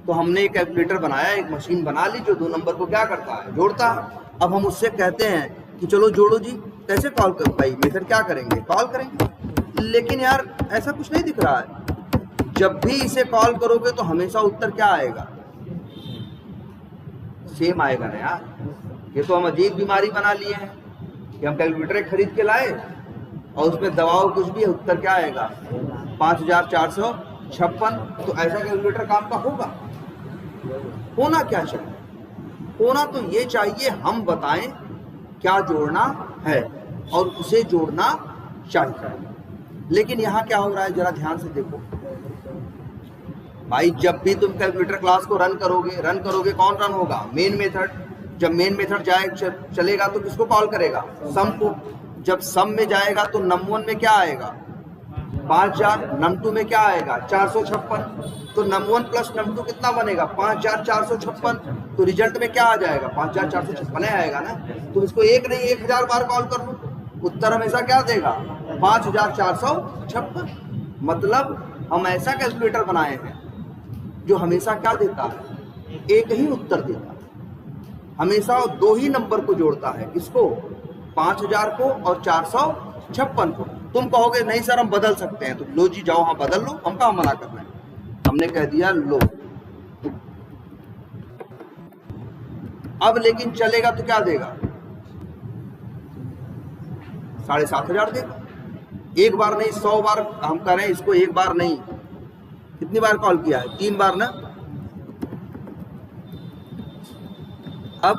तो हमने एक कैलकुलेटर बनाया, एक मशीन बना ली जो 2 नंबर को क्या करता है, जोड़ता है। अब हम उससे कहते हैं कि चलो जोड़ो जी, कैसे कॉल कर भाई, मेथड क्या करेंगे, कॉल करेंगे। लेकिन यार ऐसा कुछ नहीं दिख रहा है, जब भी इसे कॉल करोगे तो हमेशा उत्तर क्या आएगा, सेम आएगा ना यार। ये तो हम अजीब बीमारी बना लिए हैं कि हम कैलकुलेटर खरीद के लाए और उसमें दबाओ कुछ भी, उत्तर क्या आएगा, 5,456। तो ऐसा कैलकुलेटर काम का होगा, होना क्या चाहिए, होना तो ये चाहिए हम बताएं क्या जोड़ना है और उसे जोड़ना चाहिए। लेकिन यहाँ क्या हो रहा है, जरा ध्यान से देखो भाई, जब भी तुम कैलकुलेटर क्लास को रन करोगे कौन रन होगा, मेन मेथड। जब मेन मेथड चलेगा तो किसको कॉल करेगा, सम को। जब सम में जाएगा तो num1 में क्या आएगा, 5,000, num2 में क्या आएगा, 456। तो num1 प्लस num2 कितना बनेगा, 5,456। तो रिजल्ट में क्या आ जाएगा, 5,456 आएगा ना। तो इसको एक नहीं 1,000 बार कॉल कर लो, उत्तर हमेशा क्या देगा? 5456। मतलब हम ऐसा कैलकुलेटर बनाए हैं जो हमेशा क्या देता है? एक ही उत्तर देता है, हमेशा दो ही नंबर को जोड़ता है। किसको? 5000 को और 456 को। तुम कहोगे नहीं सर हम बदल सकते हैं, तो लो जी जाओ, हाँ बदल लो, हम कहाँ मना कर रहे हैं। हमने कह दिया लो। अब लेकिन चलेगा तो क्या देगा? 7500 देगा। एक बार नहीं 100 बार हम कह रहे हैं इसको, एक बार नहीं। कितनी बार कॉल किया है? 3 बार ना। अब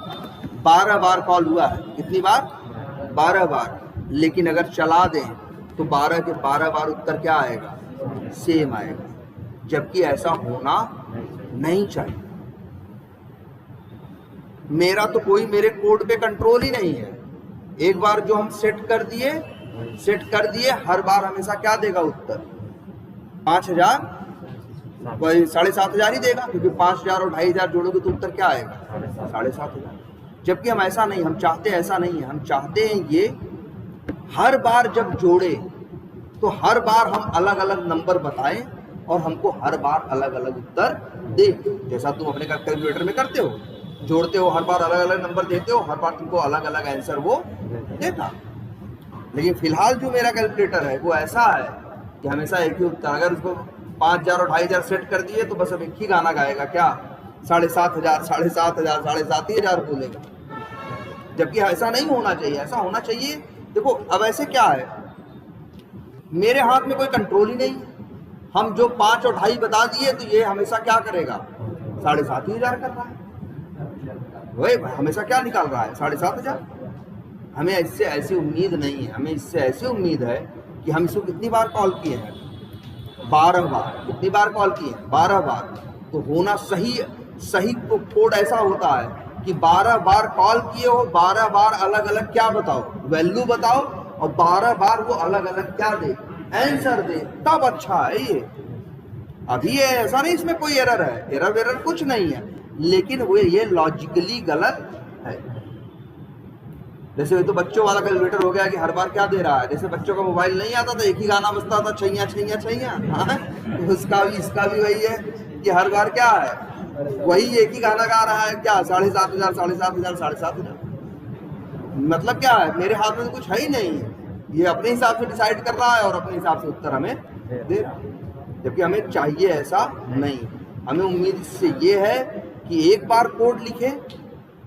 12 बार कॉल हुआ है। कितनी बार? 12 बार। लेकिन अगर चला दें तो 12 के 12 बार उत्तर क्या आएगा? सेम आएगा, जबकि ऐसा होना नहीं चाहिए। मेरा तो कोई मेरे कोड पे कंट्रोल ही नहीं है। एक बार जो हम सेट कर दिए, हर बार हमेशा क्या देगा उत्तर? 5000, वही 7500 ही देगा, क्योंकि 5000 और 2500 जोड़ोगे तो उत्तर क्या आएगा? 7500। जबकि हम ऐसा नहीं, हम चाहते ऐसा नहीं है। हम चाहते हैं ये हर बार जब जोड़े तो हर बार हम अलग अलग नंबर बताएं और हमको हर बार अलग अलग उत्तर दे। जैसा तुम अपने कैलकुलेटर में करते हो, जोड़ते हो, हर बार अलग अलग नंबर देते हो, हर बार तुमको अलग अलग आंसर वो देता। लेकिन फिलहाल जो मेरा कैलकुलेटर है वो ऐसा है कि हमेशा एक ही उत्तर। अगर उसको 5000 और 2500 सेट कर दिए तो बस अब एक ही गाना गाएगा, क्या? 7500, 7500, 7500 बोलेगा। जबकि ऐसा नहीं होना चाहिए। ऐसा होना चाहिए, देखो अब ऐसे क्या है, मेरे हाथ में कोई कंट्रोल ही नहीं। हम जो 5 और 2.5 बता दिए तो ये हमेशा क्या करेगा? 7500 कर रहा है। वही हमेशा क्या निकाल रहा है? 7500। हमें इससे ऐसी उम्मीद नहीं है। हमें इससे ऐसी उम्मीद है कि हम इसको कितनी बार कॉल किए हैं? 12 बार। कितनी बार कॉल किए हैं? 12 बार। तो होना सही कोड ऐसा होता है कि 12 बार कॉल किए हो, 12 बार अलग अलग क्या बताओ? वैल्यू बताओ, और 12 बार वो अलग अलग क्या दे? आंसर दे। तब अच्छा है ये। अभी ये ऐसा नहीं इसमें कोई एरर है, एरर कुछ नहीं है, लेकिन वो ये लॉजिकली गलत है। जैसे तो बच्चों वाला कैलकुलेटर हो गया कि हर बार क्या दे रहा है। जैसे बच्चों का मोबाइल नहीं आता था, एक ही गाना बजता था, छैया छैया छैया। हाँ? तो इसका भी वही है कि हर बार क्या है? वही एक ही गाना गा रहा है। क्या? 7500, 7500, 7500। मतलब क्या है? मेरे हाथ में तो कुछ है ही नहीं। ये अपने हिसाब से डिसाइड कर रहा है और अपने हिसाब से उत्तर हमें दे रहा है। जबकि हमें चाहिए ऐसा नहीं। हमें उम्मीद इससे ये है कि एक बार कोड लिखे,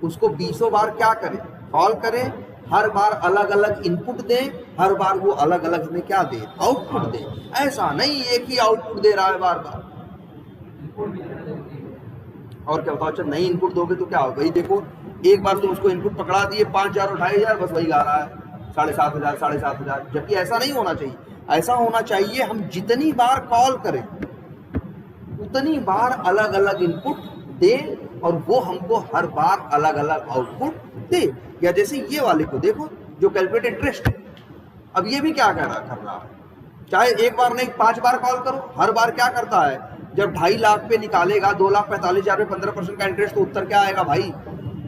उसको 20 बार क्या करें? कॉल करें, हर बार अलग अलग इनपुट दें, हर बार वो अलग अलग हमें क्या दे? आउटपुट दे। ऐसा नहीं एक ही आउटपुट दे रहा है बार बार। और क्या बताओ? अच्छा नई इनपुट दोगे तो क्या होगा? वही देखो, एक बार तुम उसको इनपुट पकड़ा दिए 5000 और 2500, बस वही गा रहा है 7500, 7500। जबकि ऐसा नहीं होना चाहिए। ऐसा होना चाहिए हम जितनी बार कॉल करें उतनी बार अलग अलग इनपुट दे और वो हमको हर बार अलग अलग आउटपुट दे। या जैसे ये वाले को देखो जो कैलकुलेट इंटरेस्ट, अब ये भी क्या कर रहा है? चाहे एक बार नहीं 5 बार कॉल करो, हर बार क्या करता है? जब 2.5 लाख पे निकालेगा 2,45,000 पे 15% का इंटरेस्ट, तो उत्तर क्या आएगा भाई?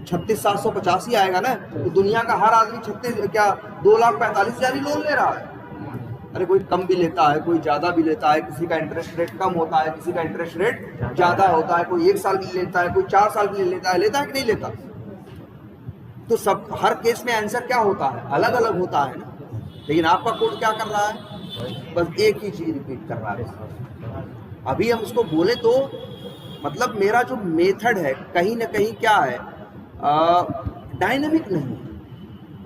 36,750 ही आएगा ना। तो दुनिया का हर आदमी 2,45,000 ही लोन ले रहा है। अरे कोई कम भी लेता है, कोई ज्यादा भी लेता है, किसी का इंटरेस्ट रेट कम होता है, किसी का इंटरेस्ट रेट ज्यादा होता है, कोई 1 साल के लिए लेता है, कोई 4 साल के लिए लेता है कि नहीं लेता? तो सब हर केस में आंसर क्या होता है? अलग अलग होता है ना। लेकिन आपका कोड क्या कर रहा है? बस एक ही चीज रिपीट कर रहा है। अभी हम उसको बोले तो मतलब मेरा जो मेथड है कहीं ना कहीं क्या है? डायनेमिक नहीं।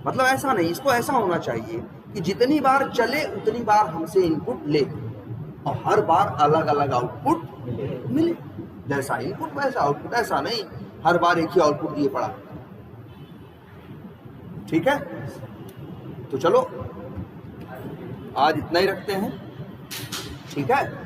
मतलब ऐसा नहीं, इसको ऐसा होना चाहिए कि जितनी बार चले उतनी बार हमसे इनपुट ले और हर बार अलग अलग आउटपुट मिले। जैसा इनपुट वैसा आउटपुट। ऐसा नहीं हर बार एक ही आउटपुट दिए पड़ा। ठीक है, तो चलो आज इतना ही रखते हैं। ठीक है।